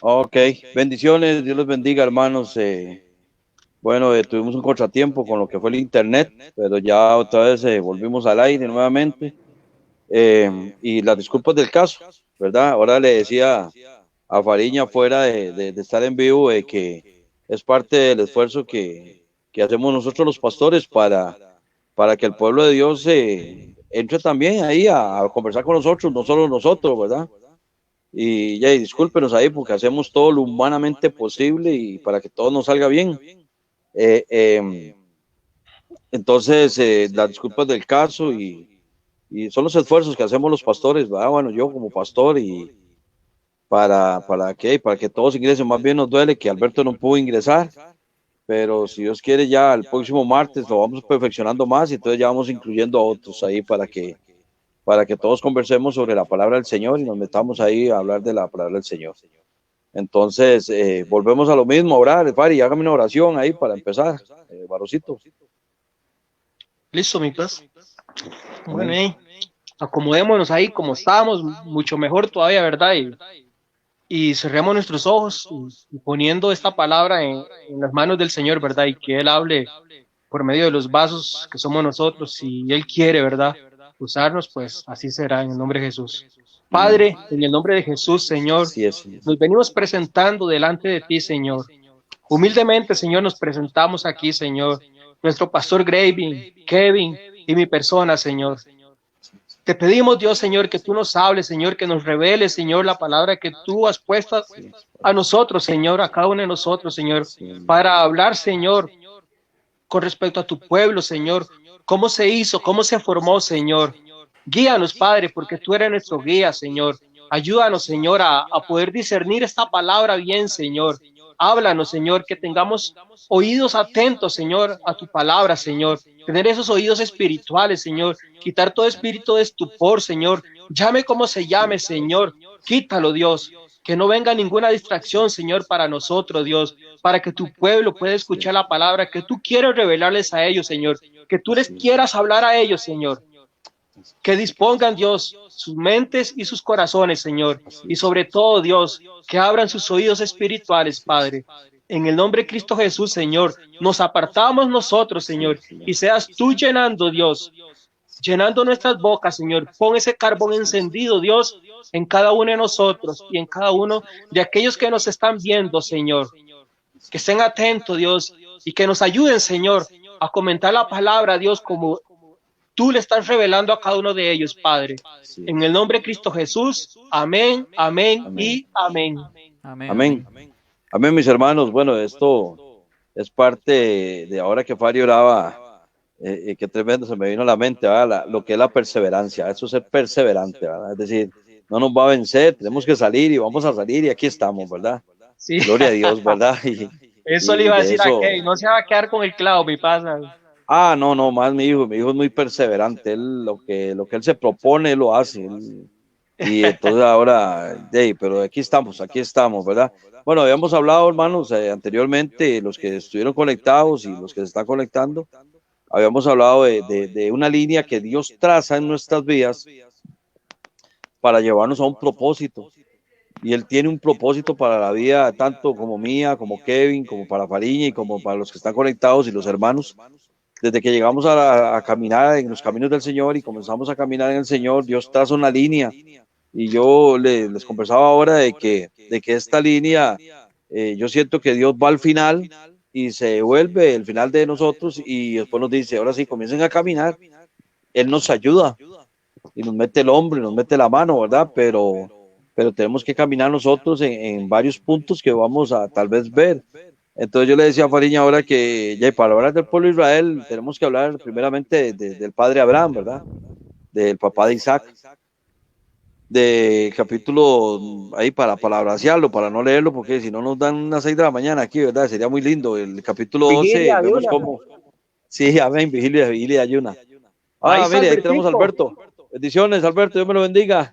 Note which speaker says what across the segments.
Speaker 1: Ok, bendiciones, Dios los bendiga, hermanos. Bueno, tuvimos un contratiempo con lo que fue el internet, pero ya otra vez volvimos al aire nuevamente. Y las disculpas del caso, ¿verdad? Ahora le decía a Fariña, fuera de estar en vivo, que es parte del esfuerzo que hacemos nosotros los pastores para que el pueblo de Dios entre también ahí a conversar con nosotros, no solo nosotros, ¿verdad? Y ya, y discúlpenos ahí porque hacemos todo lo humanamente posible y para que todo nos salga bien. Eh, eh, entonces, las disculpas del caso y son los esfuerzos que hacemos los pastores, ¿verdad? Bueno, yo como pastor y para que todos ingresen, más bien nos duele que Alberto no pudo ingresar, pero si Dios quiere ya el próximo martes lo vamos perfeccionando más y entonces ya vamos incluyendo a otros ahí para que todos conversemos sobre la palabra del Señor y nos metamos ahí a hablar de la palabra del Señor. Entonces, volvemos a lo mismo, orar, Fari, hágame una oración ahí para empezar, Varocito.
Speaker 2: Listo, mi paz. Bueno,
Speaker 1: Amén.
Speaker 2: acomodémonos ahí como estábamos, mucho mejor todavía, ¿verdad? Y cerremos nuestros ojos y poniendo esta palabra en las manos del Señor, ¿verdad? Y que Él hable por medio de los vasos que somos nosotros. Si Él quiere, ¿verdad? Usarnos, pues así será en el nombre de Jesús.
Speaker 1: Amén.
Speaker 2: Padre, en el nombre de Jesús, Señor,
Speaker 1: Así es, Señor.
Speaker 2: nos venimos presentando delante de ti, Señor. Humildemente, Señor, nos presentamos aquí, Señor. Nuestro pastor Graving, Kevin y mi persona, Señor. Te pedimos, Dios, Señor, que tú nos hables, Señor, que nos reveles, Señor, la palabra que tú has puesto a nosotros, Señor, a cada uno de nosotros, Señor,
Speaker 1: Sí.
Speaker 2: para hablar, Señor, con respecto a tu pueblo, Señor, cómo se hizo, cómo se formó, Señor. Guíanos, Padre, porque tú eres nuestro guía, Señor. Ayúdanos, Señor, a poder discernir esta palabra bien, Señor. Háblanos, Señor, que tengamos oídos atentos, Señor, a tu palabra, Señor. Tener esos oídos espirituales, Señor. Quitar todo espíritu de estupor, Señor. Llame como se llame, Señor. Quítalo, Dios. Que no venga ninguna distracción, Señor, para nosotros, Dios, para que tu pueblo pueda escuchar la palabra que tú quieres revelarles a ellos, Señor. Que tú les quieras hablar a ellos, Señor. Que dispongan, Dios, sus mentes y sus corazones, Señor. Y sobre todo, Dios, que abran sus oídos espirituales, Padre. En el nombre de Cristo Jesús, Señor, nos apartamos nosotros, Señor, y seas tú llenando, Dios, llenando nuestras bocas, Señor. Pon ese carbón encendido, Dios, en cada uno de nosotros y en cada uno de aquellos que nos están viendo, Señor. Que estén atentos, Dios, y que nos ayuden, Señor, a comentar la palabra, Dios, como tú le estás revelando a cada uno de ellos, Padre. En el nombre de Cristo Jesús, amén, amén
Speaker 1: Amén.
Speaker 2: y amén.
Speaker 3: Amén,
Speaker 1: Amén.
Speaker 3: amén.
Speaker 1: Amén, mis hermanos. Bueno, esto es parte de ahora que Fari oraba, qué tremendo se me vino a la mente, ¿verdad? Lo que es la perseverancia, eso es ser perseverante, ¿verdad? Es decir, no nos va a vencer, tenemos que salir y vamos a salir y aquí estamos, ¿verdad?
Speaker 2: Sí,
Speaker 1: Gloria a Dios, ¿verdad?
Speaker 2: eso le
Speaker 1: Y
Speaker 2: iba a
Speaker 1: de
Speaker 2: decir a
Speaker 1: eso,
Speaker 2: Kevin, no se va a quedar con el clavo, mi pasa.
Speaker 1: no, no, más mi hijo es muy perseverante, él lo que él se propone, él lo hace, y entonces ahora, pero aquí estamos, ¿verdad? Bueno, habíamos hablado, hermanos, anteriormente, los que estuvieron conectados y los que se están conectando, habíamos hablado de una línea que Dios traza en nuestras vidas para llevarnos a un propósito. Y Él tiene un propósito para la vida, tanto como mía, como Kevin, como para Fariña y como para los que están conectados y los hermanos. Desde que llegamos a caminar en los caminos del Señor y comenzamos a caminar en el Señor, Dios traza una línea. Y yo les conversaba ahora de que esta línea, yo siento que Dios va al final y se vuelve el final de nosotros y después nos dice, ahora sí, comiencen a caminar. Él nos ayuda y nos mete el hombro y nos mete la mano, ¿verdad? Pero tenemos que caminar nosotros en varios puntos que vamos a tal vez ver. Entonces yo le decía a Fariña ahora que ya para hablar del pueblo de Israel tenemos que hablar primeramente del padre Abraham, ¿verdad? Del papá de Isaac, de capítulo ahí para abraciarlo, para no leerlo, porque si no nos dan unas 6 de la mañana aquí, ¿verdad? Sería muy lindo. El capítulo 12
Speaker 2: Vigilia,
Speaker 1: vemos
Speaker 2: ayuna.
Speaker 1: cómo, sí, amén, vigilia y ayuna.
Speaker 2: Ahí está
Speaker 1: Mire, ahí tenemos a
Speaker 2: Albertico.
Speaker 1: Alberto. Bendiciones, Alberto, Dios me lo bendiga.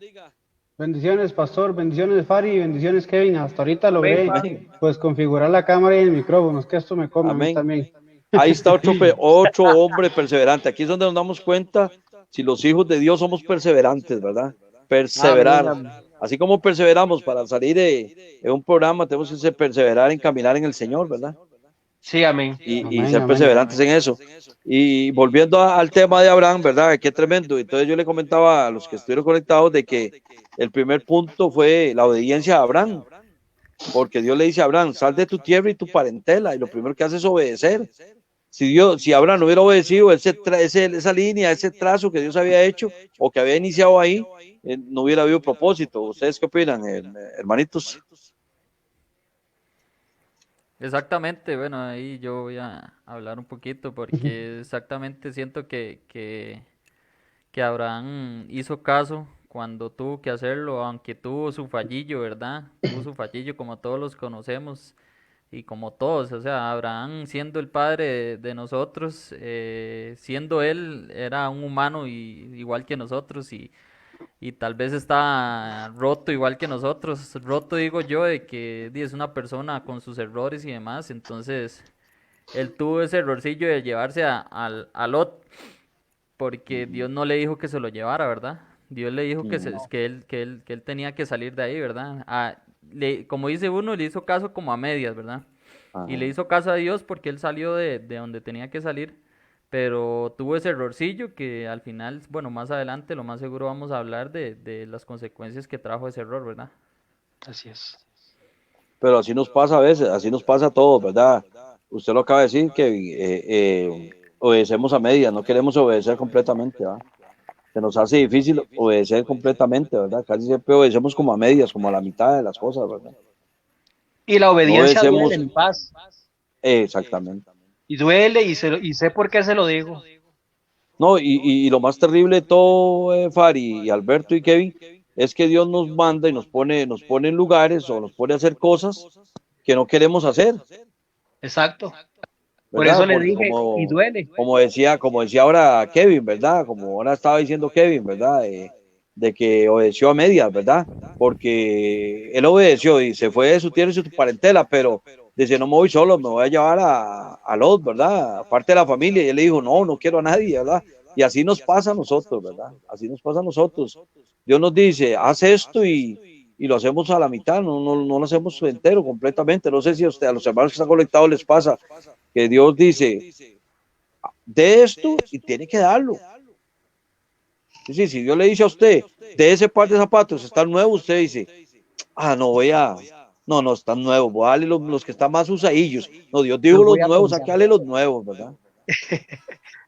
Speaker 4: Bendiciones, pastor, bendiciones, Fari, bendiciones, Kevin. Hasta ahorita
Speaker 2: Amén,
Speaker 4: logré,
Speaker 1: Amén,
Speaker 4: pues, configurar la cámara y el micrófono. Es que esto me come a mí
Speaker 1: amén.
Speaker 4: también.
Speaker 1: Ahí está otro hombre perseverante. Aquí es donde nos damos cuenta si los hijos de Dios somos perseverantes, ¿verdad? perseverar.
Speaker 2: Amén, amén.
Speaker 1: Así como perseveramos para salir en un programa, tenemos que perseverar en caminar en el Señor, ¿verdad?
Speaker 2: Sí, amén.
Speaker 1: Y
Speaker 4: Amén,
Speaker 1: ser
Speaker 4: amén.
Speaker 1: perseverantes en eso. Y volviendo al tema de Abraham, ¿verdad? Qué tremendo. Entonces yo le comentaba a los que estuvieron conectados de que el primer punto fue la obediencia a Abraham, porque Dios le dice a Abraham, sal de tu tierra y tu parentela, y lo primero que hace es obedecer. Si Abraham no hubiera obedecido esa línea, ese trazo que Dios había hecho o que había iniciado ahí, no hubiera habido propósito. ¿Ustedes qué opinan, hermanitos?
Speaker 3: Exactamente, bueno, ahí yo voy a hablar un poquito porque exactamente siento que Abraham hizo caso cuando tuvo que hacerlo, aunque tuvo su fallillo, ¿verdad? Tuvo su fallillo como todos los conocemos y como todos, o sea, Abraham siendo el padre de nosotros, siendo él, era un humano igual que nosotros y tal vez está roto igual que nosotros. Roto digo yo de que es una persona con sus errores y demás. Entonces, él tuvo ese errorcillo de llevarse a Lot porque Dios no le dijo que se lo llevara, ¿verdad? Dios le dijo que él tenía que salir de ahí, ¿verdad? Como dice uno, le hizo caso como a medias, ¿verdad? Y le
Speaker 1: Ajá.
Speaker 3: hizo caso a Dios porque él salió de donde tenía que salir, pero tuvo ese errorcillo que al final, bueno, más adelante lo más seguro vamos a hablar de las consecuencias que trajo ese error, ¿verdad?
Speaker 2: Así es.
Speaker 1: Pero así nos pasa a veces, así nos pasa a todos, ¿verdad? Usted lo acaba de decir que obedecemos a medias, no queremos obedecer completamente, ¿verdad? Se nos hace difícil obedecer completamente, ¿verdad? Casi siempre obedecemos como a medias, como a la mitad de las cosas, ¿verdad?
Speaker 2: Y la
Speaker 1: No
Speaker 2: obediencia duele,
Speaker 1: obedecemos
Speaker 2: mi paz.
Speaker 1: exactamente.
Speaker 2: Y duele y sé por qué se lo digo.
Speaker 1: No, y lo más terrible de todo, Fari y Alberto y Kevin, es que Dios nos manda y nos pone en lugares o nos pone a hacer cosas que no queremos hacer,
Speaker 2: Exacto. Por
Speaker 1: ¿verdad?
Speaker 2: eso le
Speaker 1: Porque
Speaker 2: dije, y duele.
Speaker 1: como decía ahora Kevin, ¿verdad? Como ahora estaba diciendo Kevin, ¿verdad? De que obedeció a medias, ¿verdad? Porque él obedeció y se fue de su tierra y su parentela, pero dice, no me voy solo, me voy a llevar a Lot, ¿verdad? Aparte de la familia, y él le dijo, no, no quiero a nadie, ¿verdad? Y así nos pasa a nosotros, ¿verdad? Así nos pasa a nosotros. Dios nos dice, haz esto y lo hacemos a la mitad, no lo hacemos entero, completamente. No sé si a los hermanos que están conectados les pasa que Dios dice, de esto y tiene que darlo. Sí, si Dios le dice a usted, de ese par de zapatos están nuevos, usted dice, no, están nuevos, voy a darle los que están más usadillos. No, Dios dijo
Speaker 2: Los
Speaker 1: los
Speaker 2: voy a
Speaker 1: nuevos,
Speaker 2: pensar.
Speaker 1: sacarle los nuevos, ¿verdad?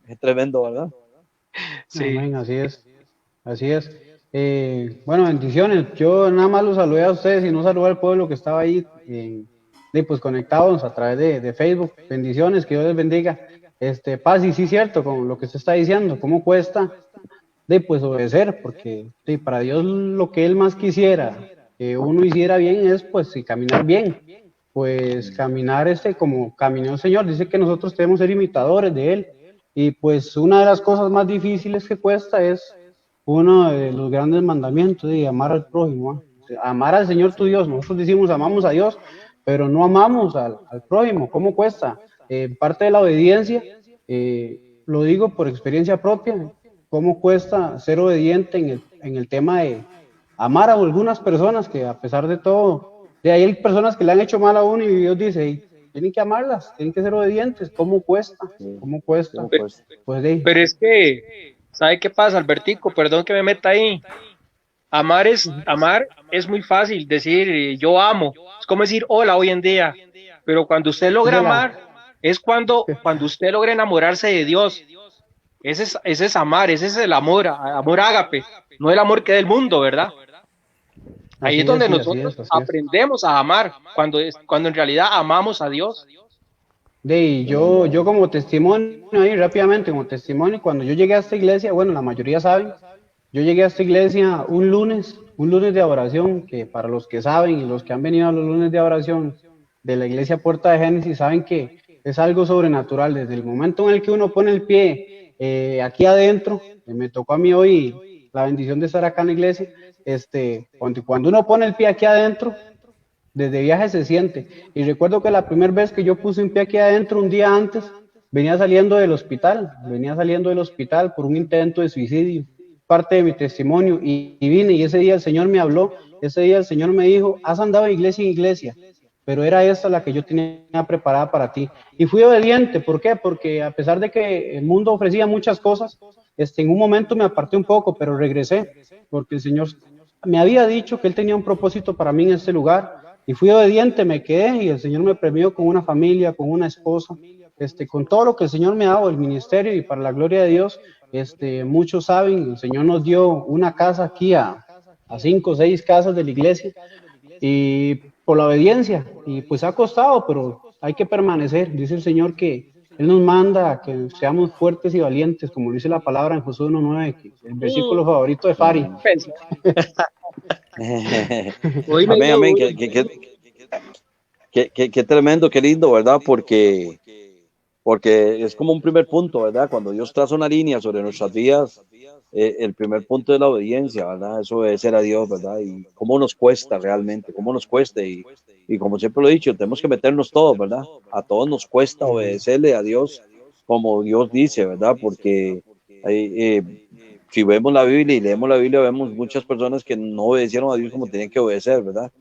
Speaker 1: Es tremendo, ¿verdad?
Speaker 2: Sí.
Speaker 4: Amén, así es. Así es. Bueno, bendiciones. Yo nada más los saludé a ustedes y no saludé al pueblo que estaba ahí pues conectados a través de Facebook. Bendiciones, que Dios les bendiga. Paz, y sí, cierto, con lo que usted está diciendo, cómo cuesta pues obedecer, porque para Dios lo que Él más quisiera que uno hiciera bien es pues sí, caminar bien, pues caminar como caminó el Señor. Dice que nosotros debemos ser imitadores de Él, y pues una de las cosas más difíciles que cuesta es uno de los grandes mandamientos de amar al prójimo, ¿eh? O sea, amar al Señor tu Dios. Nosotros decimos amamos a Dios, pero no amamos al prójimo. ¿Cómo cuesta? Parte de la obediencia, lo digo por experiencia propia, cómo cuesta ser obediente en el tema de amar a algunas personas que a pesar de todo, de ahí hay personas que le han hecho mal a uno y Dios dice, "Hey, tienen que amarlas, tienen que ser obedientes". ¿Cómo cuesta?
Speaker 1: Sí,
Speaker 4: ¿Cómo cuesta?
Speaker 1: ¿cómo
Speaker 2: Pero,
Speaker 1: cuesta?
Speaker 4: Pues de
Speaker 2: pero es que, ¿sabe qué pasa, Albertico? Perdón que me meta ahí. Amar es muy fácil decir yo amo. Es como decir hola hoy en día. Pero cuando usted logra
Speaker 4: de la
Speaker 2: amar, es cuando usted logra enamorarse de Dios. Ese es amar, ese es el amor, amor ágape, no el amor que del mundo, ¿verdad? Ahí es
Speaker 4: así es,
Speaker 2: donde
Speaker 4: sí, así
Speaker 2: nosotros
Speaker 4: es, así es.
Speaker 2: aprendemos a amar, cuando en realidad amamos a Dios.
Speaker 4: Y yo como testimonio ahí rápidamente, como testimonio, cuando yo llegué a esta iglesia, bueno, la mayoría saben, yo llegué a esta iglesia un lunes de adoración, que para los que saben y los que han venido a los lunes de adoración de la iglesia Puerta de Génesis saben que es algo sobrenatural. Desde el momento en el que uno pone el pie aquí adentro, me tocó a mí hoy la bendición de estar acá en la iglesia, cuando uno pone el pie aquí adentro, desde viaje se siente. Y recuerdo que la primera vez que yo puse un pie aquí adentro, un día antes, venía saliendo del hospital por un intento de suicidio. parte de mi testimonio y vine y ese día el Señor me habló, ese día el Señor me dijo, has andado de iglesia en iglesia, pero era esta la que yo tenía preparada para ti. Y fui obediente, ¿por qué? Porque a pesar de que el mundo ofrecía muchas cosas, en un momento me aparté un poco, pero regresé, porque el Señor me había dicho que Él tenía un propósito para mí en este lugar, y fui obediente, me quedé, y el Señor me premió con una familia, con una esposa, con todo lo que el Señor me ha dado, el ministerio, y para la gloria de Dios, muchos saben, el Señor nos dio una casa aquí a 5 o 6 casas de la iglesia, y por la obediencia, y pues ha costado, pero hay que permanecer. Dice el Señor que Él nos manda a que seamos fuertes y valientes, como dice la palabra en Josué 1:9, que el versículo favorito de Fari.
Speaker 1: Amén, amén, qué tremendo, qué lindo, ¿verdad? Porque es como un primer punto, ¿verdad? Cuando Dios traza una línea sobre nuestras vidas, el primer punto es la obediencia, ¿verdad? Eso obedecer a Dios, ¿verdad? Y cómo nos cuesta realmente, cómo nos cuesta. Y como siempre lo he dicho, tenemos que meternos todos, ¿verdad? A todos nos cuesta obedecerle a Dios como Dios dice, ¿verdad? Porque si vemos la Biblia y leemos la Biblia, vemos muchas personas que no obedecieron a Dios como tenían que obedecer, ¿verdad?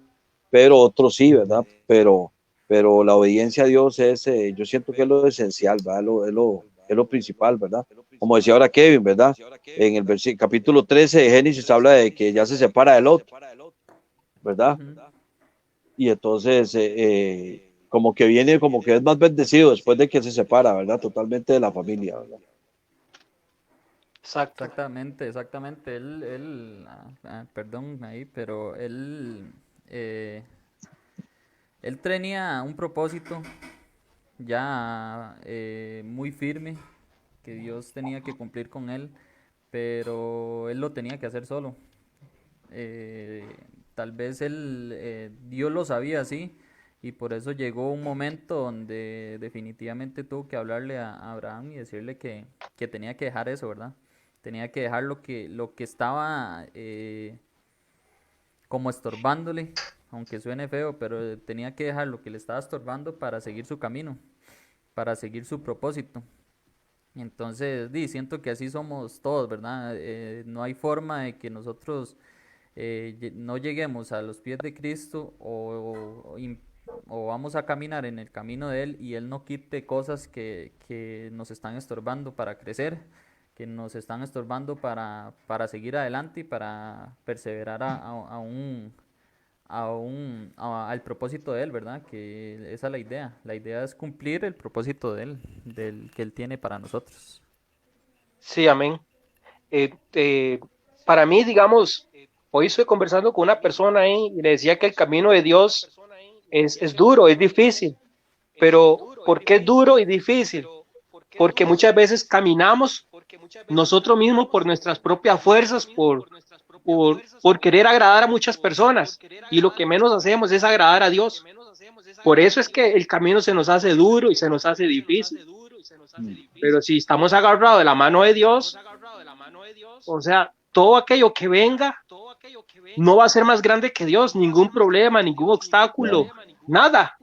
Speaker 1: Pero otros sí, ¿verdad? Pero la obediencia a Dios es, yo siento que es lo esencial, ¿verdad? Es lo principal, ¿verdad? Como decía ahora Kevin, ¿verdad? En el capítulo 13 de Génesis habla de que ya se separa de Lot, ¿verdad? Y entonces, como que viene, como que es más bendecido después de que se separa, ¿verdad? Totalmente de la familia, ¿verdad?
Speaker 2: Exacto.
Speaker 3: Exactamente. Perdón ahí, pero él tenía un propósito ya muy firme que Dios tenía que cumplir con él, pero él lo tenía que hacer solo. Tal vez Dios lo sabía así, y por eso llegó un momento donde definitivamente tuvo que hablarle a Abraham y decirle que tenía que dejar eso, ¿verdad? Tenía que dejar lo que estaba como estorbándole, aunque suene feo, pero tenía que dejar lo que le estaba estorbando para seguir su camino, para seguir su propósito. Entonces, siento que así somos todos, ¿verdad? No hay forma de que nosotros no lleguemos a los pies de Cristo o vamos a caminar en el camino de Él y Él no quite cosas que nos están estorbando para crecer, que nos están estorbando para seguir adelante y para perseverar al propósito de Él, ¿verdad? Que esa es la idea. La idea es cumplir el propósito de Él, del que Él tiene para nosotros.
Speaker 2: Sí, amén. Para mí, digamos, hoy estoy conversando con una persona ahí y le decía que el camino de Dios es duro, es difícil. Pero ¿por qué es duro y difícil? Porque muchas veces caminamos nosotros mismos por nuestras propias fuerzas, por querer agradar a muchas personas, y lo que menos hacemos es agradar a Dios. Por eso es que el camino se nos hace duro y se nos hace difícil. Pero si estamos agarrados de la mano de Dios, o sea, todo aquello que venga no va a ser más grande que Dios, ningún problema, ningún obstáculo, nada.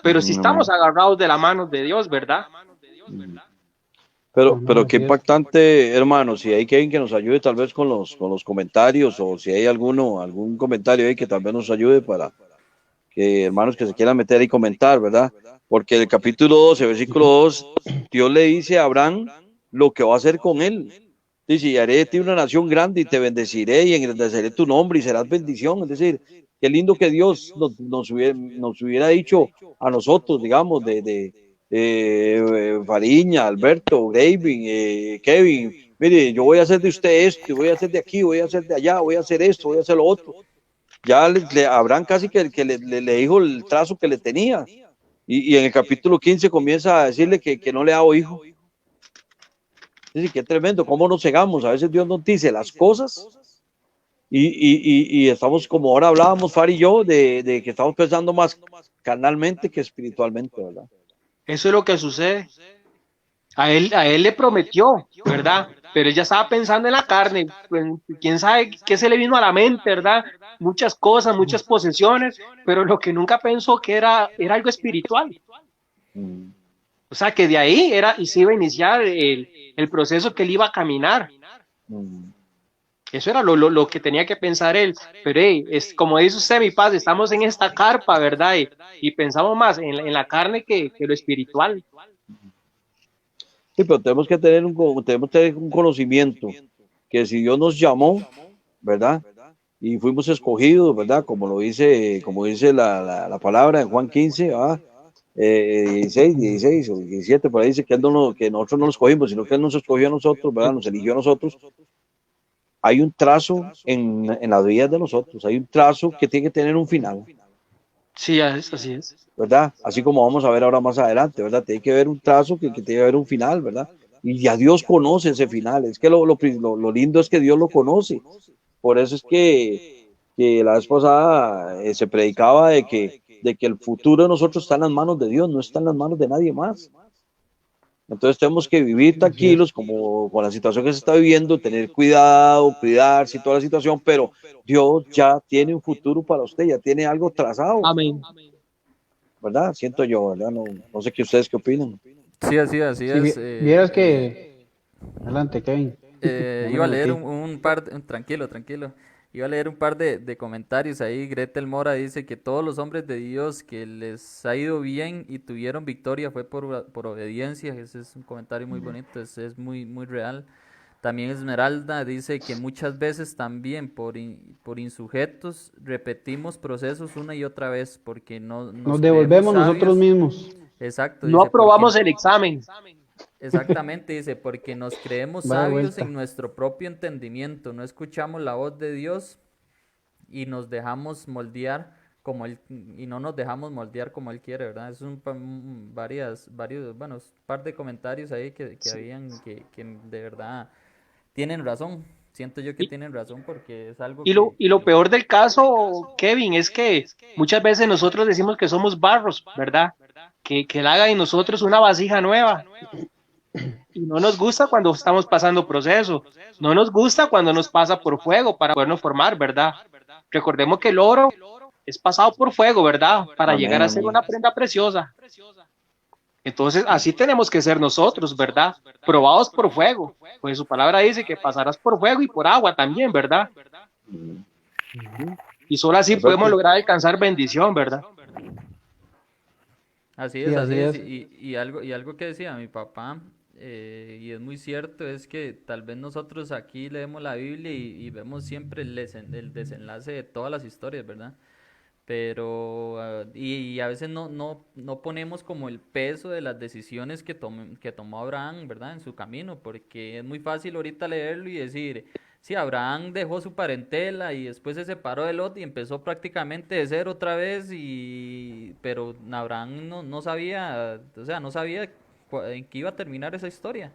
Speaker 2: Pero si estamos agarrados de la mano de Dios, ¿verdad?
Speaker 1: Pero qué impactante, hermano, si hay alguien que nos ayude tal vez con los comentarios, o si hay algún comentario ahí que tal vez nos ayude para que hermanos que se quieran meter y comentar, ¿verdad? Porque el capítulo 12, versículo 2, Dios le dice a Abraham lo que va a hacer con él. Dice, y haré de ti una nación grande y te bendeciré y engrandeceré tu nombre y serás bendición. Es decir, qué lindo que Dios nos hubiera dicho a nosotros, digamos, de Fariña, Alberto, Graving, Kevin, mire, yo voy a hacer de usted esto, voy a hacer de aquí, voy a hacer de allá, voy a hacer esto, voy a hacer lo otro. Ya Abraham casi que le dijo el trazo que le tenía. Y en el capítulo 15 comienza a decirle que no le ha dado hijo. Es decir, qué tremendo, cómo nos cegamos. A veces Dios nos dice las cosas y estamos, como ahora hablábamos, Far y yo, de que estamos pensando más carnalmente que espiritualmente, ¿verdad?
Speaker 2: Eso es lo que sucede. A él le prometió, ¿verdad? Pero él ya estaba pensando en la carne. Quién sabe qué se le vino a la mente, ¿verdad? Muchas cosas, muchas posesiones, pero lo que nunca pensó que era algo espiritual. O sea, que de ahí y se iba a iniciar el proceso que él iba a caminar. Eso era lo que tenía que pensar él. Pero hey, es como dice usted, mi paz, estamos en esta carpa, ¿verdad? Y pensamos más en la carne que lo espiritual.
Speaker 1: Sí, pero tenemos que tener un conocimiento que si Dios nos llamó, ¿verdad? Y fuimos escogidos, ¿verdad? Como dice la palabra en Juan 15, ¿verdad? 16 o 17, por ahí dice que, que nosotros no nos escogimos, sino que Él nos escogió a nosotros, ¿verdad? Nos eligió a nosotros. Hay un trazo en las vidas de nosotros, hay un trazo que tiene que tener un final.
Speaker 2: Sí, así es.
Speaker 1: ¿Verdad? Así como vamos a ver ahora más adelante, ¿verdad? Tiene que haber un trazo que tiene que haber un final, ¿verdad? Y ya Dios conoce ese final. Es que lo lindo es que Dios lo conoce. Por eso es que la vez pasada se predicaba de que el futuro de nosotros está en las manos de Dios, no está en las manos de nadie más. Entonces tenemos que vivir tranquilos como con la situación que se está viviendo, tener cuidado, cuidarse y toda la situación, pero Dios ya tiene un futuro para usted, ya tiene algo trazado.
Speaker 2: Amén.
Speaker 1: ¿Verdad? Siento yo, ¿verdad? No sé qué ustedes qué opinan.
Speaker 3: Sí, así es.
Speaker 4: Vieras que... Adelante, Kevin.
Speaker 3: Iba a leer un par de... Tranquilo. Iba a leer un par de comentarios ahí. Gretel Mora dice que todos los hombres de Dios que les ha ido bien y tuvieron victoria fue por obediencia. Ese es un comentario muy bonito, es muy, muy real. También Esmeralda dice que muchas veces también por insujetos repetimos procesos una y otra vez porque no
Speaker 4: nos devolvemos nosotros mismos.
Speaker 3: Exacto.
Speaker 2: No aprobamos el examen.
Speaker 3: Exactamente, dice, porque nos creemos sabios en nuestro propio entendimiento, no escuchamos la voz de Dios y nos dejamos moldear y no nos dejamos moldear como Él quiere, ¿verdad? Es varios, bueno, un par de comentarios ahí que habían que de verdad tienen razón. Siento yo que tienen razón porque es algo
Speaker 2: y lo peor del caso, Kevin, es que muchas veces nosotros decimos que somos barros, ¿verdad? Que Él haga en nosotros una vasija nueva. Y no nos gusta cuando estamos pasando proceso, no nos gusta cuando nos pasa por fuego para podernos formar, ¿verdad? Recordemos que el oro es pasado por fuego, ¿verdad? Para llegar a ser una prenda preciosa. Entonces, así tenemos que ser nosotros, ¿verdad? Probados por fuego. Pues su palabra dice que pasarás por fuego y por agua también, ¿verdad? Y solo así podemos lograr alcanzar bendición, ¿verdad?
Speaker 3: Así es. Y algo que decía mi papá, y es muy cierto, es que tal vez nosotros aquí leemos la Biblia y vemos siempre el desenlace de todas las historias, ¿verdad? Pero y a veces no ponemos como el peso de las decisiones que tomó Abraham, ¿verdad? En su camino, porque es muy fácil ahorita leerlo y decir, sí, Abraham dejó su parentela y después se separó de Lot y empezó prácticamente de cero otra vez, pero Abraham no sabía, o sea, no sabía en qué iba a terminar esa historia.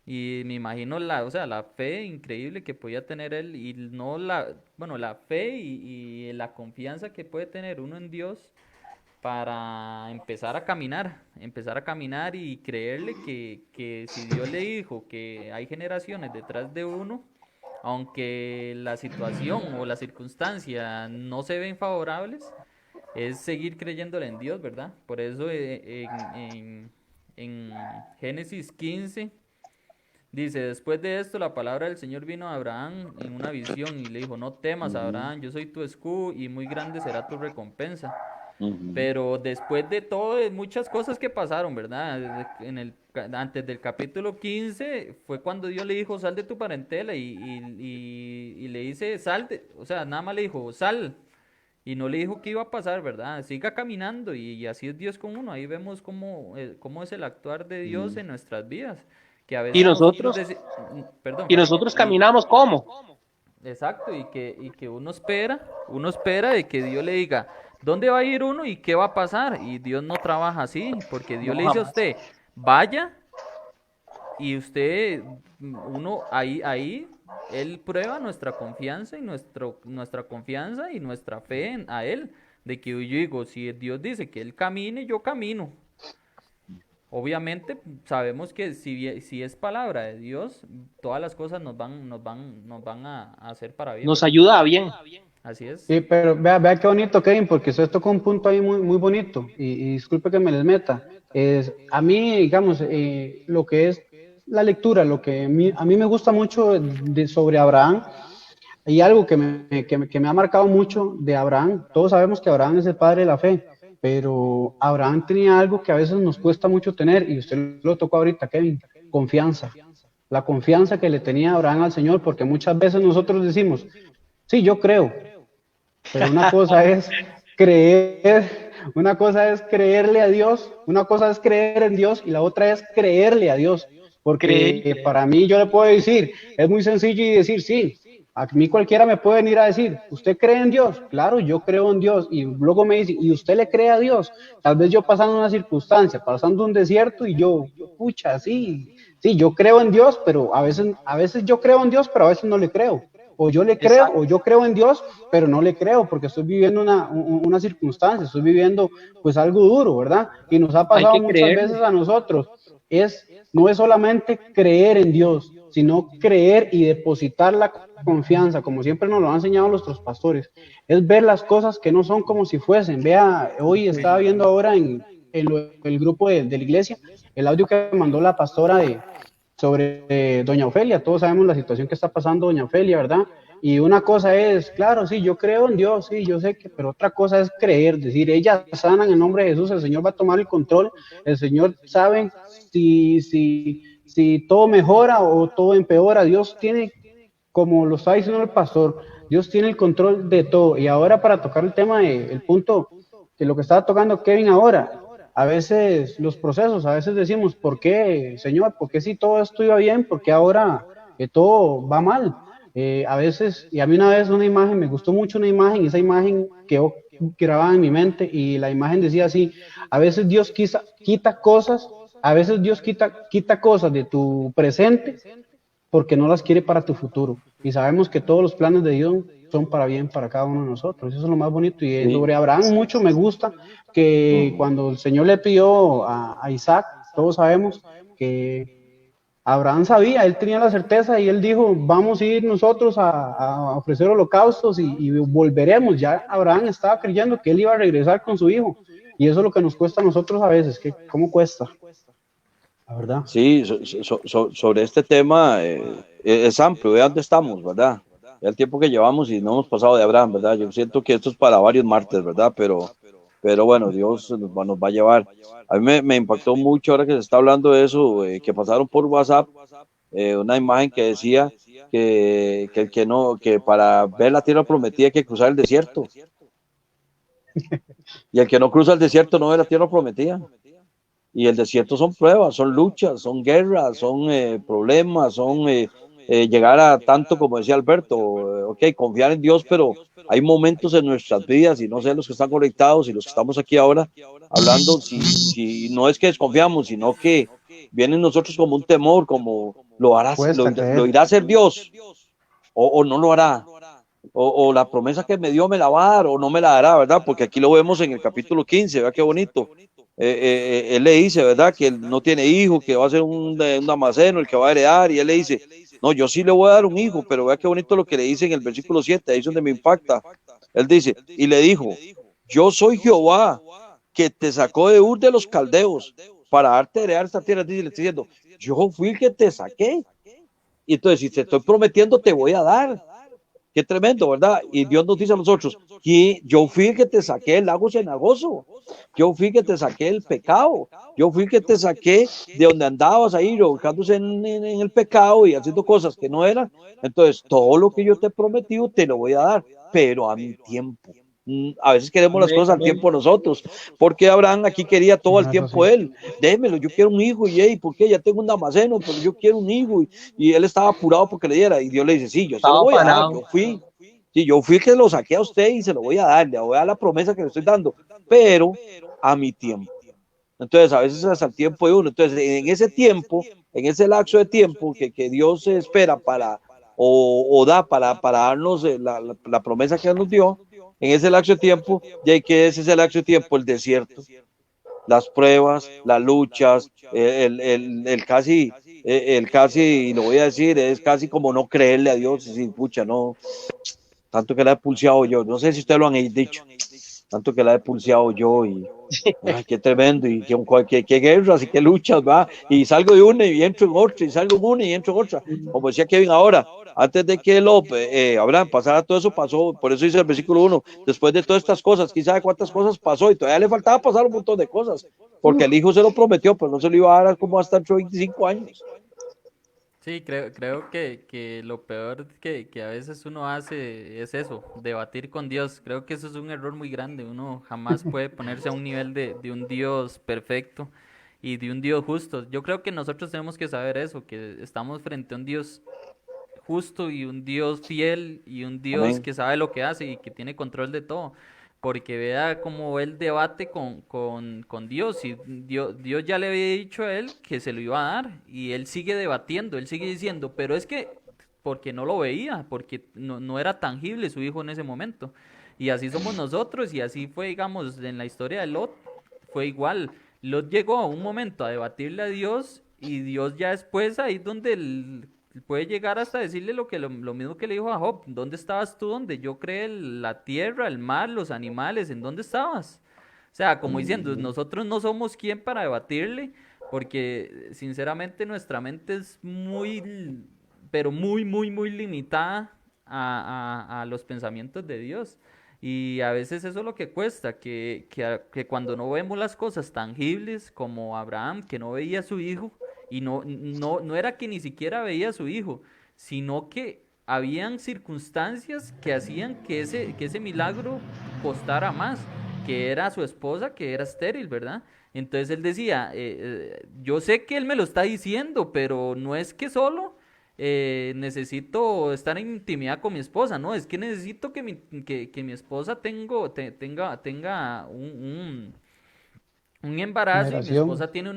Speaker 3: Y me imagino o sea, la fe increíble que podía tener él y la fe y la confianza que puede tener uno en Dios para empezar a caminar y creerle que si Dios le dijo que hay generaciones detrás de uno, aunque la situación o la circunstancia no se ven favorables, es seguir creyéndole en Dios, ¿verdad? Por eso en Génesis 15 dice, después de esto la palabra del Señor vino a Abraham en una visión y le dijo, no temas, Abraham, yo soy tu escudo y muy grande será tu recompensa. Pero después de todo, muchas cosas que pasaron, ¿verdad? Antes del capítulo 15 fue cuando Dios le dijo, sal de tu parentela y le dice, o sea, nada más le dijo, sal. Y no le dijo qué iba a pasar, ¿verdad? Siga caminando y así es Dios con uno. Ahí vemos cómo es el actuar de Dios en nuestras vidas. Que a veces
Speaker 2: y nosotros caminamos ¿cómo?
Speaker 3: Exacto, y que uno espera de que Dios le diga dónde va a ir uno y qué va a pasar. Y Dios no trabaja así, porque Dios le dice a usted, vaya, y uno ahí, Él prueba nuestra confianza y nuestra confianza y nuestra fe a Él. De que yo digo, si Dios dice que Él camine, yo camino. Obviamente sabemos que si es palabra de Dios, todas las cosas nos van a hacer para bien.
Speaker 2: Nos ayuda a bien.
Speaker 3: Así es.
Speaker 4: Sí, pero vea qué bonito, Kevin, porque usted tocó un punto ahí muy, muy bonito, y disculpe que me les meta. A mí, digamos, lo que es la lectura, lo que a mí me gusta mucho sobre Abraham, hay algo que me ha marcado mucho de Abraham. Todos sabemos que Abraham es el padre de la fe, pero Abraham tenía algo que a veces nos cuesta mucho tener, y usted lo tocó ahorita, Kevin: confianza. La confianza que le tenía Abraham al Señor, porque muchas veces nosotros decimos, sí, yo creo, pero una cosa es creerle a Dios, una cosa es creer en Dios y la otra es creerle a Dios. Porque para mí, yo le puedo decir, es muy sencillo y decir, sí, a mí cualquiera me puede venir a decir, ¿usted cree en Dios? Claro, yo creo en Dios. Y luego me dice, ¿y usted le cree a Dios? Tal vez yo pasando una circunstancia, pasando un desierto, y yo pucha, sí, yo creo en Dios, pero a veces yo creo en Dios, pero a veces no le creo. O yo le creo, o yo creo en Dios, pero no le creo, porque estoy viviendo una circunstancia, estoy viviendo pues algo duro, ¿verdad? Y nos ha pasado muchas veces a nosotros. No es solamente creer en Dios, sino creer y depositar la confianza, como siempre nos lo han enseñado nuestros pastores. Es ver las cosas que no son como si fuesen. Vea, hoy estaba viendo ahora en el grupo de la iglesia, el audio que mandó la pastora sobre doña Ofelia. Todos sabemos la situación que está pasando doña Ofelia, ¿verdad? Y una cosa es, claro, sí, yo creo en Dios, sí, yo sé que, pero otra cosa es creer, decir, ella sana en el nombre de Jesús, el Señor va a tomar el control, el Señor sabe si todo mejora o todo empeora. Dios tiene, como lo está diciendo el pastor, Dios tiene el control de todo. Y ahora, para tocar el tema, el punto de lo que estaba tocando Kevin ahora, a veces los procesos, a veces decimos, ¿por qué, Señor? ¿Por qué si todo esto iba bien? ¿Por qué ahora todo va mal? A veces, y a mí una vez me gustó mucho una imagen, esa imagen quedó grabada en mi mente, y la imagen decía así: a veces Dios quita cosas, a veces Dios quita cosas de tu presente porque no las quiere para tu futuro. Y sabemos que todos los planes de Dios son para bien para cada uno de nosotros. Eso es lo más bonito. Y sobre Abraham mucho me gusta que cuando el Señor le pidió a Isaac, todos sabemos que Abraham sabía, él tenía la certeza, y él dijo, vamos a ir nosotros a ofrecer holocaustos y volveremos. Ya Abraham estaba creyendo que él iba a regresar con su hijo. Y eso es lo que nos cuesta a nosotros a veces. ¿Cómo cuesta? La verdad.
Speaker 1: Sí, sobre este tema es amplio, ve dónde estamos, ¿verdad? Ve el tiempo que llevamos y no hemos pasado de Abraham, ¿verdad? Yo siento que esto es para varios martes, ¿verdad? Pero bueno, Dios nos va a llevar. A mí me impactó mucho ahora que se está hablando de eso, que pasaron por WhatsApp una imagen que decía que para ver la tierra prometida hay que cruzar el desierto. Y el que no cruza el desierto no ve la tierra prometida. Y el desierto son pruebas, son luchas, son guerras, son problemas, son llegar a tanto, como decía Alberto, ok, confiar en Dios, pero hay momentos en nuestras vidas, y no sé los que están conectados y los que estamos aquí ahora hablando, si no es que desconfiamos, sino que viene en nosotros como un temor, como lo irá a hacer Dios, o no lo hará, o la promesa que me dio me la va a dar o no me la dará, ¿verdad? Porque aquí lo vemos en el capítulo 15, vea qué bonito. Él le dice, ¿verdad? Que él no tiene hijo, que va a ser un Damaseno el que va a heredar, y él le dice, no, yo sí le voy a dar un hijo, pero vea qué bonito lo que le dice en el versículo 7, ahí es donde me impacta. Él dice, y le dijo, yo soy Jehová, que te sacó de Ur de los Caldeos para darte heredar esta tierra. Dice, le estoy diciendo, yo fui el que te saqué, y entonces si te estoy prometiendo te voy a dar. Qué tremendo, ¿verdad? Y Dios nos dice a nosotros, que yo fui el que te saqué del lago cenagoso, yo fui el que te saqué del pecado, yo fui el que te saqué de donde andabas ahí, revolcándose en el pecado y haciendo cosas que no eran. Entonces, todo lo que yo te he prometido te lo voy a dar, pero a mi tiempo. A veces queremos las cosas al tiempo nosotros, porque Abraham aquí quería todo al tiempo él. Démelo, yo quiero un hijo. Y ¿por qué? Ya tengo un Damaseno, pero yo quiero un hijo. Y él estaba apurado porque le diera, y Dios le dice, sí, yo se lo voy a dar, yo fui el que lo saqué a usted y se lo voy a dar, le voy a dar la promesa que le estoy dando, pero a mi tiempo. Entonces a veces hasta el tiempo de uno. Entonces en ese tiempo, en ese lapso de tiempo que Dios espera para o da para darnos la promesa que nos dio, en ese lapso de tiempo, ya que es ese lapso de tiempo, el desierto, las pruebas, las luchas, el casi, y lo voy a decir, es casi como no creerle a Dios, y decir, pucha, no, tanto que la he pulseado yo, no sé si ustedes lo han dicho, tanto que la he pulseado yo, y ay, qué tremendo, y qué guerras y qué luchas, va, y salgo de una y entro en otra, y salgo en una y entro en otra, como decía Kevin ahora, antes de que Abraham pasara todo eso, pasó, por eso dice el versículo 1, después de todas estas cosas, quién sabe cuántas cosas pasó, y todavía le faltaba pasar un montón de cosas, porque el hijo se lo prometió, pero no se lo iba a dar como hasta 25 años.
Speaker 3: Sí, creo que lo peor que a veces uno hace es eso, debatir con Dios. Creo que eso es un error muy grande. Uno jamás puede ponerse a un nivel de un Dios perfecto y de un Dios justo. Yo creo que nosotros tenemos que saber eso, que estamos frente a un Dios justo y un Dios fiel y un Dios
Speaker 1: Amén.
Speaker 3: que sabe lo que hace y que tiene control de todo. Porque vea cómo él debate con Dios y Dios ya le había dicho a él que se lo iba a dar y él sigue debatiendo, él sigue diciendo, pero es que porque no lo veía, porque no era tangible su hijo en ese momento. Y así somos nosotros y así fue, digamos, en la historia de Lot, fue igual. Lot llegó a un momento a debatirle a Dios y Dios ya después ahí es donde puede llegar hasta decirle lo mismo que le dijo a Job, ¿dónde estabas tú donde yo creé la tierra, el mar, los animales? ¿En dónde estabas? O sea, como diciendo, nosotros no somos quien para debatirle, porque sinceramente nuestra mente es muy, pero muy limitada a los pensamientos de Dios. Y a veces eso es lo que cuesta, que cuando no vemos las cosas tangibles como Abraham, que no veía a su hijo, y no era que ni siquiera veía a su hijo, sino que habían circunstancias que hacían que ese milagro costara más, que era su esposa, que era estéril, ¿verdad? Entonces él decía, yo sé que él me lo está diciendo, pero no es que solo necesito estar en intimidad con mi esposa, no, es que necesito que mi esposa tenga un
Speaker 4: Una
Speaker 3: embarazo y mi
Speaker 4: relación.
Speaker 3: esposa tiene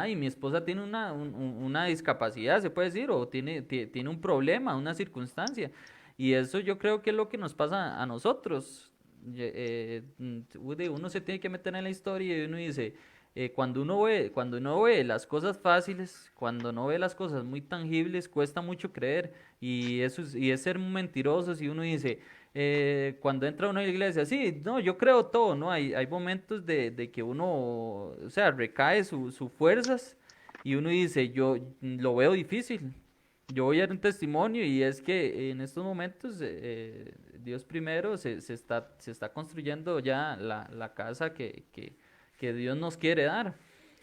Speaker 3: y mi esposa tiene una discapacidad, se puede decir, o tiene un problema, una circunstancia. Y eso yo creo que es lo que nos pasa a nosotros. Uno se tiene que meter en la historia y uno dice, cuando uno ve las cosas fáciles, cuando no ve las cosas muy tangibles, cuesta mucho creer. Y es ser mentiroso si uno dice, cuando entra uno a la iglesia, sí, no, yo creo todo, ¿no? Hay momentos de que uno, o sea, recae sus fuerzas y uno dice, yo lo veo difícil. Yo voy a dar un testimonio y es que en estos momentos Dios primero se está construyendo ya la casa que Dios nos quiere dar.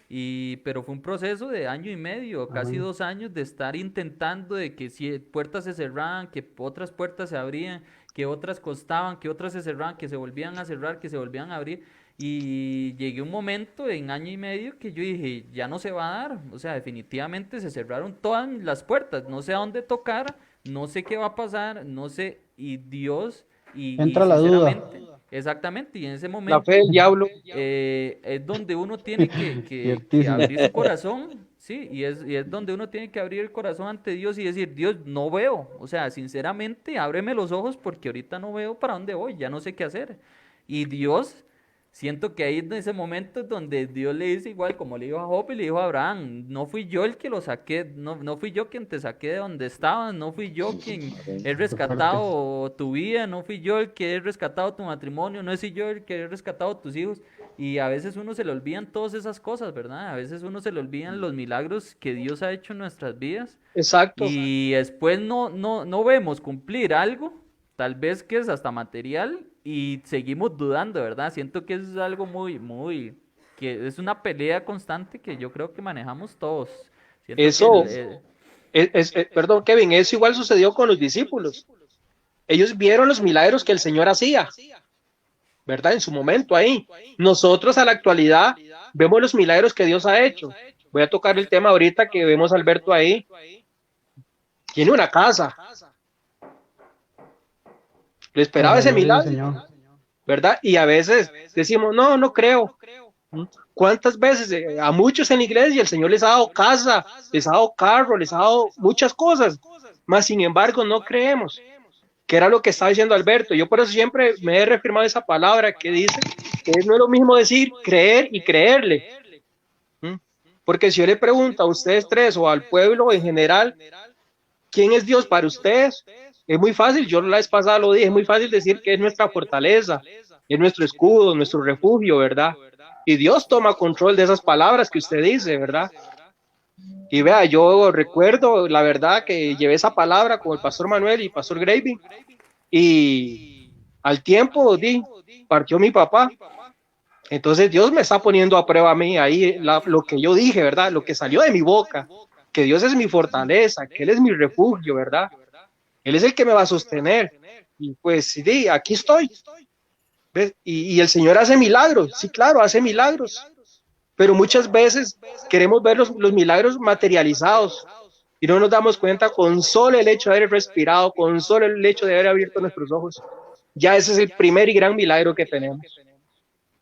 Speaker 3: Pero fue un proceso de año y medio, casi
Speaker 4: Amén.
Speaker 3: 2 años de estar intentando de que si puertas se cerraban, que otras puertas se abrían, que otras costaban, que otras se cerraban, que se volvían a cerrar, que se volvían a abrir. Y llegué a un momento en año y medio que yo dije, ya no se va a dar. O sea, definitivamente se cerraron todas las puertas. No sé a dónde tocar, no sé qué va a pasar, no sé. Y Dios, y
Speaker 4: Entra la duda.
Speaker 3: sinceramente, exactamente, y en ese
Speaker 2: La fe del
Speaker 3: momento
Speaker 2: diablo.
Speaker 3: es donde uno tiene que
Speaker 4: Ciertísimo.
Speaker 3: abrir su corazón, ¿sí? Y es donde uno tiene que abrir el corazón ante Dios y decir, Dios, no veo. O sea, sinceramente, ábreme los ojos porque ahorita no veo para dónde voy, ya no sé qué hacer. Y Dios, siento que ahí en ese momento es donde Dios le dice igual como le dijo a Job y le dijo a Abraham, no fui yo el que lo saqué, no fui yo quien te saqué de donde estabas, no fui yo quien he
Speaker 4: Qué fuerte.
Speaker 3: rescatado tu vida, no fui yo el que he rescatado tu matrimonio, no soy yo el que he rescatado tus hijos. Y a veces uno se le olvidan todas esas cosas, ¿verdad? A veces uno se le olvidan los milagros que Dios ha hecho en nuestras vidas
Speaker 2: Exacto.
Speaker 3: y después no vemos cumplir algo, tal vez que es hasta material, y seguimos dudando, ¿verdad? Siento que es algo que es una pelea constante que yo creo que manejamos todos. Siento que
Speaker 2: Eso, perdón, Kevin, eso igual sucedió con los discípulos. Ellos vieron los milagros que el Señor hacía, ¿verdad? En su momento ahí. Nosotros a la actualidad vemos los milagros que Dios ha hecho. Voy a tocar el tema ahorita que vemos a Alberto ahí. Tiene una casa. Le
Speaker 4: Para
Speaker 2: esperaba
Speaker 4: la
Speaker 2: ese
Speaker 4: gloria del
Speaker 2: milagro,
Speaker 4: Señor.
Speaker 2: ¿verdad? Y a veces decimos, no, no creo. ¿Cuántas veces a muchos en la iglesia el Señor les ha dado casa, les ha dado carro, les ha dado muchas cosas, mas sin embargo no creemos? Que era lo que estaba diciendo Alberto. Yo por eso siempre me he reafirmado esa palabra que dice que no es lo mismo decir creer y creerle. Porque si yo le pregunto a ustedes tres o al pueblo en general, ¿quién es Dios para ustedes? Es muy fácil, yo la vez pasada lo dije, es muy fácil decir que es nuestra fortaleza, es nuestro escudo, nuestro refugio, ¿verdad? Y Dios toma control de esas palabras que usted dice, ¿verdad? Y vea, yo recuerdo, la verdad, que llevé esa palabra con el pastor Manuel y pastor Gravy, y al tiempo partió mi papá. Entonces Dios me está poniendo a prueba a mí ahí lo que yo dije, ¿verdad? Lo que salió de mi boca, que Dios es mi fortaleza, que Él es mi refugio, ¿verdad? Él es el que me va a sostener. Y pues sí, aquí estoy. ¿Ves? Y el Señor hace milagros, sí, claro, hace milagros. Pero muchas veces queremos ver los milagros materializados y no nos damos cuenta con solo el hecho de haber respirado, con solo el hecho de haber abierto nuestros ojos. Ya ese es el primer y gran milagro que tenemos.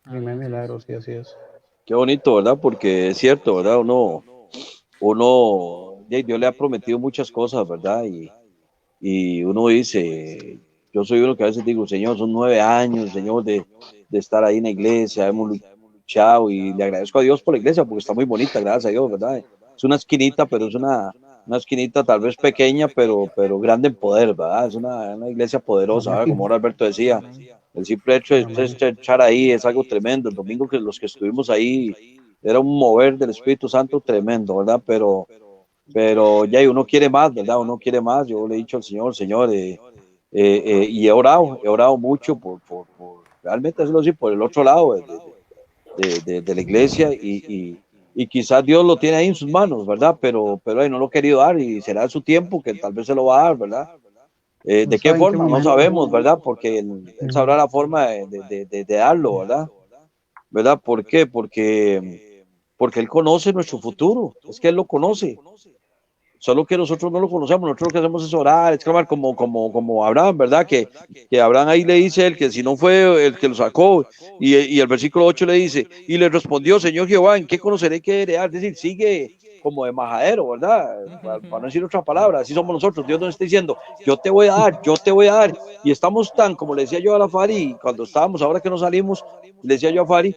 Speaker 4: Primer milagro, sí, así es.
Speaker 1: Qué bonito, ¿verdad? Porque es cierto, ¿verdad? Dios le ha prometido muchas cosas, ¿verdad? Y uno dice, yo soy uno que a veces digo, Señor, son 9 años, Señor, de estar ahí en la iglesia, hemos luchado y le agradezco a Dios por la iglesia porque está muy bonita, gracias a Dios, ¿verdad? Es una esquinita, pero es una esquinita tal vez pequeña, pero grande en poder, ¿verdad? Es una iglesia poderosa, ¿verdad? Como ahora Alberto decía, el simple hecho de echar ahí es algo tremendo. El domingo que los que estuvimos ahí era un mover del Espíritu Santo tremendo, ¿verdad? Pero ya uno quiere más, ¿verdad? Uno quiere más. Yo le he dicho al Señor, y he orado mucho por realmente hacerlo así, por el otro lado de la iglesia y quizás Dios lo tiene ahí en sus manos, ¿verdad? Pero ahí no lo ha querido dar y será su tiempo que tal vez se lo va a dar, ¿verdad? ¿De qué forma? No sabemos, ¿verdad? Porque él sabrá la forma de darlo, ¿verdad? ¿Verdad? ¿Por qué? Porque Él conoce nuestro futuro, es que Él lo conoce. Solo que nosotros no lo conocemos, nosotros lo que hacemos es orar, exclamar como Abraham, ¿verdad? Que Abraham ahí le dice él que si no fue el que lo sacó, y el versículo 8 le dice, y le respondió, Señor Jehová, ¿en qué conoceré que heredar? Es decir, sigue como de majadero, ¿verdad? Para no decir otra palabra, así somos nosotros. Dios nos está diciendo, yo te voy a dar, y estamos tan, como le decía yo a la Fari, cuando estábamos, ahora que no salimos, le decía yo a Fari,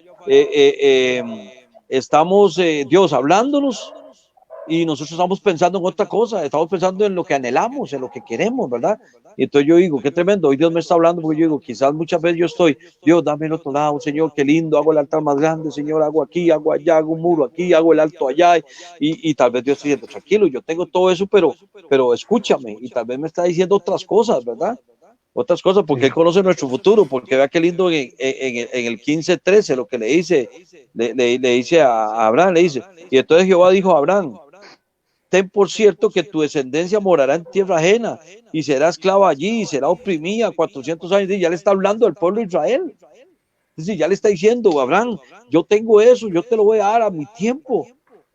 Speaker 1: estamos Dios hablándonos, y nosotros estamos pensando en otra cosa, estamos pensando en lo que anhelamos, en lo que queremos, ¿verdad? Y entonces yo digo, qué tremendo, hoy Dios me está hablando, porque yo digo, quizás muchas veces yo estoy, Dios, dame el otro lado, Señor, qué lindo, hago el altar más grande, Señor, hago aquí, hago allá, hago un muro aquí, hago el alto allá, y tal vez Dios esté diciendo, tranquilo, yo tengo todo eso, pero escúchame, y tal vez me está diciendo otras cosas, ¿verdad? Otras cosas, porque Él conoce nuestro futuro, porque vea qué lindo en el 15:13 lo que le dice a Abraham, le dice, y entonces Jehová dijo a Abraham, ten por cierto que tu descendencia morará en tierra ajena y será esclava allí y será oprimida 400 años. Y ya le está hablando al pueblo de Israel. Es decir, ya le está diciendo, Abraham, yo tengo eso, yo te lo voy a dar a mi tiempo.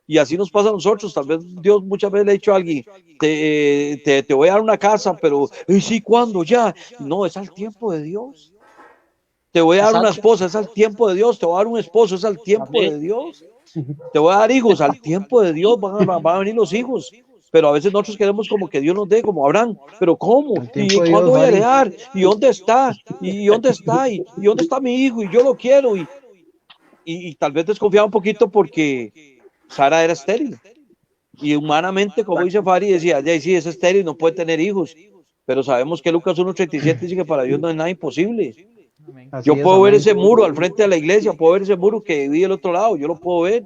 Speaker 1: Y así nos pasa a nosotros. Tal vez Dios muchas veces le ha dicho a alguien, te voy a dar una casa, pero sí, ¿cuándo? Ya. No, es al tiempo de Dios. Te voy a dar una esposa, es al tiempo de Dios. Te voy a dar un esposo, es al tiempo de Dios. Te voy a dar hijos, al tiempo de Dios van a venir los hijos, pero a veces nosotros queremos como que Dios nos dé, como Abraham, pero ¿cómo? ¿Y cuándo voy a heredar? ¿Y dónde está? ¿Y dónde está? ¿Y dónde está mi hijo? Y yo lo quiero, y tal vez desconfiaba un poquito porque Sara era estéril, y humanamente, como dice Fari, decía, ya sí, es estéril, no puede tener hijos, pero sabemos que Lucas 1:37 dice que para Dios no es nada imposible. Yo puedo ver ese muro al frente de la iglesia, puedo ver ese muro que divide el otro lado, yo lo puedo ver,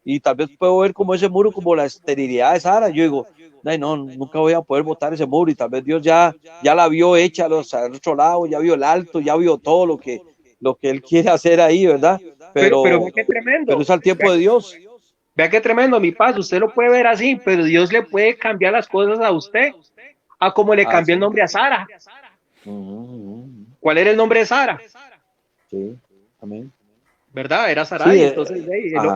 Speaker 1: y tal vez puedo ver como ese muro, como la esterilidad de Sara. Yo digo, no, nunca voy a poder botar ese muro, y tal vez Dios ya la vio hecha al otro lado, ya vio el alto, ya vio todo lo que Él quiere hacer ahí, ¿verdad? Pero
Speaker 2: qué tremendo.
Speaker 1: Pero es al tiempo de Dios.
Speaker 2: Vea qué tremendo, mi paz, usted lo puede ver así, pero Dios le puede cambiar las cosas a usted, a como le cambió el nombre a Sara. ¿Cuál era el nombre de Sara?
Speaker 1: Sí, amén.
Speaker 2: ¿Verdad? Era Sarai, sí, entonces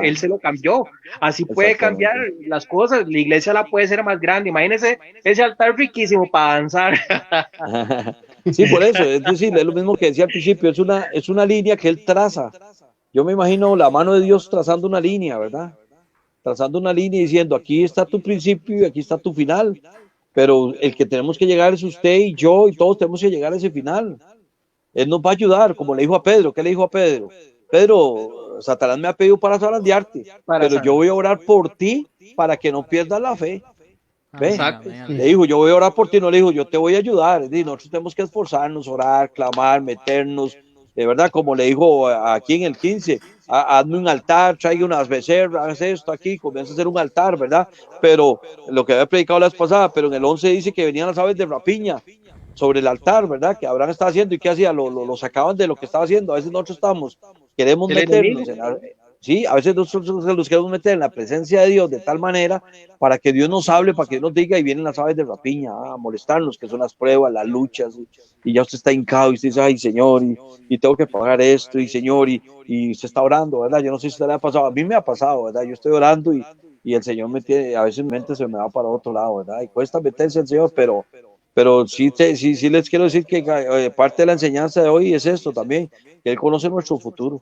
Speaker 2: él se lo cambió. Así puede cambiar las cosas, la iglesia la puede ser más grande. Imagínense ese altar riquísimo para danzar.
Speaker 1: Sí, por eso, es decir, es lo mismo que decía al principio, es una línea que Él traza. Yo me imagino la mano de Dios trazando una línea, ¿verdad? Trazando una línea y diciendo, aquí está tu principio y aquí está tu final. Pero el que tenemos que llegar es usted y yo, y todos tenemos que llegar a ese final. Él nos va a ayudar, como le dijo a Pedro. ¿Qué le dijo a Pedro? Pedro, Satanás me ha pedido para zarandearte, pero yo voy a orar por ti para que no pierdas la fe. ¿Ve? Exacto. Le dijo, yo voy a orar por ti, no le dijo, yo te voy a ayudar. Es decir, nosotros tenemos que esforzarnos, orar, clamar, meternos, de verdad, como le dijo aquí en el 15, hazme un altar, traiga unas becerras, hagas esto aquí, comienza a hacer un altar, ¿verdad? Pero lo que había predicado la vez pasada, pero en el 11 dice que venían las aves de rapiña sobre el altar, ¿verdad? Que Abraham estaba haciendo y qué hacía, lo sacaban de lo que estaba haciendo. A veces nosotros queremos meternos en sí, a veces nosotros los queremos meter en la presencia de Dios de tal manera para que Dios nos hable, para que Dios nos diga, y vienen las aves de rapiña a molestarnos, que son las pruebas, las luchas, y ya usted está hincado y usted dice, ay Señor, y tengo que pagar esto, y Señor, y usted está orando, ¿verdad? Yo no sé si usted le ha pasado, a mí me ha pasado, ¿verdad? Yo estoy orando y el Señor me tiene, a veces mi mente se me va para otro lado, ¿verdad? Y cuesta meterse al Señor, pero sí les quiero decir que parte de la enseñanza de hoy es esto también, que Él conoce nuestro futuro.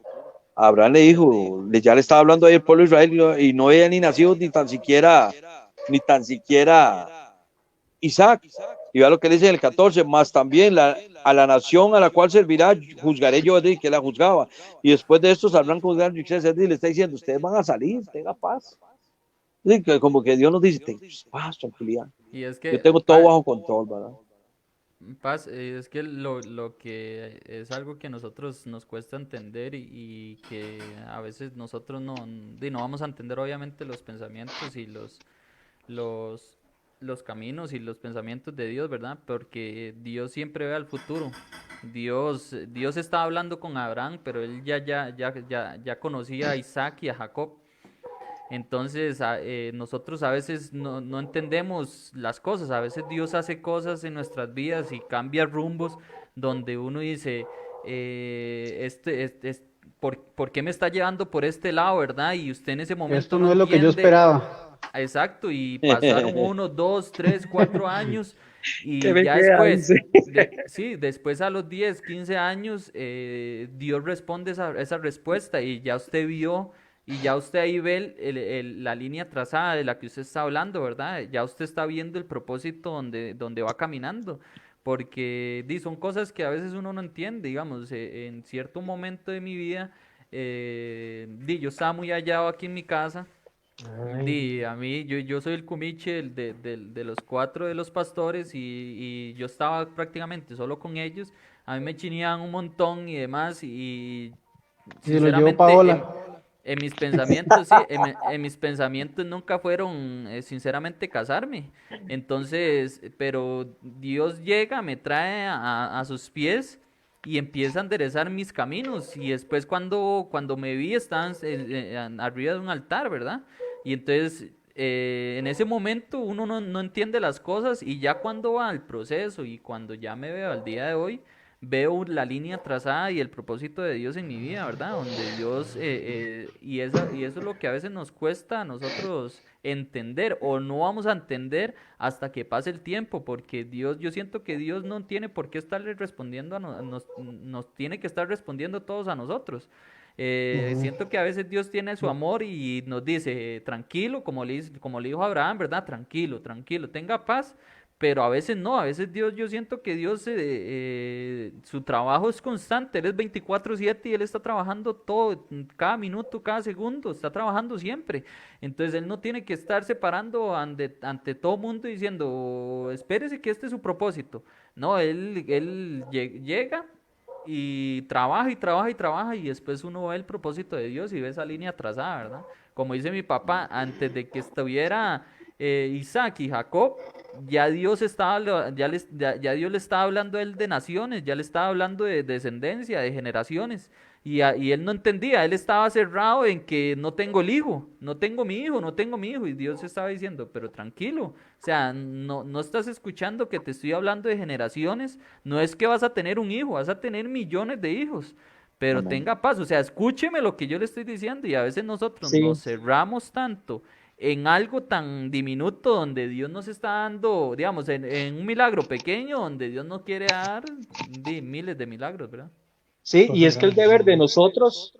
Speaker 1: Abraham le dijo, ya le estaba hablando ahí el pueblo de Israel y no había ni nacido ni tan siquiera Isaac. Y vea lo que dice en el 14, más también a la nación a la cual servirá, juzgaré yo de que la juzgaba. Y después de esto sabrán juzgar, y le está diciendo, ustedes van a salir, tenga paz. Como que Dios nos dice, paz, tranquilidad.
Speaker 3: Y es que,
Speaker 1: yo tengo todo bajo control, ¿verdad?
Speaker 3: Paz, es que lo que es algo que a nosotros nos cuesta entender y que a veces nosotros no vamos a entender obviamente los pensamientos y los, los caminos y los pensamientos de Dios, ¿verdad? Porque Dios siempre ve al futuro. Dios estaba hablando con Abraham, pero él ya conocía a Isaac y a Jacob. Entonces, nosotros a veces no entendemos las cosas, a veces Dios hace cosas en nuestras vidas y cambia rumbos donde uno dice, ¿por qué me está llevando por este lado, verdad? Y usted en ese momento
Speaker 4: esto no es lo que yo esperaba.
Speaker 3: Exacto, y pasaron 1, 2, 3, 4 años y
Speaker 2: ¿Qué me
Speaker 3: ya
Speaker 2: queda?
Speaker 3: después, sí, después a los 10, 15 años, Dios responde esa respuesta y ya usted vio y ya usted ahí ve la línea trazada de la que usted está hablando, ¿verdad? Ya usted está viendo el propósito donde va caminando, porque son cosas que a veces uno no entiende, digamos, en cierto momento de mi vida, yo estaba muy hallado aquí en mi casa. A mí, yo soy el cumiche de los 4 de los pastores y yo estaba prácticamente solo con ellos. A mí me chineaban un montón y demás y
Speaker 4: Y se lo llevó
Speaker 3: sinceramente
Speaker 4: Paola.
Speaker 3: en mis pensamientos, sí, en mis pensamientos nunca fueron, sinceramente, casarme. Entonces, pero Dios llega, me trae a sus pies y empieza a enderezar mis caminos. Y después cuando me vi, estaban arriba de un altar, ¿verdad? Y entonces, en ese momento uno no entiende las cosas y ya cuando va al proceso y cuando ya me veo al día de hoy, veo la línea trazada y el propósito de Dios en mi vida, ¿verdad? Donde Dios, y eso es lo que a veces nos cuesta a nosotros entender o no vamos a entender hasta que pase el tiempo, porque Dios, yo siento que Dios no tiene por qué estarle respondiendo nos tiene que estar respondiendo todos a nosotros. Siento que a veces Dios tiene su amor y nos dice, tranquilo, como le dijo a Abraham, ¿verdad? Tranquilo, tranquilo, tenga paz. Pero a veces no, a veces Dios, yo siento que Dios, su trabajo es constante, Él es 24/7 y Él está trabajando todo, cada minuto, cada segundo, está trabajando siempre. Entonces Él no tiene que estar separando ante todo mundo diciendo, espérese que este es su propósito. No, Él llega y trabaja y trabaja y trabaja y después uno ve el propósito de Dios y ve esa línea trazada, ¿verdad? Como dice mi papá, antes de que estuviera Isaac y Jacob, ya Dios Dios le estaba hablando a él de naciones, ya le estaba hablando de descendencia, de generaciones, y él no entendía, él estaba cerrado en que no tengo el hijo, no tengo mi hijo, no tengo mi hijo, y Dios estaba diciendo, pero tranquilo, o sea, no estás escuchando que te estoy hablando de generaciones, no es que vas a tener un hijo, vas a tener millones de hijos. Pero
Speaker 1: Amén.
Speaker 3: tenga paz, o sea, escúcheme lo que yo le estoy diciendo y a veces nosotros
Speaker 2: Sí.
Speaker 3: nos cerramos tanto en algo tan diminuto donde Dios nos está dando, digamos, en un milagro pequeño donde Dios nos quiere dar miles de milagros, ¿verdad?
Speaker 2: Sí, y es que el deber de nosotros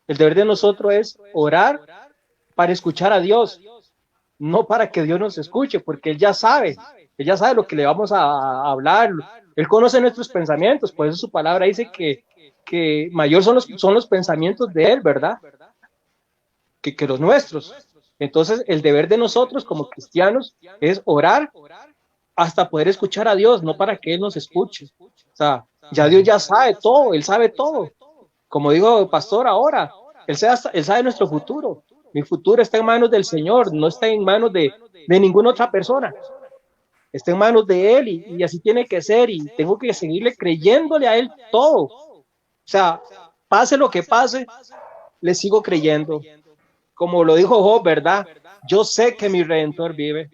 Speaker 2: es orar para escuchar a Dios, no para que Dios nos escuche, porque Él ya sabe lo que le vamos a hablar, Él conoce nuestros pensamientos, por eso su palabra dice que mayor son los pensamientos de Él, ¿verdad? Que los nuestros. Entonces, el deber de nosotros como cristianos es orar hasta poder escuchar a Dios, no para que Él nos escuche. O sea, ya Dios ya sabe todo, Él sabe todo. Como dijo el pastor ahora, Él sabe nuestro futuro. Mi futuro está en manos del Señor, no está en manos de ninguna otra persona. Está en manos de Él y así tiene que ser y tengo que seguirle creyéndole a Él todo. O sea, pase lo que pase, le sigo creyendo. Como lo dijo Job, ¿verdad? Yo sé que mi Redentor vive.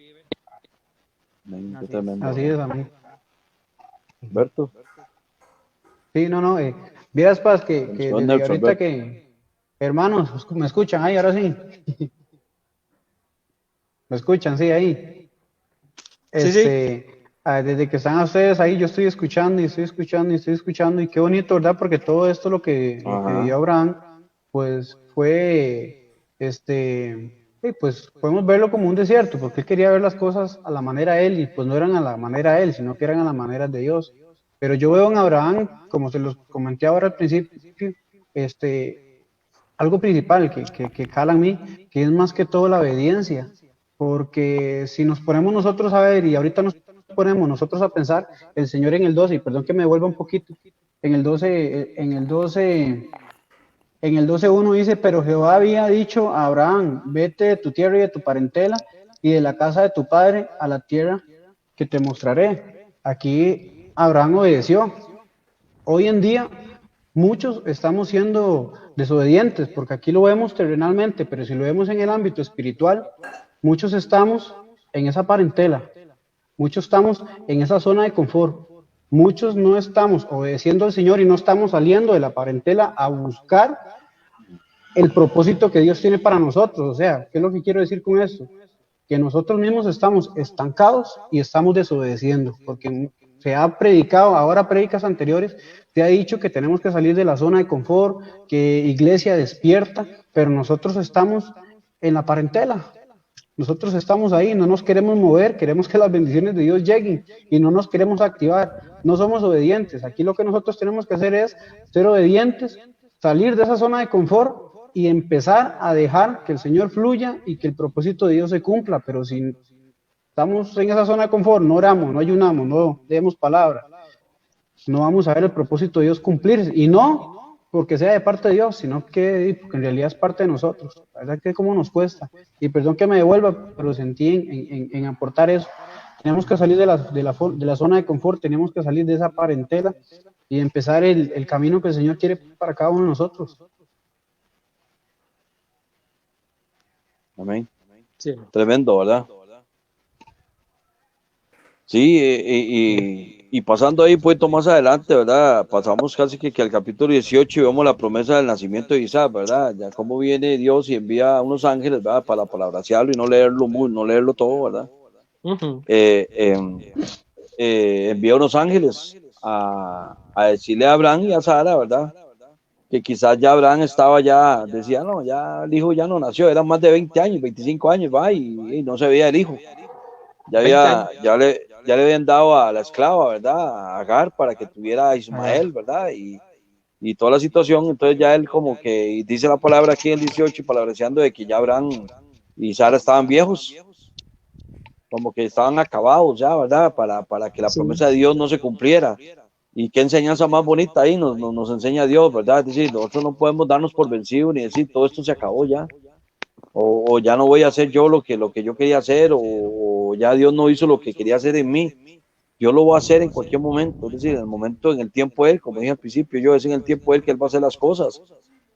Speaker 4: Así es, amigo.
Speaker 1: Humberto.
Speaker 4: Sí, no, vieras, Paz, que desde ahorita que, hermanos, me escuchan ahí, ahora sí. ¿Me escuchan? Sí, ahí.
Speaker 2: Sí.
Speaker 4: Desde que están ustedes ahí, yo estoy escuchando y qué bonito, ¿verdad? Porque todo esto lo que dio Abraham, pues fue, pues podemos verlo como un desierto, porque él quería ver las cosas a la manera de él, y pues no eran a la manera de él, sino que eran a la manera de Dios. Pero yo veo en Abraham, como se los comenté ahora al principio, algo principal que cala en mí, que es más que todo la obediencia. Porque si nos ponemos nosotros a ver, y ahorita nos ponemos nosotros a pensar, el Señor en el 12, y perdón que me vuelva un poquito, en el 12:1 dice, pero Jehová había dicho a Abraham, vete de tu tierra y de tu parentela y de la casa de tu padre a la tierra que te mostraré. Aquí Abraham obedeció. Hoy en día muchos estamos siendo desobedientes, porque aquí lo vemos terrenalmente, pero si lo vemos en el ámbito espiritual, muchos estamos en esa parentela, muchos estamos en esa zona de confort, muchos no estamos obedeciendo al Señor y no estamos saliendo de la parentela a buscar el propósito que Dios tiene para nosotros. O sea, ¿qué es lo que quiero decir con esto? Que nosotros mismos estamos estancados y estamos desobedeciendo, porque se ha predicado, ahora prédicas anteriores, se ha dicho que tenemos que salir de la zona de confort, que iglesia despierta, pero nosotros estamos en la parentela. Nosotros estamos ahí, no nos queremos mover, queremos que las bendiciones de Dios lleguen y no nos queremos activar, no somos obedientes. Aquí lo que nosotros tenemos que hacer es ser obedientes, salir de esa zona de confort y empezar a dejar que el Señor fluya y que el propósito de Dios se cumpla. Pero si estamos en esa zona de confort, no oramos, no ayunamos, no leemos palabra, no vamos a ver el propósito de Dios cumplirse, y no porque sea de parte de Dios, sino que porque en realidad es parte de nosotros. La verdad que cómo nos cuesta, y perdón que me devuelva, pero sentí en aportar eso. Tenemos que salir de la zona de confort, tenemos que salir de esa parentela y empezar el camino que el Señor quiere para cada uno de nosotros.
Speaker 1: Amén.
Speaker 2: Sí.
Speaker 1: Tremendo, ¿verdad? Sí, y pasando ahí un poquito más adelante, ¿verdad? Pasamos casi que al capítulo 18 y vemos la promesa del nacimiento de Isaac, ¿verdad? Ya cómo viene Dios y envía a unos ángeles, ¿verdad? Para abraciarlo y no leerlo todo, ¿verdad? Envía unos ángeles a decirle a Abraham y a Sara, ¿verdad? Que quizás ya Abraham decía, no, ya el hijo ya no nació, eran más de 20 años, 25 años, va, y no se veía el hijo. Ya le habían dado a la esclava, ¿verdad? A Agar para que tuviera a Ismael, ¿verdad? Y toda la situación, entonces ya él como que dice la palabra aquí en el 18, palabreceando de que ya Abraham y Sara estaban viejos, como que estaban acabados ya, ¿verdad? Para que la promesa de Dios no se cumpliera. Y qué enseñanza más bonita ahí nos enseña Dios, ¿verdad? Es decir, nosotros no podemos darnos por vencidos ni decir todo esto se acabó ya. O ya no voy a hacer yo lo que yo quería hacer, o ya Dios no hizo lo que quería hacer en mí. Yo lo voy a hacer en cualquier momento, es decir, en el tiempo de Él, como dije al principio, es en el tiempo de Él que Él va a hacer las cosas.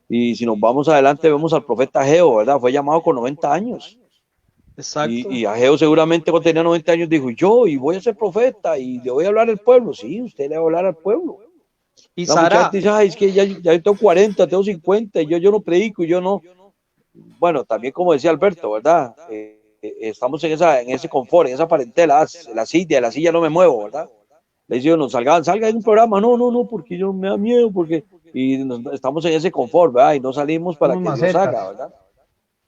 Speaker 1: Y si nos vamos adelante, vemos al profeta Ageo, ¿verdad? Fue llamado con 90 años.
Speaker 2: Exacto.
Speaker 1: Y Ageo seguramente cuando tenía 90 años dijo, y voy a ser profeta, y le voy a hablar al pueblo. Sí, usted le va a hablar al pueblo.
Speaker 2: Y
Speaker 1: la
Speaker 2: Sara,
Speaker 1: muchacha dice, es que ya tengo 40, tengo 50, y yo no predico, y yo no. Bueno, también como decía Alberto, ¿verdad? Estamos en ese confort, en esa parentela, la silla no me muevo, ¿verdad? Le dice uno, salga en un programa, no, porque yo me da miedo, estamos en ese confort, ¿verdad? Y no salimos para que Dios haga, ¿verdad?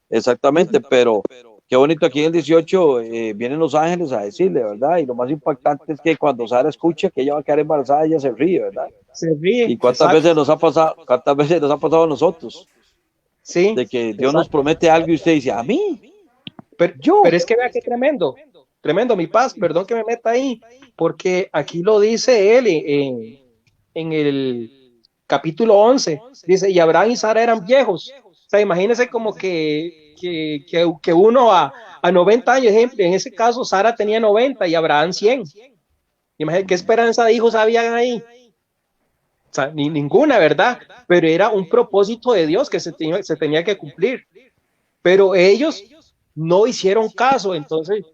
Speaker 1: Exactamente, pero qué bonito aquí en el 18 vienen los ángeles a decirle, ¿verdad? Y lo más impactante es que cuando Sara escucha que ella va a quedar embarazada, ella se ríe, ¿verdad?
Speaker 2: Se ríe.
Speaker 1: ¿Y cuántas veces nos ha pasado a nosotros?
Speaker 2: Sí,
Speaker 1: de que Dios nos promete algo y usted dice, ¿a mí?
Speaker 2: Pero es que vea qué tremendo, mi Paz, perdón que me meta ahí, porque aquí lo dice él en el capítulo 11, dice, y Abraham y Sara eran viejos, sea, imagínense como que uno a 90 años, ejemplo, en ese caso Sara tenía 90 y Abraham 100. Imagínense qué esperanza de hijos habían ahí. O sea, ninguna, ¿verdad? Pero era un propósito de Dios que se tenía que cumplir. Pero ellos no hicieron caso, entonces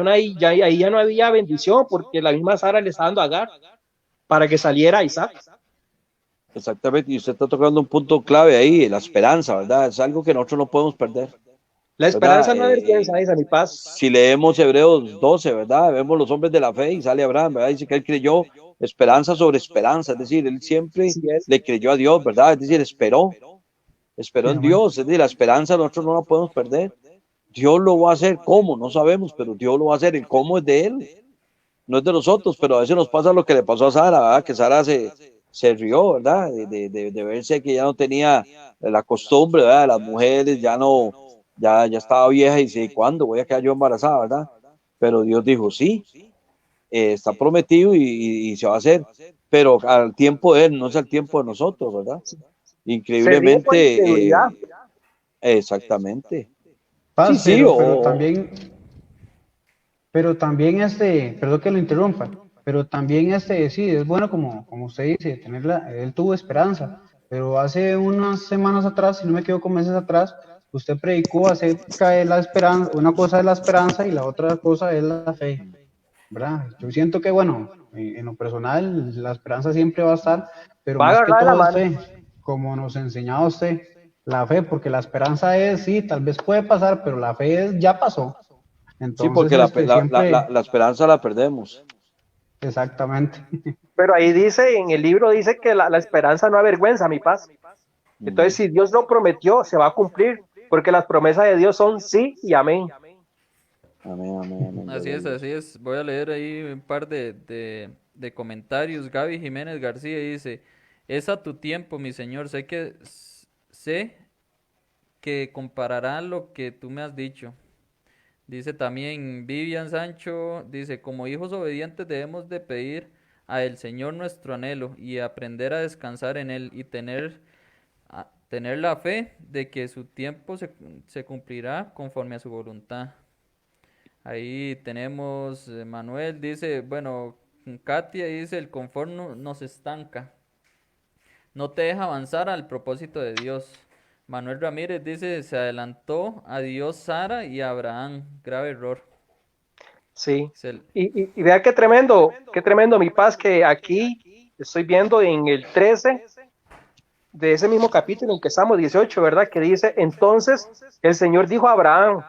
Speaker 2: ahí ya no había bendición porque la misma Sara le estaba dando a Agar para que saliera Isaac.
Speaker 1: Exactamente, y usted está tocando un punto clave ahí, la esperanza, ¿verdad? Es algo que nosotros no podemos perder.
Speaker 2: La esperanza no avergüenza, dice mi paz.
Speaker 1: Si leemos Hebreos 12, ¿verdad? Vemos los hombres de la fe y sale Abraham, ¿verdad? Dice que él creyó esperanza sobre esperanza, es decir, él siempre le creyó a Dios, ¿verdad? Es decir, esperó en Dios, es decir, la esperanza nosotros no la podemos perder. Dios lo va a hacer, ¿cómo? No sabemos, pero Dios lo va a hacer, el cómo es de él, no es de nosotros, pero a veces nos pasa lo que le pasó a Sara, ¿verdad? Que Sara se rió, ¿verdad? De verse que ya no tenía la costumbre, ¿verdad? Las mujeres ya no, ya estaba vieja y dice, ¿cuándo voy a quedar yo embarazada, verdad? Pero Dios dijo, sí, está prometido y se va a hacer, pero al tiempo de él, no es al tiempo de nosotros, ¿verdad? Increíblemente, exactamente.
Speaker 4: Paz,
Speaker 1: Sí,
Speaker 4: pero también perdón que lo interrumpa, pero también sí, es bueno como usted dice, él tuvo esperanza, pero hace unas semanas atrás, si no me equivoco, meses atrás, usted predicó acerca de la esperanza, una cosa es la esperanza y la otra cosa es la fe, ¿verdad? Yo siento que, bueno, en lo personal, la esperanza siempre va a estar, pero más que todo usted, como nos enseñaba usted, la fe, porque la esperanza es, sí, tal vez puede pasar, pero la fe ya pasó. Entonces,
Speaker 1: sí, porque la esperanza la perdemos.
Speaker 4: Exactamente.
Speaker 2: Pero ahí dice, en el libro dice que la esperanza no avergüenza, mi paz. Entonces, si Dios lo prometió, se va a cumplir, porque las promesas de Dios son sí y amén.
Speaker 1: Amén.
Speaker 3: Así es. Voy a leer ahí un par de comentarios. Gaby Jiménez García dice, es a tu tiempo, mi Señor, sé que comparará lo que tú me has dicho. Dice también Vivian Sancho, dice, como hijos obedientes debemos de pedir a el Señor nuestro anhelo y aprender a descansar en Él y tener la fe de que su tiempo se cumplirá conforme a su voluntad. Ahí tenemos Manuel, dice, bueno, Katia dice, el confort nos estanca, no te deja avanzar al propósito de Dios. Manuel Ramírez dice, se adelantó a Dios Sara y a Abraham, grave error.
Speaker 2: Sí, y vea qué tremendo, mi paz, que aquí estoy viendo en el 13 de ese mismo capítulo en que estamos, 18, ¿verdad? Que dice, entonces el Señor dijo a Abraham,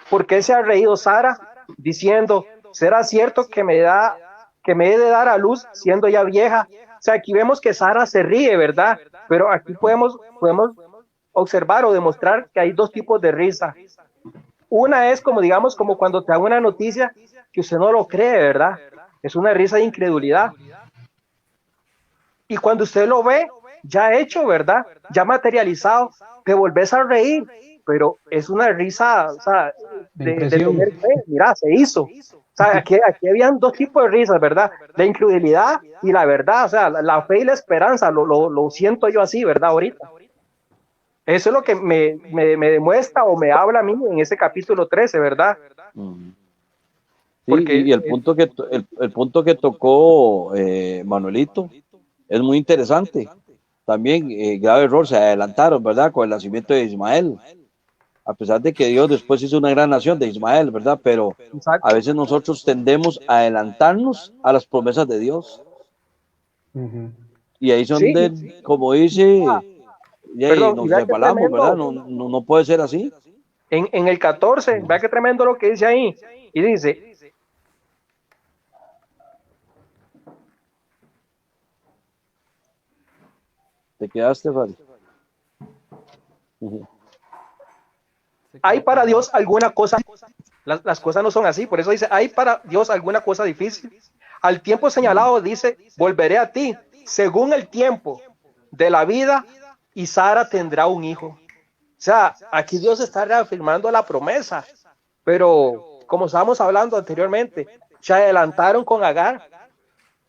Speaker 2: ¿por qué se ha reído Sara? Diciendo, ¿será cierto que me he de dar a luz siendo ya vieja? O sea, aquí vemos que Sara se ríe, ¿verdad? Pero aquí podemos observar o demostrar que hay dos tipos de risa. Una es como, digamos, como cuando te dan una noticia que usted no lo cree, ¿verdad? Es una risa de incredulidad. Y cuando usted lo ve ya hecho, ¿verdad? Ya materializado, te volvés a reír, pero es una risa, o sea, de tener fe. Mira, se hizo. O sea, aquí habían dos tipos de risas, ¿verdad? La incredulidad y la verdad, o sea, la fe y la esperanza, lo siento yo así, ¿verdad? Ahorita. Eso es lo que me demuestra o me habla a mí en ese capítulo 13, ¿verdad?
Speaker 1: Sí, y el punto que tocó Manuelito es muy interesante. También, grave error, se adelantaron, ¿verdad? Con el nacimiento de Ismael. A pesar de que Dios después hizo una gran nación de Ismael, ¿verdad? Pero a veces nosotros tendemos a adelantarnos a las promesas de Dios. Y ahí son como dice...
Speaker 2: Perdón,
Speaker 1: nos resbalamos, ¿verdad? No puede ser así.
Speaker 2: En el 14, vea qué tremendo lo que dice ahí. Y dice,
Speaker 1: ¿te quedaste, Fari?
Speaker 2: ¿hay para Dios alguna cosa? Las cosas no son así, por eso dice, ¿hay para Dios alguna cosa difícil? Al tiempo señalado dice, volveré a ti, según el tiempo de la vida, y Sara tendrá un hijo. O sea, aquí Dios está reafirmando la promesa, pero como estábamos hablando anteriormente, se adelantaron con Agar.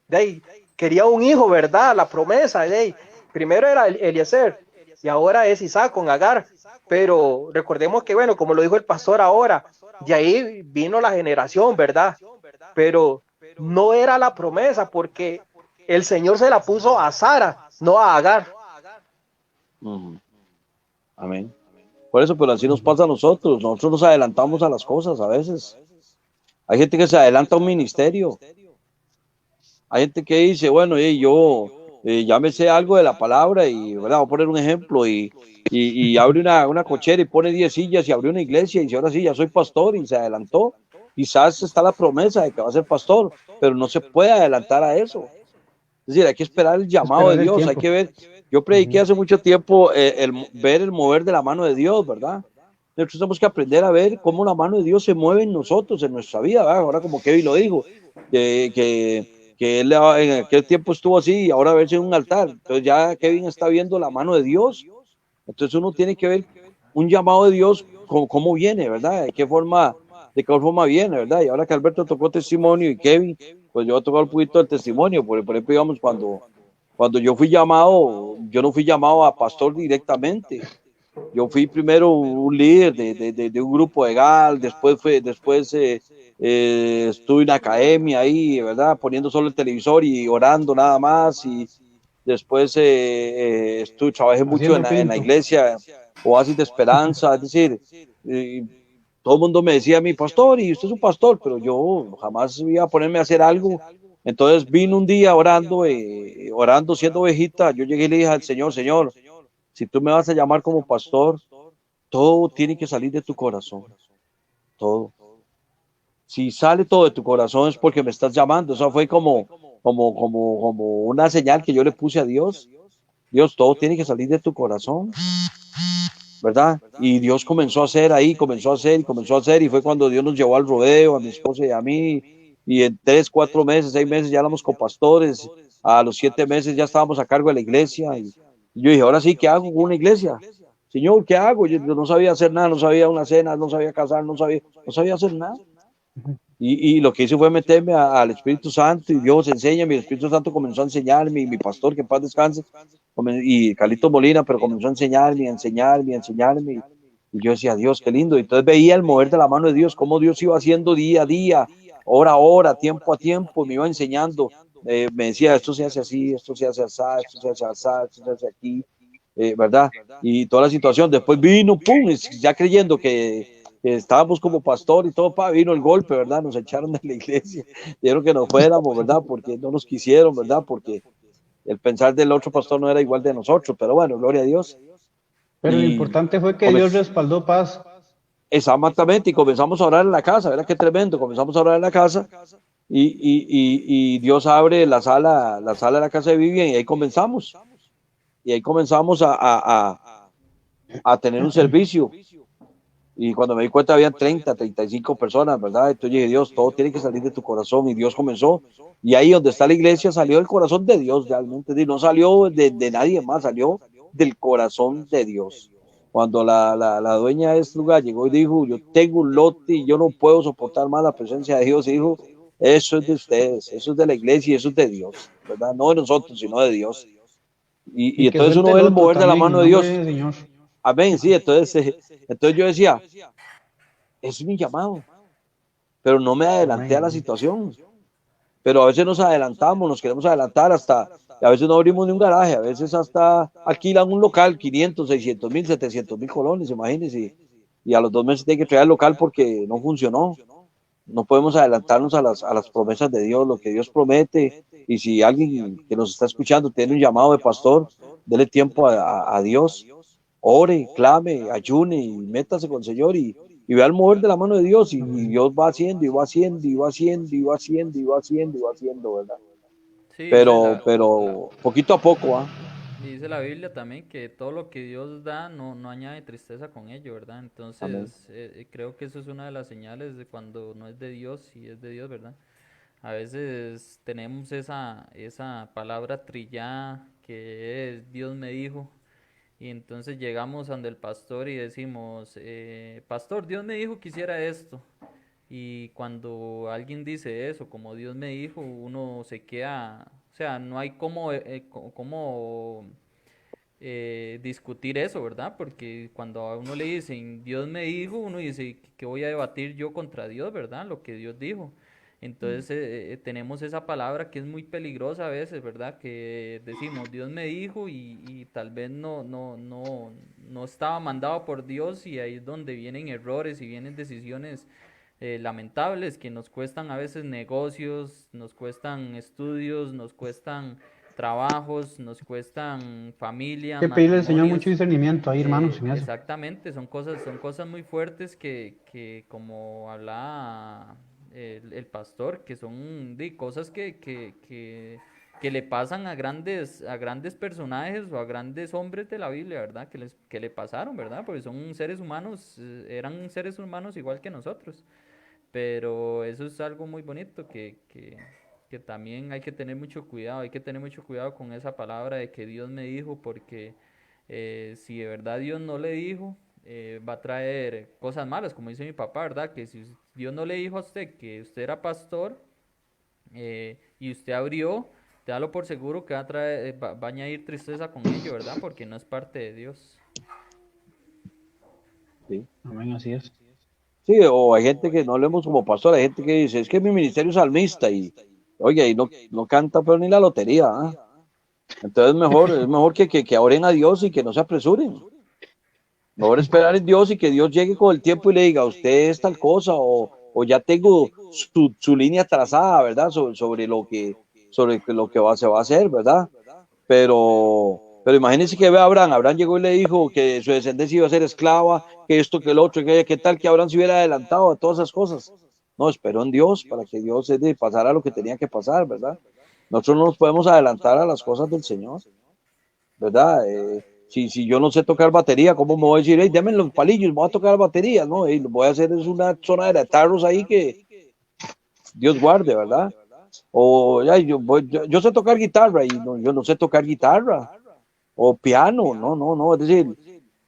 Speaker 2: De ahí, quería un hijo, ¿verdad? La promesa. De ahí, primero era Eliezer, y ahora es Isaac con Agar. Pero recordemos que, bueno, como lo dijo el pastor ahora, de ahí vino la generación, ¿verdad? Pero no era la promesa porque el Señor se la puso a Sara, no a Agar.
Speaker 1: Ujú. Amén. Por eso, pero así nos pasa a nosotros. Nosotros nos adelantamos a las cosas a veces. Hay gente que se adelanta a un ministerio. Hay gente que dice, bueno, yo ya me sé algo de la palabra y, ¿verdad? Voy a poner un ejemplo y abre una cochera y pone 10 sillas y abre una iglesia y dice, ahora sí, ya soy pastor y se adelantó. Quizás está la promesa de que va a ser pastor, pero no se puede adelantar a eso. Es decir, hay que esperar el llamado de
Speaker 4: Esperar el
Speaker 1: Dios, hay
Speaker 4: tiempo.
Speaker 1: que ver. Yo prediqué hace mucho tiempo ver el mover de la mano de Dios, ¿verdad? Nosotros tenemos que aprender a ver cómo la mano de Dios se mueve en nosotros, en nuestra vida, ¿verdad? Ahora como Kevin lo dijo, que él en aquel tiempo estuvo así y ahora verse en un altar. Entonces ya Kevin está viendo la mano de Dios. Entonces uno tiene que ver un llamado de Dios, cómo viene, ¿verdad? De qué forma viene, ¿verdad? Y ahora que Alberto tocó testimonio y Kevin, pues yo voy a tocar un poquito del testimonio. Por ejemplo, digamos, cuando yo fui llamado, yo no fui llamado a pastor directamente. Yo fui primero un líder de un grupo de GAL, después estuve en academia ahí, ¿verdad? Poniendo solo el televisor y orando nada más. Y después trabajé mucho
Speaker 4: Haciendo
Speaker 1: en
Speaker 4: el
Speaker 1: la
Speaker 4: pinto.
Speaker 1: iglesia Oasis de Esperanza. Es decir, eh, todo el mundo me decía a mí, pastor, y usted es un pastor, pero yo jamás iba a ponerme a hacer algo. Entonces vino un día orando siendo ovejita. Yo llegué y le dije al Señor, Señor, si tú me vas a llamar como pastor, todo tiene que salir de tu corazón, todo. Si sale todo de tu corazón es porque me estás llamando. Eso fue como una señal que yo le puse a Dios. Dios, todo tiene que salir de tu corazón, ¿verdad? Y Dios comenzó a hacer ahí, comenzó a hacer y comenzó a hacer, y fue cuando Dios nos llevó al rodeo, a mi esposa y a mí, y en 3, 4 meses, 6 meses ya éramos copastores, a los 7 meses ya estábamos a cargo de la iglesia, y yo dije, ahora sí, ¿qué hago con una iglesia? Señor, ¿qué hago? Yo no sabía hacer nada, no sabía una cena, no sabía casar, no sabía hacer nada. Y lo que hice fue meterme al Espíritu Santo y Dios enseña, mi Espíritu Santo comenzó a enseñarme, y mi pastor, que en paz descanse, y Carlito Molina, pero comenzó a enseñarme, a enseñarme, a enseñarme. Y yo decía, Dios, qué lindo. Y entonces veía el mover de la mano de Dios, cómo Dios iba haciendo día a día, hora a hora, tiempo a tiempo, me iba enseñando. Me decía, esto se hace así, esto se hace así, esto se hace así, esto se hace aquí, ¿verdad? Y toda la situación. Después vino, pum, ya creyendo que estábamos como pastor y todo, vino el golpe, ¿verdad? Nos echaron de la iglesia, dijeron que nos fuéramos, ¿verdad? Porque no nos quisieron, ¿verdad? Porque el pensar del otro pastor no era igual de nosotros, pero bueno, gloria a Dios.
Speaker 4: Pero lo
Speaker 1: Y
Speaker 4: importante fue que Dios
Speaker 1: comenzó,
Speaker 4: respaldó paz.
Speaker 1: exactamente, y comenzamos a orar en la casa, ¿verdad? Qué tremendo, comenzamos a orar en la casa y Dios abre la sala de la casa de Vivian y ahí comenzamos. Y ahí comenzamos a tener un servicio. Y cuando me di cuenta habían 35 personas, ¿verdad? Entonces dije, Dios, todo tiene que salir de tu corazón. Y Dios comenzó. Y ahí donde está la iglesia salió del corazón de Dios realmente. No salió de nadie más, salió del corazón de Dios. Cuando la dueña de este lugar llegó y dijo, yo tengo un lote y yo no puedo soportar más la presencia de Dios, y dijo, eso es de ustedes, eso es de la iglesia y eso es de Dios, ¿verdad? No de nosotros, sino de Dios. Y
Speaker 4: Y que
Speaker 1: entonces
Speaker 4: suelte
Speaker 1: uno
Speaker 4: el
Speaker 1: ve el
Speaker 4: otro
Speaker 1: mover de la
Speaker 4: también,
Speaker 1: mano
Speaker 4: en
Speaker 1: de
Speaker 4: nombre
Speaker 1: Dios.
Speaker 4: del Señor.
Speaker 1: Amén, sí, entonces yo decía, es mi llamado, pero no me adelanté
Speaker 4: Amén,
Speaker 1: a la
Speaker 4: amén.
Speaker 1: situación. Pero a veces nos adelantamos, nos queremos adelantar a veces no abrimos ni un garaje, a veces hasta alquilan un local, 500, 600 mil, 700 mil colones, imagínense, y a los 2 meses tienen que traer el local porque no funcionó. No podemos adelantarnos a las promesas de Dios, lo que Dios promete, y si alguien que nos está escuchando tiene un llamado de pastor, dele tiempo a Dios, ore, clame, ayune y métase con el Señor y vea el mover de la mano de Dios y
Speaker 4: Amén.
Speaker 1: Dios va haciendo y va haciendo y va haciendo y va haciendo y va haciendo y va haciendo, ¿verdad?
Speaker 3: Sí,
Speaker 1: Pero poquito a poco, ¿ah?
Speaker 3: y dice la Biblia también que todo lo que Dios da no añade tristeza con ello, ¿verdad?
Speaker 1: Amén.
Speaker 3: Entonces, creo que eso es una de las señales de cuando no es de Dios y es de Dios, ¿verdad? A veces tenemos esa palabra trillada que es Dios me dijo, y entonces llegamos ante el pastor y decimos, pastor, Dios me dijo que hiciera esto. Y cuando alguien dice eso, como Dios me dijo, uno se queda, o sea, no hay cómo discutir eso, ¿verdad? Porque cuando a uno le dicen, Dios me dijo, uno dice, ¿qué voy a debatir yo contra Dios, ¿verdad? Lo que Dios dijo. Entonces tenemos esa palabra que es muy peligrosa a veces, ¿verdad? Que decimos, Dios me dijo y tal vez no estaba mandado por Dios y ahí es donde vienen errores y vienen decisiones lamentables que nos cuestan a veces negocios, nos cuestan estudios, nos cuestan trabajos, nos cuestan familia,
Speaker 4: Hay que pedirle al Señor mucho
Speaker 3: matrimonios.
Speaker 4: discernimiento ahí, hermano, se me hace.
Speaker 3: Exactamente, son cosas muy fuertes que como hablaba el pastor, que son cosas que le pasan a grandes personajes o a grandes hombres de la Biblia, ¿verdad? Que le pasaron, ¿verdad? Porque son seres humanos, eran seres humanos igual que nosotros. Pero eso es algo muy bonito que también hay que tener mucho cuidado, hay que tener mucho cuidado con esa palabra de que Dios me dijo, porque si de verdad Dios no le dijo, va a traer cosas malas, como dice mi papá, ¿verdad? Que si Dios no le dijo a usted que usted era pastor y usted abrió, te dalo por seguro que va a traer, va a añadir tristeza con ello, ¿verdad? Porque no es parte de Dios.
Speaker 1: Sí.
Speaker 4: Amén, así es.
Speaker 1: Sí, o hay gente que no leemos como pastor, hay gente que dice, es que mi ministerio es salmista y, oye, y no canta pero ni la lotería, ¿ah? Entonces es mejor que oren a Dios y que no se apresuren. Mejor esperar en Dios y que Dios llegue con el tiempo y le diga, usted es tal cosa, o ya tengo su línea trazada, ¿verdad? Sobre lo que se va a hacer, ¿verdad? Pero imagínense que ve a Abraham. Abraham llegó y le dijo que su descendencia iba a ser esclava, que esto, que el otro, que tal que Abraham se hubiera adelantado a todas esas cosas. No, esperó en Dios para que Dios pasara lo que tenía que pasar, ¿verdad? Nosotros no nos podemos adelantar a las cosas del Señor, ¿verdad? Si yo no sé tocar batería, ¿cómo me voy a decir, hey, denme los palillos, voy a tocar batería? No, lo voy a hacer es una zona de retardos ahí que Dios guarde, ¿verdad? O ya, yo sé tocar guitarra y no, yo no sé tocar guitarra o piano, no, es decir,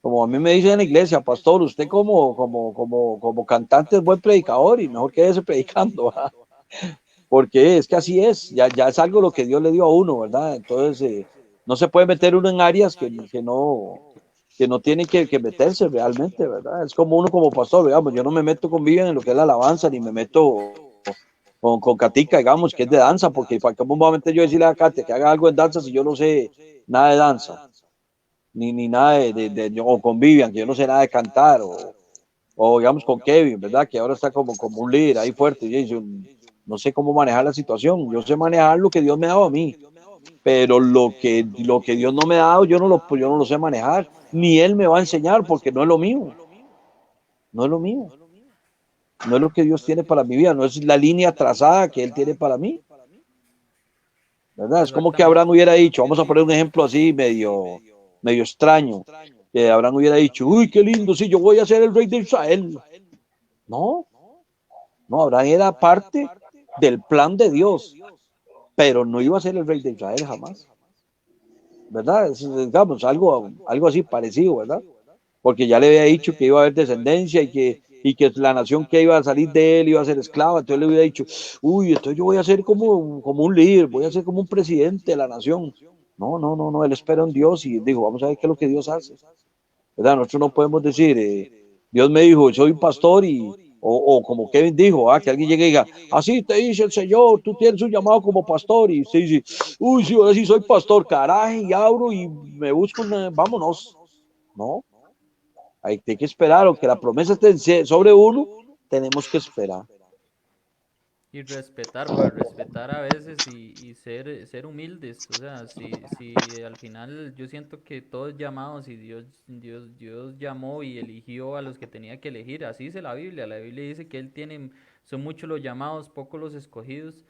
Speaker 1: como a mí me dicen en la iglesia, pastor, usted como cantante es buen predicador y mejor quédese predicando, ¿verdad? Porque es que así es, ya es algo lo que Dios le dio a uno, ¿verdad? Entonces, no se puede meter uno en áreas que no tiene que meterse realmente, ¿verdad? Es como uno como pastor, digamos, yo no me meto con Vivian en lo que es la alabanza, ni me meto con Katica, digamos, que es de danza, porque ¿para qué momento yo decirle a Katia que haga algo en danza si yo no sé nada de danza? Ni nada o con Vivian, que yo no sé nada de cantar, o digamos con Kevin, ¿verdad? Que ahora está como un líder ahí fuerte, y yo no sé cómo manejar la situación, yo sé manejar lo que Dios me ha dado a mí, pero lo que Dios no me ha dado, yo no lo sé manejar, ni Él me va a enseñar, porque no es lo mío, no es lo mío, no es lo que Dios tiene para mi vida, no es la línea trazada que Él tiene para mí, ¿verdad? Es como que Abraham
Speaker 3: Exactamente.
Speaker 1: hubiera dicho, vamos a poner un ejemplo así medio extraño, que Abraham hubiera dicho, uy, qué lindo, sí, yo voy a ser el rey de Israel. No, no, Abraham era parte del plan de Dios, pero no iba a ser el rey de Israel jamás, ¿verdad? Digamos, algo así parecido, ¿verdad? Porque ya le había dicho que iba a haber descendencia y que la nación que iba a salir de él iba a ser esclava, entonces le hubiera dicho, uy, entonces yo voy a ser como un líder, voy a ser como un presidente de la nación. No, él espera en Dios y dijo, vamos a ver qué es lo que Dios hace, ¿verdad? Nosotros no podemos decir, Dios me dijo, soy un pastor o como Kevin dijo, que alguien llegue y diga, así te dice el Señor, tú tienes un llamado como pastor y usted dice, uy, sí, ahora sí soy pastor, carajo, y abro y me busco, vámonos. No, hay que esperar, aunque la promesa esté sobre uno, tenemos que esperar.
Speaker 3: Y respetar, para respetar a veces y ser humildes. O sea, si al final yo siento que todos llamados y Dios llamó y eligió a los que tenía que elegir. Así dice la Biblia. La Biblia dice que son muchos los llamados, pocos los escogidos.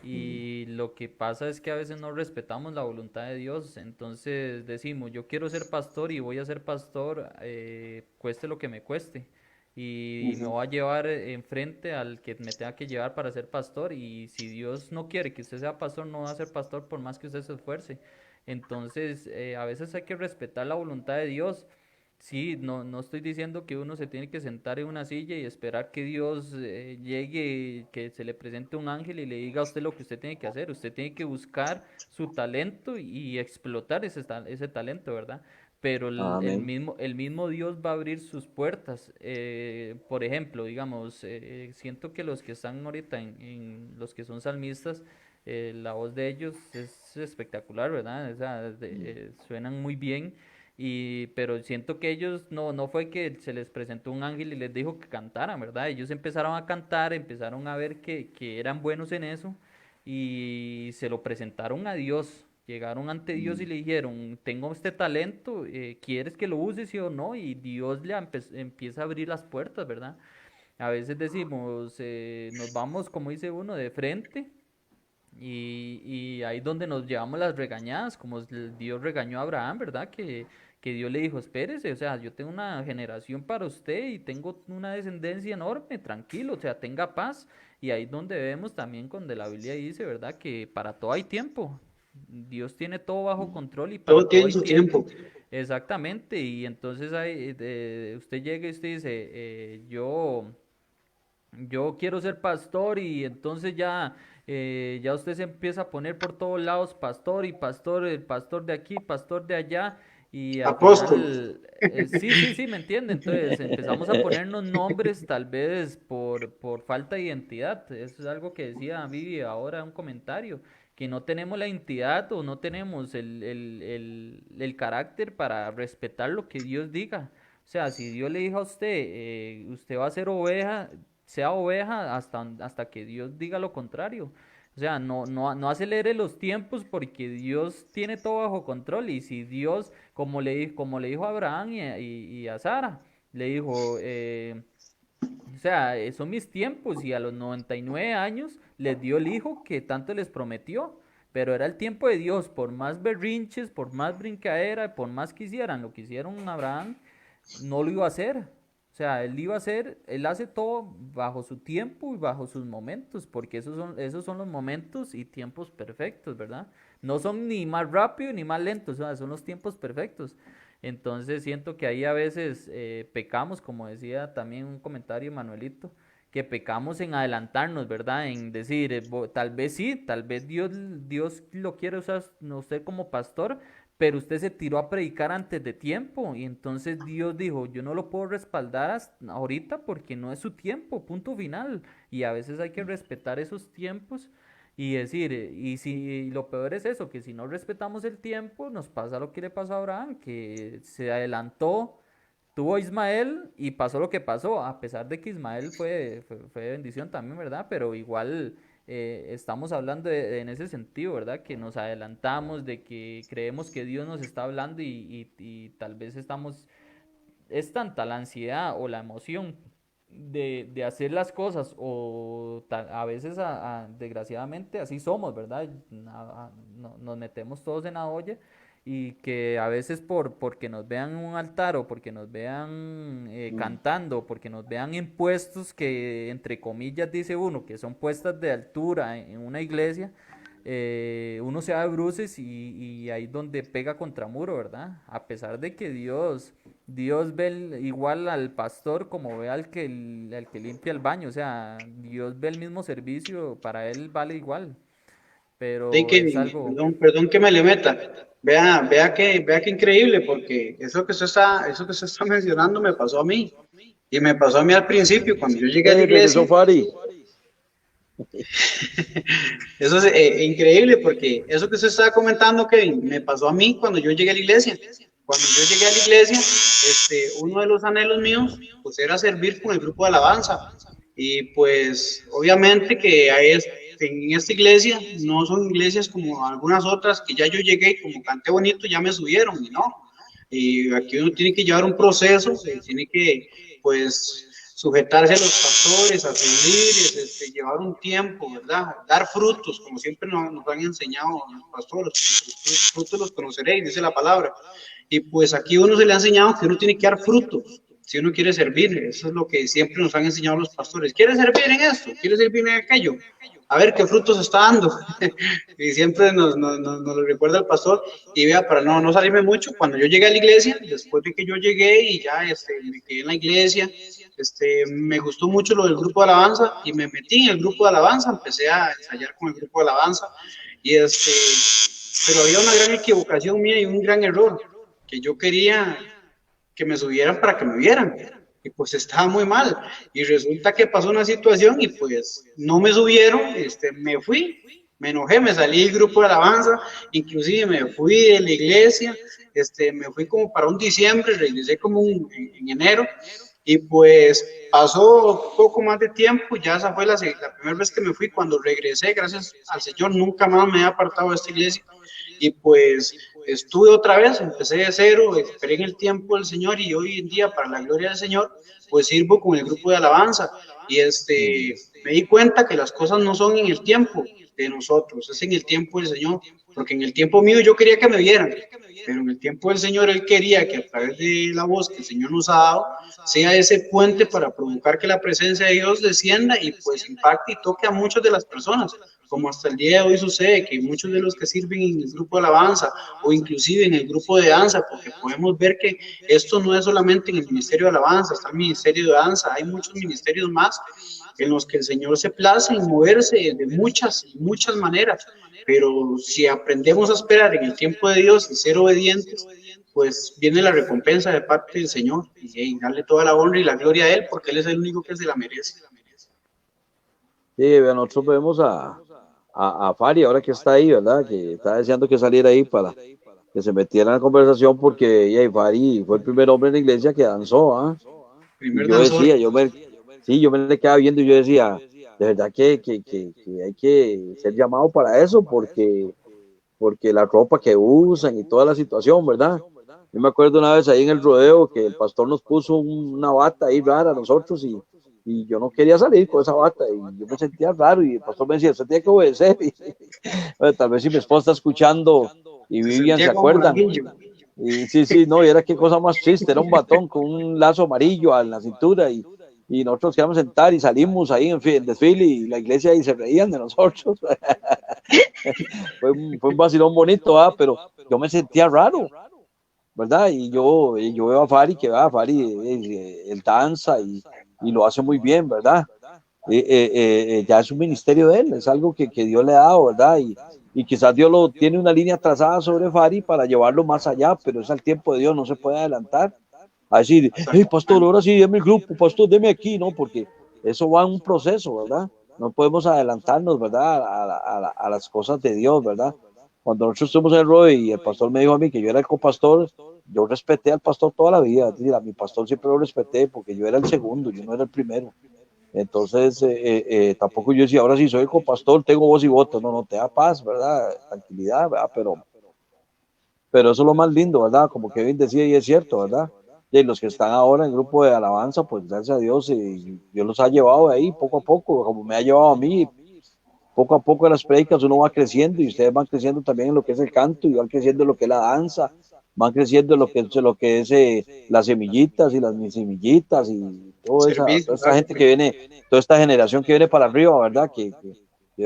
Speaker 3: Y lo que pasa es que a veces no respetamos la voluntad de Dios. Entonces decimos, yo quiero ser pastor y voy a ser pastor, cueste lo que me cueste y me voy a llevar enfrente al que me tenga que llevar para ser pastor y si Dios no quiere que usted sea pastor, no va a ser pastor por más que usted se esfuerce. Entonces, a veces hay que respetar la voluntad de Dios sí, no estoy diciendo que uno se tiene que sentar en una silla y esperar que Dios llegue, que se le presente un ángel y le diga a usted lo que usted tiene que hacer. Usted tiene que buscar su talento y explotar ese talento, ¿verdad? Pero
Speaker 1: Amén.
Speaker 3: el mismo Dios va a abrir sus puertas. Por ejemplo, digamos, siento que los que están ahorita los que son salmistas, la voz de ellos es espectacular, ¿verdad? O sea, suenan muy bien. Pero siento que ellos no fue que se les presentó un ángel y les dijo que cantaran, ¿verdad? Ellos empezaron a cantar, empezaron a ver que eran buenos en eso y se lo presentaron a Dios. Llegaron ante Dios y le dijeron, tengo este talento, ¿quieres que lo use, sí o no? Y Dios empieza a abrir las puertas, ¿verdad? A veces decimos, nos vamos, como dice uno, de frente y ahí donde nos llevamos las regañadas, como Dios regañó a Abraham, ¿verdad? Que Dios le dijo, espérese, o sea, yo tengo una generación para usted y tengo una descendencia enorme, tranquilo, o sea, tenga paz. Y ahí es donde vemos también cuando la Biblia dice, ¿verdad? Que para todo hay tiempo. Dios tiene todo bajo control y para
Speaker 2: Todo
Speaker 3: todo
Speaker 2: tiene
Speaker 3: hay
Speaker 2: su tiempo.
Speaker 3: tiempo. Exactamente, y entonces ahí, usted llega y usted dice, yo quiero ser pastor y entonces ya usted se empieza a poner por todos lados pastor y pastor, el pastor de aquí, pastor de allá y al
Speaker 2: Apóstol.
Speaker 3: final, sí, me entiende. Entonces empezamos a ponernos nombres tal vez por falta de identidad. Eso es algo que decía Vivi ahora en un comentario, que no tenemos la identidad o no tenemos el carácter para respetar lo que Dios diga. O sea, si Dios le dijo a usted, usted va a ser oveja, sea oveja hasta que Dios diga lo contrario. O sea, no acelere los tiempos porque Dios tiene todo bajo control. Y si Dios, como le dijo a Abraham y a Sara, le dijo, o sea, son mis tiempos y a los 99 años les dio el hijo que tanto les prometió. Pero era el tiempo de Dios, por más berrinches, por más brincadera, por más que hicieran lo que hicieron Abraham, no lo iba a hacer. O sea, él iba a hacer, él hace todo bajo su tiempo y bajo sus momentos, porque esos son los momentos y tiempos perfectos, ¿verdad? No son ni más rápido ni más lentos, o sea, son los tiempos perfectos. Entonces siento que ahí a veces pecamos, como decía también un comentario Manuelito, que pecamos en adelantarnos, ¿verdad? En decir, tal vez sí, tal vez Dios lo quiere usar usted como pastor, pero usted se tiró a predicar antes de tiempo y entonces Dios dijo, yo no lo puedo respaldar ahorita porque no es su tiempo, punto final. Y a veces hay que respetar esos tiempos y decir, y lo peor es eso, que si no respetamos el tiempo, nos pasa lo que le pasó a Abraham, que se adelantó, tuvo a Ismael y pasó lo que pasó, a pesar de que Ismael fue bendición también, ¿verdad? Pero igual estamos hablando en ese sentido, ¿verdad? Que nos adelantamos, de que creemos que Dios nos está hablando y tal vez es tanta la ansiedad o la emoción de hacer las cosas o a veces, desgraciadamente, así somos, ¿verdad? Nos metemos todos en la olla y que a veces porque nos vean en un altar o porque nos vean cantando, porque nos vean en puestos que entre comillas dice uno que son puestas de altura en una iglesia, uno se da de bruces y ahí donde pega contra muro, ¿verdad? A pesar de que Dios ve igual al pastor como ve al que limpia el baño, o sea, Dios ve el mismo servicio, para él vale igual,
Speaker 2: Sí,
Speaker 3: pero es algo.
Speaker 2: perdón que me le meta. Vea que increíble, porque eso que usted está mencionando me pasó a mí. Y me pasó a mí al principio, cuando yo llegué a la
Speaker 1: Regresó
Speaker 2: iglesia.
Speaker 1: Fari.
Speaker 2: Eso es increíble, porque eso que usted estaba comentando, Kevin, me pasó a mí cuando yo llegué a la iglesia. Cuando yo llegué a la iglesia, uno de los anhelos míos, pues era servir con el grupo de alabanza. Y pues, obviamente que en esta iglesia no son iglesias como algunas otras que ya yo llegué y como canté bonito ya me subieron, y no. Y aquí uno tiene que llevar un proceso, tiene que, pues, sujetarse a los pastores, a servir, llevar un tiempo, ¿verdad? Dar frutos, como siempre nos han enseñado los pastores, los frutos los conoceréis, dice la palabra. Y pues aquí uno se le ha enseñado que uno tiene que dar frutos si uno quiere servir. Eso es lo que siempre nos han enseñado los pastores. ¿Quiere servir en esto? ¿Quiere servir en aquello?
Speaker 5: a ver qué frutos está dando. Y siempre nos lo recuerda el pastor. Y vea, para no salirme mucho, cuando yo llegué a la iglesia, después de que yo llegué y ya me quedé en la iglesia, me gustó mucho lo del grupo de alabanza y me metí en el grupo de alabanza, empecé a ensayar con el grupo de alabanza y pero había una gran equivocación mía y un gran error, que yo quería que me subieran para que me vieran. Y pues estaba muy mal. Y resulta que pasó una situación y pues no me subieron, me fui, me enojé, me salí del grupo de alabanza, inclusive me fui de la iglesia, me fui como para un diciembre, regresé como en enero, y pues pasó poco más de tiempo, ya esa fue la primera vez que me fui, cuando regresé, gracias al Señor, nunca más me he apartado de esta iglesia, y pues estuve otra vez, empecé de cero, esperé en el tiempo del Señor y hoy en día, para la gloria del Señor, pues sirvo con el grupo de alabanza y me di cuenta que las cosas no son en el tiempo de nosotros, es en el tiempo del Señor, porque en el tiempo mío yo quería que me vieran, pero en el tiempo del Señor Él quería que a través de la voz que el Señor nos ha dado, sea ese puente para provocar que la presencia de Dios descienda y pues impacte y toque a muchas de las personas, como hasta el día de hoy sucede, que muchos de los que sirven en el grupo de alabanza o inclusive en el grupo de danza, porque podemos ver que esto no es solamente en el ministerio de alabanza, está el ministerio de danza, hay muchos ministerios más en los que el Señor se place en moverse de muchas maneras, pero si aprendemos a esperar en el tiempo de Dios y ser obedientes, pues viene la recompensa de parte del Señor y darle toda la honra y la gloria a Él, porque Él es el único que se la merece.
Speaker 1: Sí, nosotros vemos a Fari, ahora que está ahí, ¿verdad? Que está deseando que saliera ahí para que se metiera en la conversación porque Fari fue el primer hombre en la iglesia que danzó, ¿ah? Y
Speaker 5: Primer
Speaker 1: yo
Speaker 5: danzor.
Speaker 1: decía, sí, yo me le quedaba viendo y yo decía, de verdad que hay que ser llamado para eso porque la ropa que usan y toda la situación, ¿verdad? Yo me acuerdo una vez ahí en el rodeo que el pastor nos puso una bata ahí rara a nosotros y yo no quería salir con esa bata y yo me sentía raro y el pastor me decía, usted tiene que obedecer. Y, bueno, tal vez si mi esposa está escuchando y
Speaker 5: Se
Speaker 1: Vivian se
Speaker 5: sentía como
Speaker 1: acuerdan.
Speaker 5: monaguillo.
Speaker 1: Y sí, no, y era qué cosa más triste, era un batón con un lazo amarillo en la cintura y nosotros quedamos sentar y salimos ahí en desfile y la iglesia ahí se reían de nosotros. Fue un vacilón bonito, pero yo me sentía raro, ¿verdad? Y yo veo a Fari, que va, Fari, él danza y lo hace muy bien, ¿verdad? Ya es un ministerio de él, es algo que Dios le ha dado, ¿verdad? Y quizás Dios lo tiene una línea trazada sobre Fari para llevarlo más allá, pero es al tiempo de Dios, no se puede adelantar. A decir, hey, pastor, ahora sí, deme el grupo, pastor, deme aquí, ¿no? Porque eso va en un proceso, ¿verdad? No podemos adelantarnos, ¿verdad? A las cosas de Dios, ¿verdad? Cuando nosotros estuvimos en el ROE y el pastor me dijo a mí que yo era el copastor, yo respeté al pastor toda la vida, es decir, a mi pastor siempre lo respeté porque yo era el segundo, yo no era el primero. Entonces, tampoco yo decía, ahora sí soy el copastor, tengo voz y voto, no, te da paz, ¿verdad? Tranquilidad, ¿verdad? Pero eso es lo más lindo, ¿verdad? Como Kevin decía, y es cierto, ¿verdad? Y los que están ahora en el grupo de alabanza, pues gracias a Dios, Dios los ha llevado ahí poco a poco, como me ha llevado a mí, poco a poco en las predicas uno va creciendo y ustedes van creciendo también en lo que es el canto y van creciendo en lo que es la danza, van creciendo en lo que es las semillitas y las mis semillitas y toda
Speaker 5: Servicio,
Speaker 1: esta gente que viene, toda esta generación que viene para arriba, ¿verdad? Que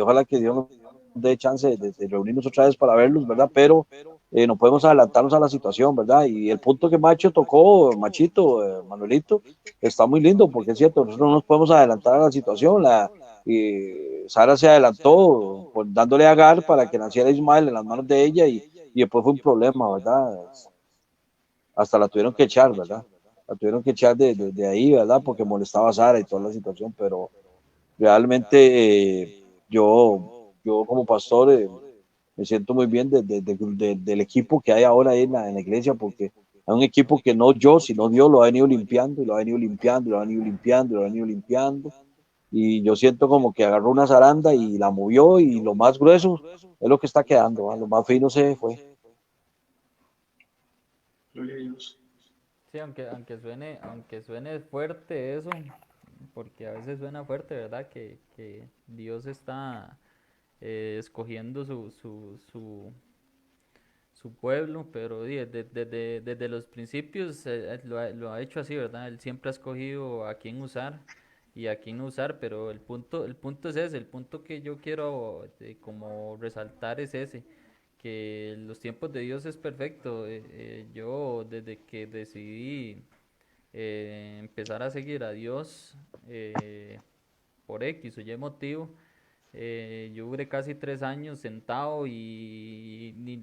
Speaker 1: ojalá que Dios nos dé chance de reunirnos otra vez para verlos, ¿verdad? Pero no podemos adelantarnos a la situación, ¿verdad? Y el punto que Macho tocó, Machito, Manuelito, está muy lindo porque es cierto, nosotros no nos podemos adelantar a la situación, Sara se adelantó dándole a Agar para que naciera Ismael en las manos de ella y después fue un problema, ¿verdad? Hasta la tuvieron que echar, ¿verdad? La tuvieron que echar de ahí, ¿verdad? Porque molestaba a Sara y toda la situación, pero realmente yo como pastor me siento muy bien del equipo que hay ahora ahí en la iglesia, porque hay un equipo que no yo, sino Dios lo ha venido limpiando y lo ha venido limpiando y lo ha venido limpiando y lo ha venido limpiando y yo siento como que agarró una zaranda y la movió y lo más grueso es lo que está quedando, ¿va? Lo más fino se fue.
Speaker 5: Gloria a Dios.
Speaker 3: Sí, aunque suene fuerte eso, porque a veces suena fuerte, ¿verdad? Que Dios está escogiendo su pueblo, pero desde los principios lo ha hecho así, ¿verdad? Él siempre ha escogido a quién usar y a quién no usar, pero el punto es ese, el punto que yo quiero como resaltar es ese, que los tiempos de Dios es perfecto. Yo desde que decidí empezar a seguir a Dios por X o Y motivo, yo duré casi 3 años sentado y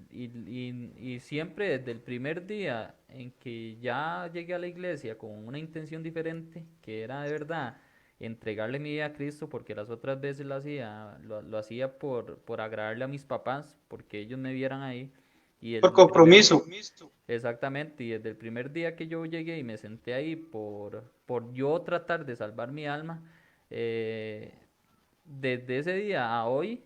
Speaker 3: siempre desde el primer día en que ya llegué a la iglesia con una intención diferente, que era de verdad entregarle mi vida a Cristo, porque las otras veces lo hacía por agradarle a mis papás, porque ellos me vieran ahí. Y
Speaker 5: Por
Speaker 3: el primer
Speaker 5: compromiso.
Speaker 3: Exactamente, y desde el primer día que yo llegué y me senté ahí por yo tratar de salvar mi alma, eh, desde ese día a hoy,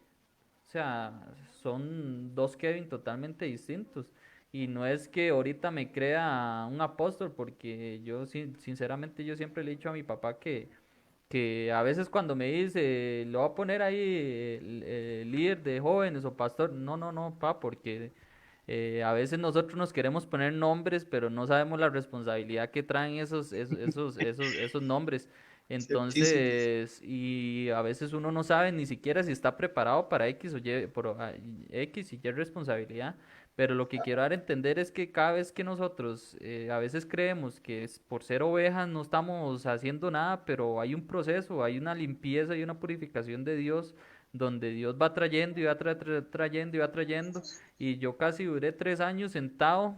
Speaker 3: o sea, son dos Kevin totalmente distintos. Y no es que ahorita me crea un apóstol, porque yo sinceramente yo siempre le he dicho a mi papá que a veces cuando me dice, lo voy a poner ahí el líder de jóvenes o pastor, no, no, no, pa, porque a veces nosotros nos queremos poner nombres, pero no sabemos la responsabilidad que traen esos nombres.
Speaker 5: Ciertísimo.
Speaker 3: Entonces, y a veces uno no sabe ni siquiera si está preparado para X o Y, X y Y responsabilidad. Pero lo que quiero dar a entender es que cada vez que nosotros a veces creemos que por ser ovejas no estamos haciendo nada, pero hay un proceso, hay una limpieza y una purificación de Dios, donde Dios va trayendo y va trayendo y va trayendo. Y yo casi duré 3 años sentado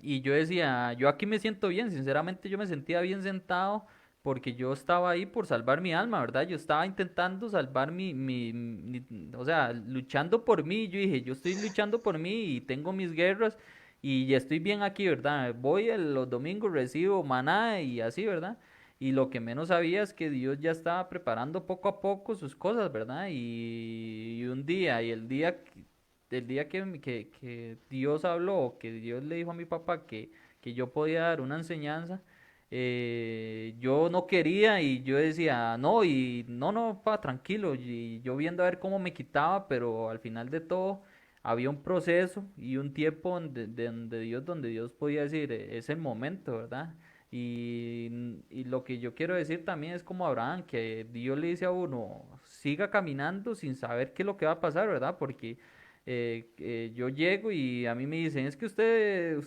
Speaker 3: y yo decía, yo aquí me siento bien, sinceramente yo me sentía bien sentado porque yo estaba ahí por salvar mi alma, ¿verdad? Yo estaba intentando salvar o sea, luchando por mí. Yo dije, yo estoy luchando por mí y tengo mis guerras y ya estoy bien aquí, ¿verdad? Voy los domingos, recibo maná y así, ¿verdad? Y lo que menos sabía es que Dios ya estaba preparando poco a poco sus cosas, ¿verdad? Y un día, el día que Dios habló, que Dios le dijo a mi papá que yo podía dar una enseñanza, yo no quería y yo decía, no, y no, no, pa, tranquilo, y yo viendo a ver cómo me quitaba, pero al final de todo había un proceso y un tiempo donde Dios podía decir, es el momento, ¿verdad? Y lo que yo quiero decir también es como Abraham, que Dios le dice a uno, siga caminando sin saber qué es lo que va a pasar, ¿verdad? Porque yo llego y a mí me dicen, es que usted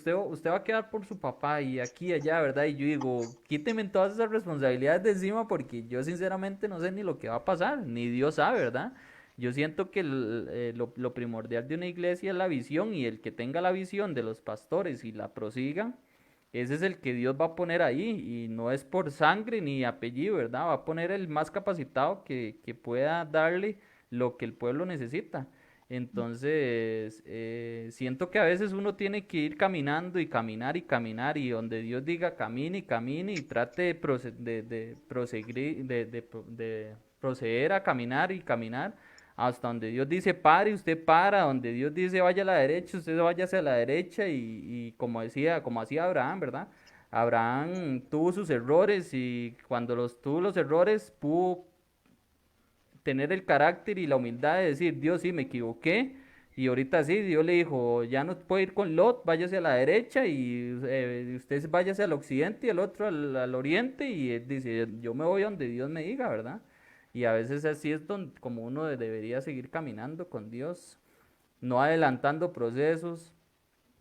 Speaker 3: va a quedar por su papá y aquí y allá, ¿verdad? Y yo digo, quíteme todas esas responsabilidades de encima porque yo sinceramente no sé ni lo que va a pasar, ni Dios sabe, ¿verdad? Yo siento que lo primordial de una iglesia es la visión, y el que tenga la visión de los pastores y la prosigan, ese es el que Dios va a poner ahí, y no es por sangre ni apellido, ¿verdad? Va a poner el más capacitado que pueda darle lo que el pueblo necesita. Entonces, siento que a veces uno tiene que ir caminando y caminar y caminar, y donde Dios diga camine y camine y trate de proseguir, de proceder a caminar y caminar hasta donde Dios dice pare, usted para, donde Dios dice vaya a la derecha, usted vaya hacia la derecha, y como hacía Abraham, ¿verdad? Abraham tuvo sus errores, y cuando tuvo los errores pudo tener el carácter y la humildad de decir, Dios, sí, me equivoqué. Y ahorita sí, Dios le dijo, ya no puede ir con Lot, váyase a la derecha, y usted váyase al occidente y el otro al oriente. Y él dice, yo me voy a donde Dios me diga, ¿verdad? Y a veces así es como uno debería seguir caminando con Dios, no adelantando procesos,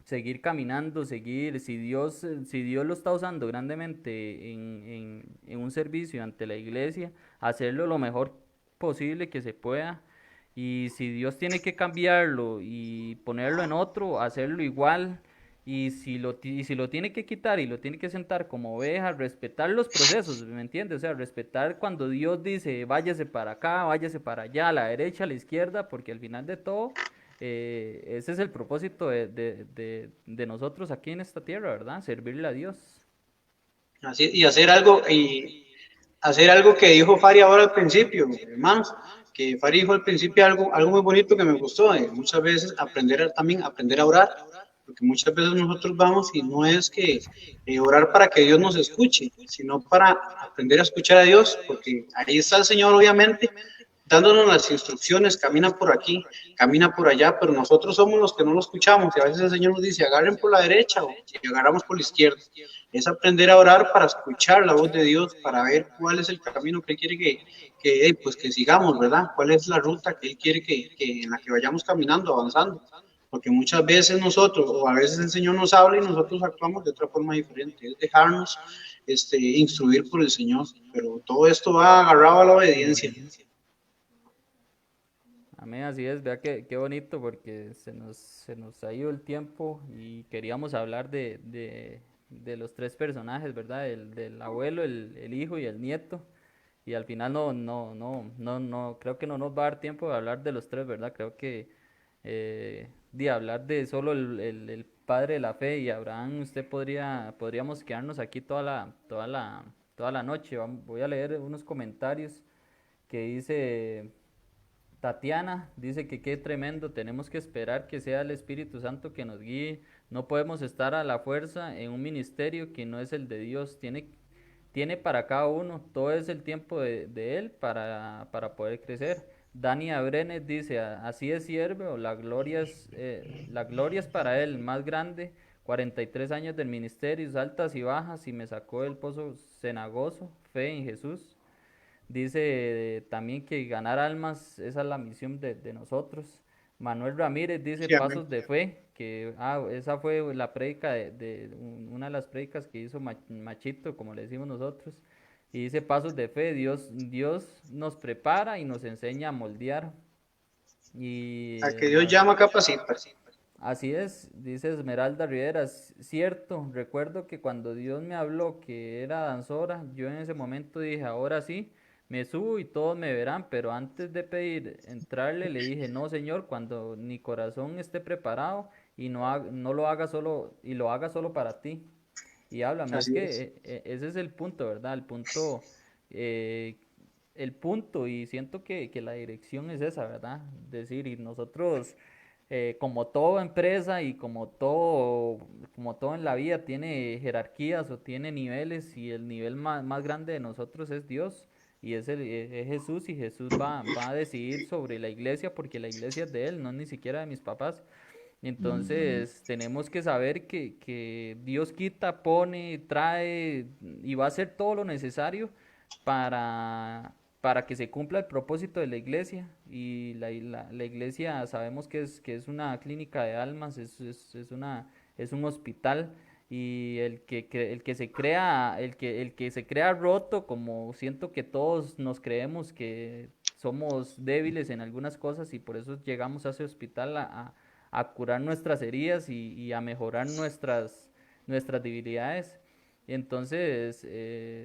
Speaker 3: seguir caminando, si Dios lo está usando grandemente en un servicio ante la iglesia, hacerlo lo mejor posible que se pueda. Y si Dios tiene que cambiarlo y ponerlo en otro, hacerlo igual. Y si lo tiene que quitar y lo tiene que sentar como oveja, respetar los procesos, ¿me entiendes? O sea, respetar cuando Dios dice váyase para acá, váyase para allá, a la derecha, a la izquierda, porque al final de todo, ese es el propósito de nosotros aquí en esta tierra, ¿verdad? Servirle a Dios.
Speaker 5: Así, hacer algo que dijo Fari ahora al principio, hermanos, que Fari dijo al principio algo muy bonito que me gustó, muchas veces también aprender a orar, porque muchas veces nosotros vamos y no es que orar para que Dios nos escuche, sino para aprender a escuchar a Dios, porque ahí está el Señor obviamente, dándonos las instrucciones, camina por aquí, camina por allá, pero nosotros somos los que no lo escuchamos y a veces el Señor nos dice, agarren por la derecha o agarramos por la izquierda. Es aprender a orar para escuchar la voz de Dios, para ver cuál es el camino que Él quiere que sigamos, ¿verdad? Cuál es la ruta que Él quiere en la que vayamos caminando, avanzando. Porque muchas veces nosotros, o a veces el Señor nos habla y nosotros actuamos de otra forma diferente. Es dejarnos instruir por el Señor, pero todo esto va agarrado a la obediencia.
Speaker 3: Amén, así es, vea qué bonito porque se nos ha ido el tiempo y queríamos hablar de los tres personajes, ¿verdad? Del abuelo, el hijo y el nieto. Y al final no, creo que no nos va a dar tiempo de hablar de los tres, ¿verdad? Creo que de hablar de solo el padre de la fe y Abraham, podríamos quedarnos aquí toda la noche. Voy a leer unos comentarios que dice Tatiana, dice que qué tremendo, tenemos que esperar que sea el Espíritu Santo que nos guíe, no podemos estar a la fuerza en un ministerio que no es el de Dios, tiene para cada uno, todo es el tiempo de Él para poder crecer. Dani Abrenes dice, así es siervo, la gloria es para Él, más grande, 43 años del ministerio, altas y bajas, y me sacó del pozo cenagoso, fe en Jesús. Dice también que ganar almas, esa es la misión de nosotros. Manuel Ramírez dice
Speaker 5: Sí,
Speaker 3: pasos de fe, que esa fue la prédica una de las prédicas que hizo Machito, como le decimos nosotros. Y dice pasos de fe, Dios nos prepara y nos enseña a moldear. Y
Speaker 5: a que Dios llama, capacita.
Speaker 3: así es, dice Esmeralda Rivera, cierto, recuerdo que cuando Dios me habló que era danzora, yo en ese momento dije, ahora sí, me subo y todos me verán, pero antes de pedir entrarle le dije, no Señor, cuando mi corazón esté preparado y no lo haga solo, y lo haga solo para ti. Y háblame, es
Speaker 5: Así
Speaker 3: que
Speaker 5: es.
Speaker 3: ese es el punto, ¿verdad? Eh, el punto, y siento que la dirección es esa, ¿verdad? Decir, y nosotros, como toda empresa y como todo en la vida, tiene jerarquías o tiene niveles, y el nivel más grande de nosotros es Dios, y es Jesús, y Jesús va a decidir sobre la iglesia, porque la iglesia es de Él, no es ni siquiera de mis papás. Entonces tenemos que saber que Dios quita, pone, trae y va a hacer todo lo necesario para que se cumpla el propósito de la iglesia. Y la iglesia sabemos que es una clínica de almas, es un hospital. Y el que se crea roto, como siento que todos nos creemos que somos débiles en algunas cosas, y por eso llegamos a ese hospital a curar nuestras heridas y a mejorar nuestras debilidades. Entonces,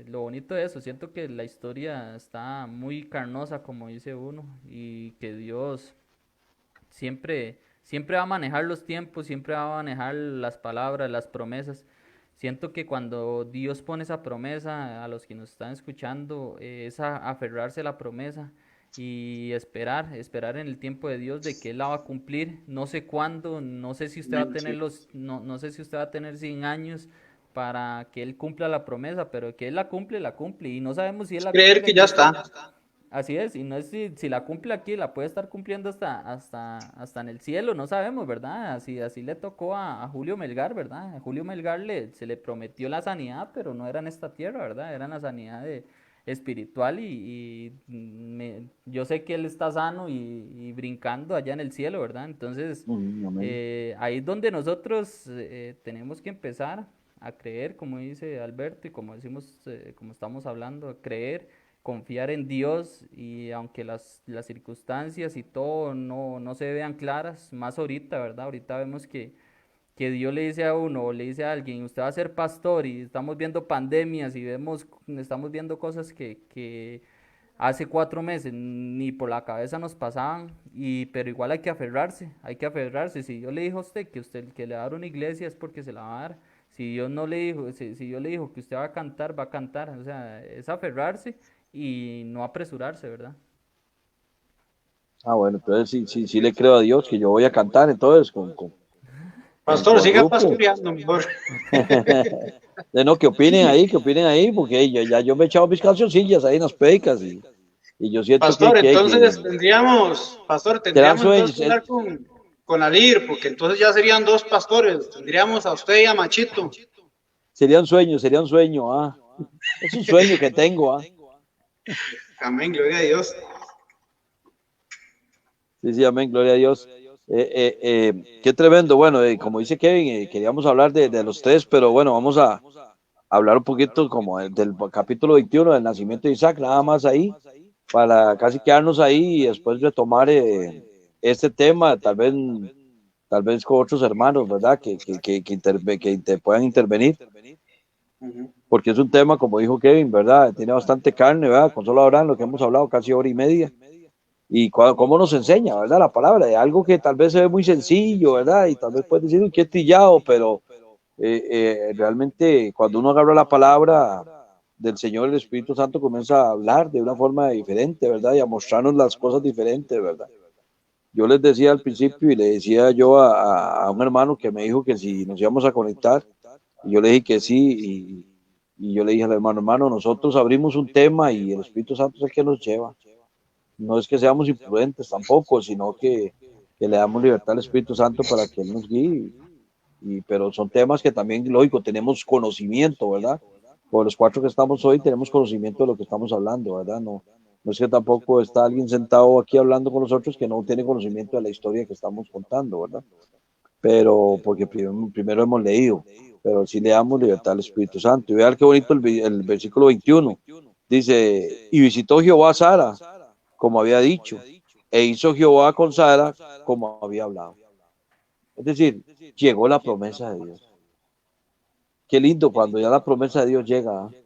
Speaker 3: lo bonito de eso, siento que la historia está muy carnosa, como dice uno, y que Dios siempre va a manejar los tiempos, siempre va a manejar las palabras, las promesas. Siento que cuando Dios pone esa promesa, a los que nos están escuchando, es aferrarse a la promesa y esperar en el tiempo de Dios de que Él la va a cumplir. No sé cuándo, no sé si usted va a tener no sé si usted va a tener 100 años para que Él cumpla la promesa, pero que Él la cumple, y no sabemos si Él la
Speaker 5: Creer
Speaker 3: cumple
Speaker 5: que ya está.
Speaker 3: así es, y no es si la cumple aquí, la puede estar cumpliendo hasta en el cielo, no sabemos, ¿verdad? Así le tocó a Julio Melgar, ¿verdad? A Julio Melgar se le prometió la sanidad, pero no era en esta tierra, ¿verdad? Era en la sanidad espiritual, yo sé que él está sano y brincando allá en el cielo, ¿verdad? Entonces, ahí es donde nosotros tenemos que empezar a creer, como dice Alberto, y como decimos, como estamos hablando, a creer, confiar en Dios, y aunque las circunstancias y todo no se vean claras, más ahorita, ¿verdad? Ahorita vemos que Dios le dice a uno, o le dice a alguien, usted va a ser pastor, y estamos viendo pandemias y estamos viendo cosas que hace 4 meses ni por la cabeza nos pasaban, pero igual hay que aferrarse. Si Dios le dijo a usted que le va a dar una iglesia, es porque se la va a dar. Si Dios no le dijo, si Dios le dijo que usted va a cantar, va a cantar. O sea, es aferrarse y no apresurarse, ¿verdad?
Speaker 1: Bueno, entonces sí le creo a Dios que yo voy a cantar, entonces con
Speaker 5: Pastor, siga
Speaker 1: grupo.
Speaker 5: pastoreando mejor.
Speaker 1: Que opinen ahí, porque yo me he echado mis cancioncillas ahí en las predicas, y Y yo siento
Speaker 5: Pastor,
Speaker 1: que
Speaker 5: entonces tendríamos
Speaker 1: sueños,
Speaker 5: entonces que hablar con Alir, porque entonces ya serían dos pastores, tendríamos a usted y a Machito.
Speaker 1: sería un sueño, ah. Es un sueño que tengo, ah.
Speaker 5: Amén, gloria a Dios.
Speaker 1: Sí, amén, gloria a Dios. Qué tremendo. Bueno, como dice Kevin, queríamos hablar de los tres, pero bueno, vamos a hablar un poquito como del capítulo 21 del nacimiento de Isaac, nada más ahí, para casi quedarnos ahí y después retomar este tema, tal vez con otros hermanos, ¿verdad? Que puedan intervenir, porque es un tema, como dijo Kevin, ¿verdad? Tiene bastante carne, ¿verdad? Con solo ahora lo que hemos hablado, casi hora y media. Y cómo nos enseña, ¿verdad? La palabra, de algo que tal vez se ve muy sencillo, ¿verdad? Y tal vez puedes decir que es trillado, pero realmente cuando uno agarra la palabra del Señor, el Espíritu Santo comienza a hablar de una forma diferente, ¿verdad? Y a mostrarnos las cosas diferentes, ¿verdad? Yo les decía al principio y le decía yo a un hermano que me dijo que si nos íbamos a conectar, y yo le dije que sí, y yo le dije al hermano, nosotros abrimos un tema y el Espíritu Santo es el que nos lleva. No es que seamos imprudentes tampoco, sino que le damos libertad al Espíritu Santo para que Él nos guíe. Pero son temas que también, lógico, tenemos conocimiento, ¿verdad? Por los cuatro que estamos hoy tenemos conocimiento de lo que estamos hablando, ¿verdad? No es que tampoco está alguien sentado aquí hablando con nosotros que no tiene conocimiento de la historia que estamos contando, ¿verdad? Pero porque primero hemos leído, pero sí le damos libertad al Espíritu Santo. Y vean qué bonito el versículo 21. Dice, y visitó Jehová a Sara, como había dicho, e hizo Jehová con Sara como había hablado. Es decir, llegó la promesa de Dios. Qué lindo cuando ya la promesa de Dios llega, ¿eh?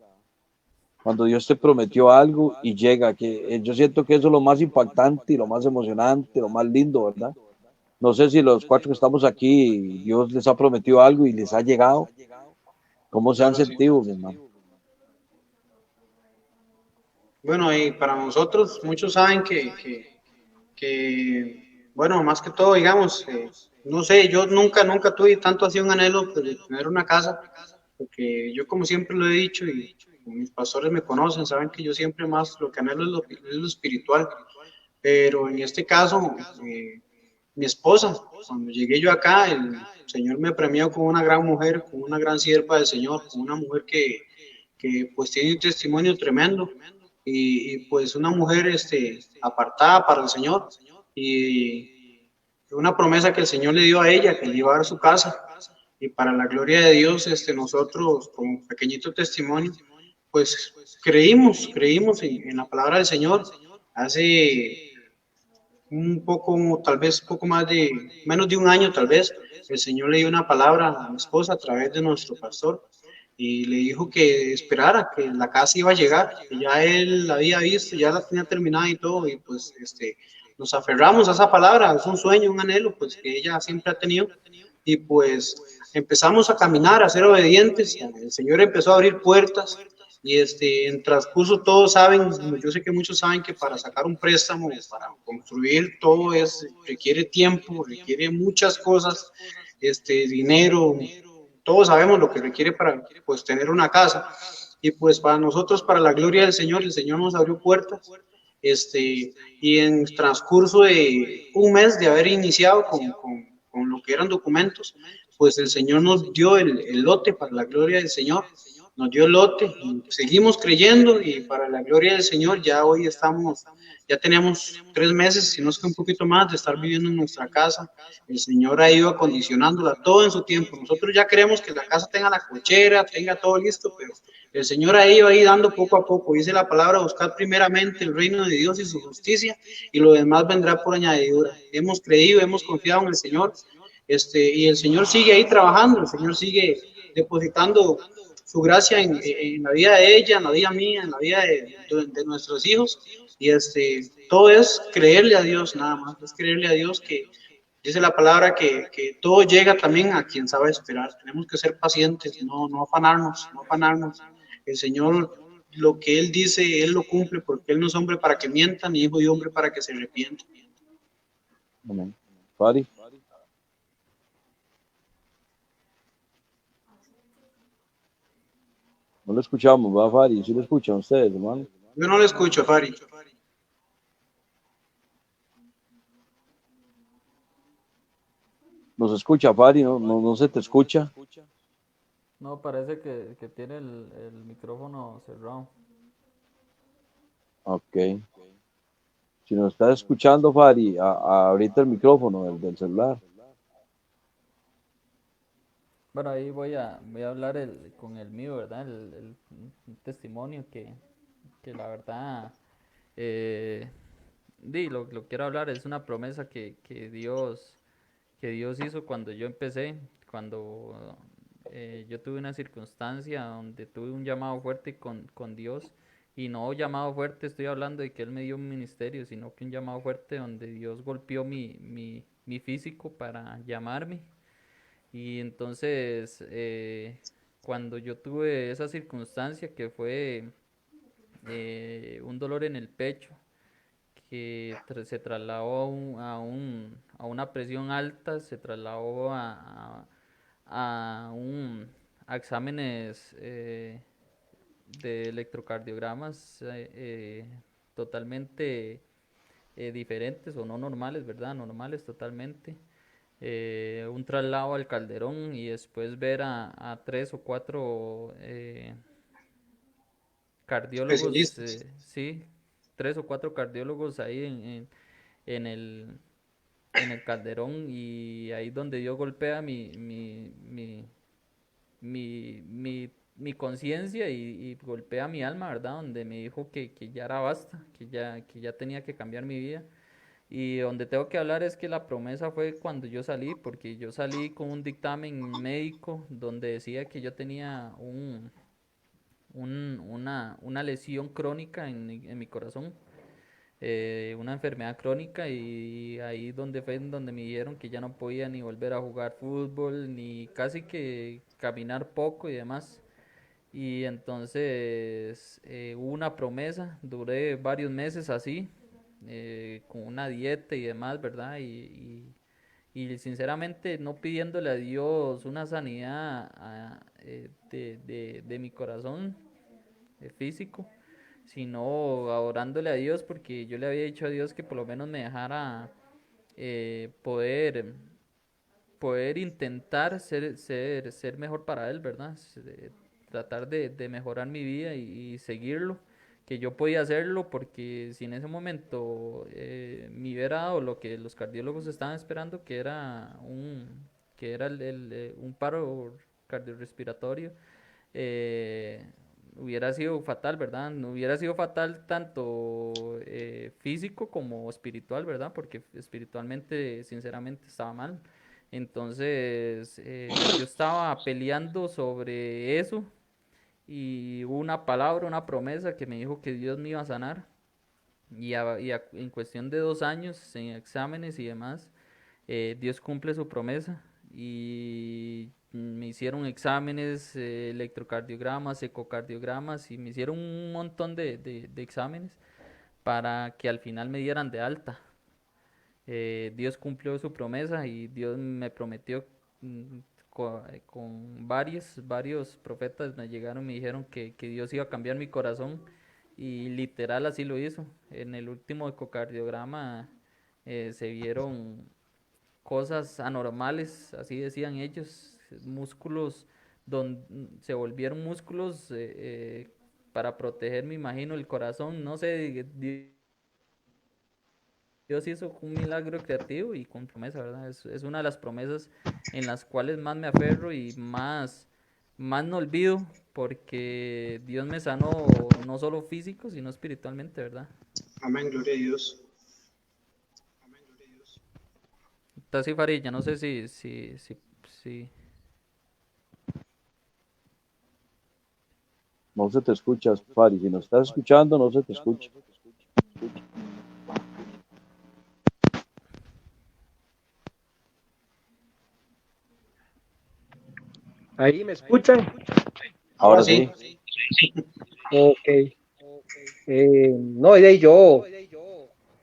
Speaker 1: Cuando Dios te prometió algo y llega, que yo siento que eso es lo más impactante y lo más emocionante, lo más lindo, ¿verdad? No sé si los cuatro que estamos aquí, Dios les ha prometido algo y les ha llegado. ¿Cómo se han
Speaker 5: Claro, sí.
Speaker 1: sentido, mi hermano?
Speaker 5: Bueno, y para nosotros, muchos saben bueno, más que todo, digamos, no sé, yo nunca tuve tanto así un anhelo pues, de tener una casa, porque yo como siempre lo he dicho y mis pastores me conocen, saben que yo siempre más lo que anhelo es lo espiritual, pero en este caso, mi esposa, cuando llegué yo acá, el Señor me premió con una gran mujer, con una gran sierva del Señor, con una mujer que pues tiene un testimonio tremendo pues una mujer apartada para el Señor y una promesa que el Señor le dio a ella, que le iba a dar su casa y para la gloria de Dios, nosotros como pequeñito testimonio, pues creímos en la palabra del Señor hace un poco, tal vez poco más de, menos de un año tal vez, el Señor le dio una palabra a mi esposa a través de nuestro pastor y le dijo que esperara, que la casa iba a llegar, que ya él la había visto, ya la tenía terminada y todo, y pues nos aferramos a esa palabra, es un sueño, un anhelo, pues que ella siempre ha tenido, y pues empezamos a caminar, a ser obedientes, el Señor empezó a abrir puertas, y en transcurso todos saben, yo sé que muchos saben que para sacar un préstamo, para construir todo requiere tiempo, requiere muchas cosas, dinero, todos sabemos lo que requiere para pues tener una casa. Y pues para nosotros, para la gloria del Señor, el Señor nos abrió puertas. Y en transcurso de un mes de haber iniciado con lo que eran documentos, pues el Señor nos dio el lote para la gloria del Señor, nos dio el lote, y seguimos creyendo y para la gloria del Señor ya hoy ya tenemos 3 meses, si no es que un poquito más, de estar viviendo en nuestra casa. El Señor ha ido acondicionándola todo en su tiempo. Nosotros ya queremos que la casa tenga la cochera, tenga todo listo, pero el Señor ha ido ahí dando poco a poco. Dice la palabra, buscar primeramente el reino de Dios y su justicia y lo demás vendrá por añadidura. Hemos creído, hemos confiado en el Señor, y el Señor sigue ahí trabajando, el Señor sigue depositando su gracia en la vida de ella, en la vida mía, en la vida de nuestros hijos. Y todo es creerle a Dios, nada más, es creerle a Dios que dice la palabra que todo llega también a quien sabe esperar. Tenemos que ser pacientes, no afanarnos, no afanarnos. El Señor, lo que Él dice, Él lo cumple, porque Él no es hombre para que mienta, ni hijo de hombre para que se arrepienta.
Speaker 1: Amén. Fari. No lo escuchamos, va, Fari. ¿Sí lo escuchan ustedes, hermano?
Speaker 5: Yo no lo escucho, Fari.
Speaker 1: nos escucha, Fari, no se te escucha.
Speaker 3: No, parece que tiene el micrófono cerrado.
Speaker 1: Ok. Si nos estás escuchando, Fari, ahorita el micrófono del celular.
Speaker 3: Bueno, ahí voy a hablar con el mío, ¿verdad? Un testimonio que la verdad, lo quiero hablar, es una promesa que Dios hizo cuando yo empecé, cuando yo tuve una circunstancia donde tuve un llamado fuerte con Dios, y no llamado fuerte, estoy hablando de que Él me dio un ministerio, sino que un llamado fuerte donde Dios golpeó mi físico para llamarme. Y entonces, cuando yo tuve esa circunstancia que fue un dolor en el pecho, que se trasladó a una presión alta, se trasladó a exámenes de electrocardiogramas totalmente diferentes o no normales, ¿verdad? Normales totalmente. Un traslado al Calderón y después ver a 3 o 4 cardiólogos,
Speaker 5: Especialistas.
Speaker 3: sí, 3 o 4 cardiólogos ahí en el Calderón, y ahí donde Dios golpea mi conciencia y golpea mi alma, ¿verdad? Donde me dijo que ya era basta, que ya tenía que cambiar mi vida. Y donde tengo que hablar es que la promesa fue cuando yo salí, porque yo salí con un dictamen médico donde decía que yo tenía una lesión crónica en mi corazón, una enfermedad crónica, y ahí donde fue donde me dijeron que ya no podía ni volver a jugar fútbol, ni casi que caminar poco y demás. Y entonces hubo una promesa, duré varios meses así, con una dieta y demás, ¿verdad? Y sinceramente no pidiéndole a Dios una sanidad de mi corazón físico, sino adorándole a Dios, porque yo le había dicho a Dios que por lo menos me dejara poder intentar ser mejor para Él, ¿verdad? Tratar de mejorar mi vida y seguirlo, que yo podía hacerlo, porque si en ese momento me hubiera dado lo que los cardiólogos estaban esperando, que era un paro cardiorrespiratorio, eh, hubiera sido fatal, ¿verdad? No hubiera sido fatal tanto físico como espiritual, ¿verdad? Porque espiritualmente, sinceramente, estaba mal. Entonces, yo estaba peleando sobre eso, y hubo una palabra, una promesa que me dijo que Dios me iba a sanar. En cuestión de 2 años, en exámenes y demás, Dios cumple su promesa, y me hicieron exámenes, electrocardiogramas, ecocardiogramas, y me hicieron un montón de exámenes para que al final me dieran de alta. Dios cumplió su promesa y Dios me prometió, mm, con varios profetas me llegaron y me dijeron que Dios iba a cambiar mi corazón, y literal así lo hizo. En el último ecocardiograma se vieron cosas anormales, así decían ellos, músculos se volvieron músculos para proteger, me imagino, el corazón, no sé, Dios hizo un milagro creativo y con promesa, ¿verdad? Es una de las promesas en las cuales más me aferro y más no olvido, porque Dios me sanó no solo físico, sino espiritualmente, ¿verdad?
Speaker 5: Amén, gloria a Dios.
Speaker 3: Entonces, Farilla, no sé si.
Speaker 1: No se te escucha, Fari. Si nos estás escuchando, no se te escucha.
Speaker 2: Ahí me escuchan.
Speaker 1: Ahora sí.
Speaker 2: Ok. No, de ahí yo,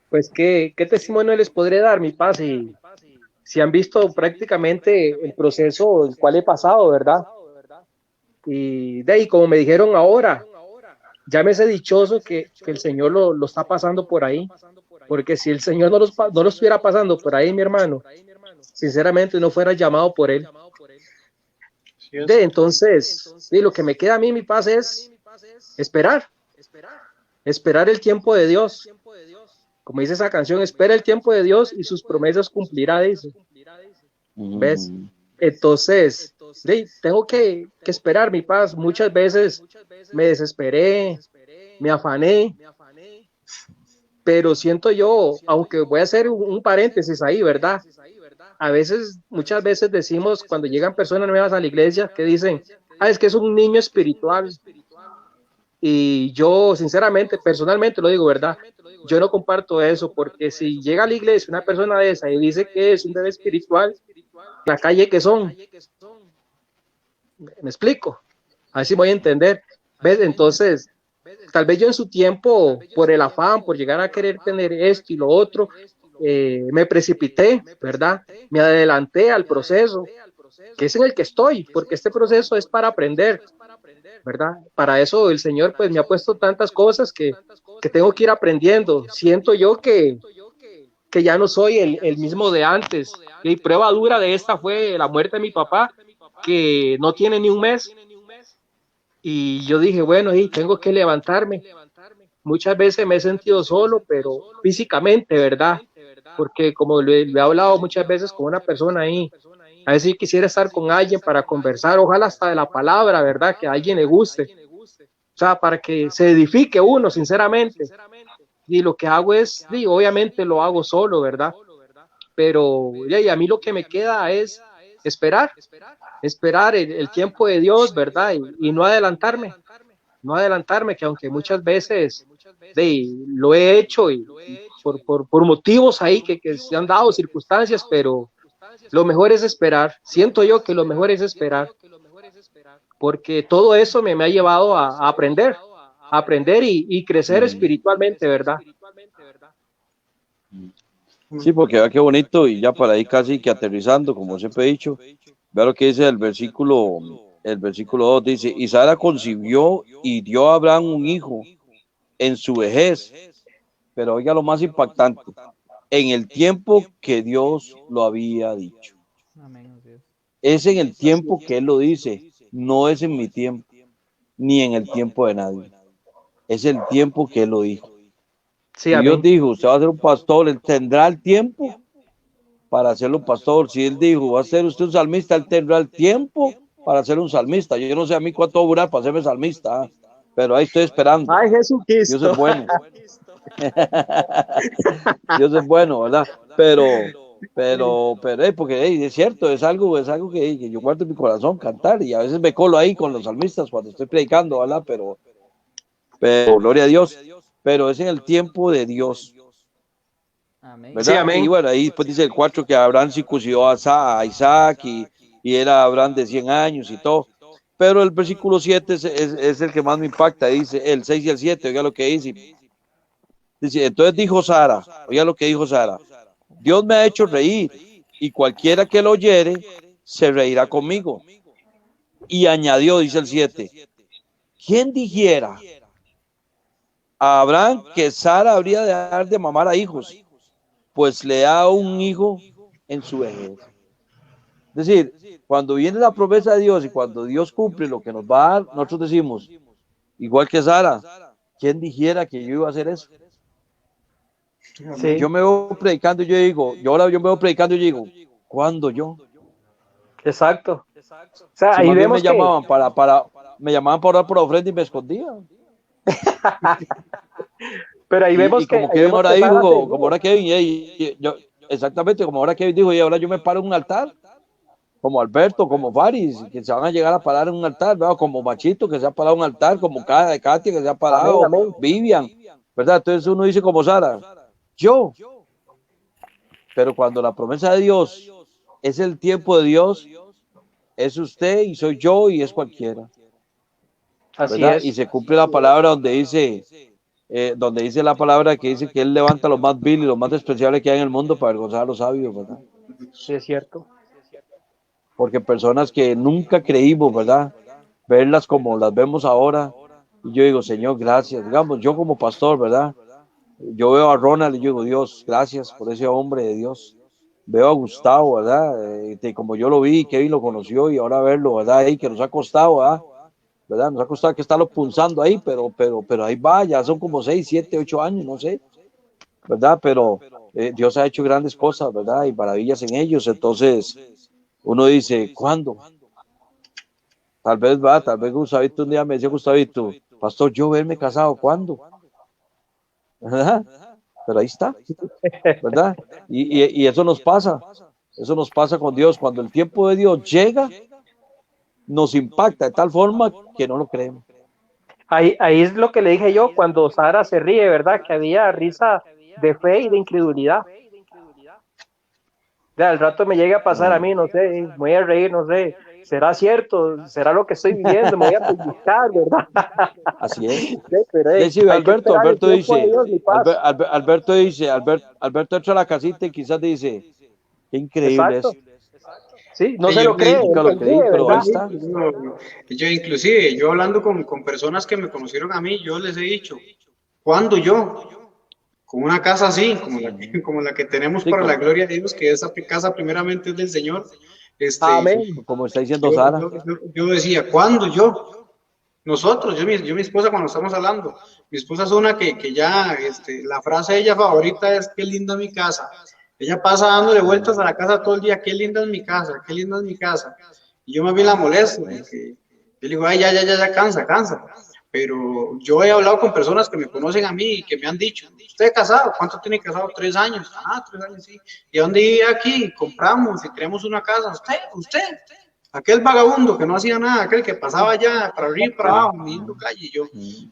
Speaker 2: pues, ¿qué testimonio les podré dar, mi paz? Si han visto prácticamente el proceso el cual he pasado, ¿verdad? Y de ahí, como me dijeron ahora, llámese dichoso que el Señor lo está pasando por ahí, porque si el Señor no lo estuviera pasando por ahí, mi hermano, sinceramente no fuera llamado por Él.
Speaker 5: Sí, es.
Speaker 2: Entonces, lo que me queda a mí, mi paz, es esperar el tiempo de Dios. Como dice esa canción, espera el tiempo de Dios y sus promesas cumplirá, dice. ¿Ves? Entonces, tengo que esperar mi paz. Muchas veces me desesperé, me afané, pero siento yo, aunque voy a hacer un paréntesis ahí, ¿verdad? Muchas veces decimos cuando llegan personas nuevas a la iglesia que dicen, es que es un niño espiritual. Y yo, sinceramente, personalmente lo digo, ¿verdad? Yo no comparto eso, porque si llega a la iglesia una persona de esa y dice que es un bebé espiritual, la calle que son. ¿Me explico? Así voy a entender. ¿Ves? Entonces, tal vez yo en su tiempo, por el afán, por llegar a querer tener esto y lo otro, me precipité, ¿verdad? Me adelanté al proceso, que es en el que estoy, porque este proceso es para aprender, ¿verdad? Para eso el Señor pues me ha puesto tantas cosas que tengo que ir aprendiendo. Siento yo que ya no soy el mismo de antes. Y prueba dura de esta fue la muerte de mi papá, que no tiene ni un mes. Y yo dije, bueno, tengo que levantarme. Muchas veces me he sentido solo, pero físicamente, ¿verdad? Porque como le he hablado muchas veces con una persona ahí, a ver si quisiera estar con alguien para conversar, ojalá hasta de la palabra, ¿verdad? Que a alguien le guste. O sea, para que se edifique uno, sinceramente. Y lo que hago es, obviamente lo hago solo, ¿verdad? Pero y a mí lo que me queda es esperar el tiempo de Dios, ¿verdad? Y no adelantarme, que aunque muchas veces lo he hecho y por motivos ahí que se han dado, circunstancias, pero lo mejor es esperar. Siento yo que lo mejor es esperar, porque todo eso me ha llevado a aprender y crecer espiritualmente, ¿verdad?
Speaker 1: Sí, porque vea qué bonito, y ya para ahí casi que aterrizando, como siempre he dicho, vea lo que dice el versículo 2 dice, y Sara concibió y dio a Abraham un hijo en su vejez, pero oiga lo más impactante, en el tiempo que Dios lo había dicho.
Speaker 3: Amén.
Speaker 1: Es en el tiempo que Él lo dice, no es en mi tiempo, ni en el tiempo de nadie. Es el tiempo que Él lo dijo.
Speaker 2: Sí,
Speaker 1: Si Dios
Speaker 2: amén.
Speaker 1: dijo, usted va a ser un pastor, Él tendrá el tiempo para hacerlo un pastor. Si Él dijo, va a ser usted un salmista, Él tendrá el tiempo para ser un salmista. Yo no sé a mí cuánto va a durar para hacerme salmista, pero ahí estoy esperando.
Speaker 2: Ay,
Speaker 1: Dios
Speaker 2: Jesucristo.
Speaker 1: es bueno. Dios es bueno, ¿verdad? Pero, porque es cierto, es algo que yo guardo en mi corazón cantar, y a veces me colo ahí con los salmistas cuando estoy predicando, ¿verdad? Pero gloria a Dios, pero es en el tiempo de Dios,
Speaker 3: Amén.
Speaker 1: ¿verdad?
Speaker 2: Sí, amén.
Speaker 1: Y bueno, ahí después dice el 4 que Abraham circuncidó a Isaac y era Abraham de 100 años y todo. Pero el versículo 7 es el que más me impacta, dice el 6 y el 7, oiga lo que dice. Dice, entonces dijo Sara, oiga lo que dijo Sara, Dios me ha hecho reír y cualquiera que lo oyere se reirá conmigo. Y añadió, dice el 7, ¿quién dijera a Abraham que Sara habría de dar de mamar a hijos? Pues le da un hijo en su vejez. Es decir, cuando viene la promesa de Dios y cuando Dios cumple lo que nos va a dar, nosotros decimos, igual que Sara, ¿quién dijera que yo iba a hacer eso?
Speaker 2: Sí,
Speaker 1: Yo me veo predicando y yo digo, yo me veo predicando y yo digo, ¿cuándo yo?
Speaker 2: exacto. O sea,
Speaker 1: Si
Speaker 2: ahí
Speaker 1: más bien me
Speaker 2: vemos que,
Speaker 1: llamaban me llamaban para orar por ofrenda y me escondían.
Speaker 2: pero ahí vemos
Speaker 1: Y como
Speaker 2: ahí
Speaker 1: Kevin
Speaker 2: vemos
Speaker 1: ahora
Speaker 2: que Sara
Speaker 1: dijo,
Speaker 2: servió.
Speaker 1: como ahora Kevin, exactamente como ahora Kevin dijo, y ahora yo me paro en un altar, como Alberto, como Faris, que se van a llegar a parar en un altar, ¿verdad? Como Machito, que se ha parado en un altar, como Katia, que se ha
Speaker 2: Amén,
Speaker 1: parado,
Speaker 2: amén.
Speaker 1: Vivian, ¿verdad? Entonces uno dice como Sara, yo, pero cuando la promesa de Dios es el tiempo de Dios, es usted y soy yo y es cualquiera,
Speaker 2: Así
Speaker 1: ¿verdad? Y
Speaker 2: es.
Speaker 1: se cumple la palabra donde dice la palabra que dice que Él levanta los más vil y los más despreciables que hay en el mundo para avergonzar a los sabios, ¿verdad?
Speaker 2: Sí, es cierto.
Speaker 1: Porque personas que nunca creímos, ¿verdad? Verlas como las vemos ahora, y yo digo, Señor, gracias. Digamos, yo como pastor, ¿verdad? Yo veo a Ronald y yo digo, Dios, gracias por ese hombre de Dios. veo a Gustavo, ¿verdad? Como yo lo vi, Kevin lo conoció y ahora verlo, ¿verdad? Ahí que nos ha costado, ¿verdad? Nos ha costado que estarlo punzando ahí, pero ahí va, ya son como 6, 7, 8 años, no sé, ¿verdad? Pero Dios ha hecho grandes cosas, ¿verdad? Y maravillas en ellos, entonces uno dice, ¿cuándo? Tal vez Gustavito un día me decía, Gustavito, pastor, yo verme casado, ¿cuándo? ¿Verdad? Pero ahí está, ¿verdad? Y eso nos pasa con Dios, cuando el tiempo de Dios llega, nos impacta de tal forma que no lo creemos.
Speaker 2: Ahí es lo que le dije yo cuando Sara se ríe, ¿verdad? Que había risa de fe y de incredulidad. Ya, al rato me llega a pasar a mí, no sé, me voy a reír, no sé, ¿será cierto? ¿Será lo que estoy viviendo? Me voy a pellizcar, ¿verdad?
Speaker 1: Así es.
Speaker 2: Sí, pero
Speaker 1: Sí,
Speaker 2: hay que esperar el tiempo de Dios, mi paz.
Speaker 1: Alberto entra a la casita y quizás dice, qué increíble es.
Speaker 2: Exacto. Sí, no
Speaker 5: Sí,
Speaker 2: se lo cree, él
Speaker 1: Nunca lo creí,
Speaker 2: sonríe,
Speaker 1: pero ahí
Speaker 2: ¿verdad?
Speaker 1: está.
Speaker 5: yo inclusive, yo hablando con personas que me conocieron a mí, yo les he dicho, ¿cuándo yo? Con una casa así, como la que tenemos
Speaker 1: Sí,
Speaker 5: para la gloria de Dios, que esa casa primeramente es del Señor.
Speaker 2: Amén.
Speaker 1: como está diciendo
Speaker 5: Yo,
Speaker 1: Sara.
Speaker 5: yo decía, ¿cuándo yo? Nosotros, yo mi esposa cuando estamos hablando, mi esposa es una que ya, la frase de ella favorita es, qué linda mi casa. Ella pasa dándole vueltas a la casa todo el día, qué linda es mi casa, qué linda es mi casa. Y yo más bien la molesto, porque yo le digo, ay, ya, cansa, cansa. Pero yo he hablado con personas que me conocen a mí y que me han dicho, ¿usted es casado? ¿Cuánto tiene casado? 3 años. Ah, 3 años, sí. ¿Y a dónde vive aquí? Compramos y creamos una casa. Usted. Aquel vagabundo que no hacía nada, aquel que pasaba ya para arriba y para abajo, midiendo calle.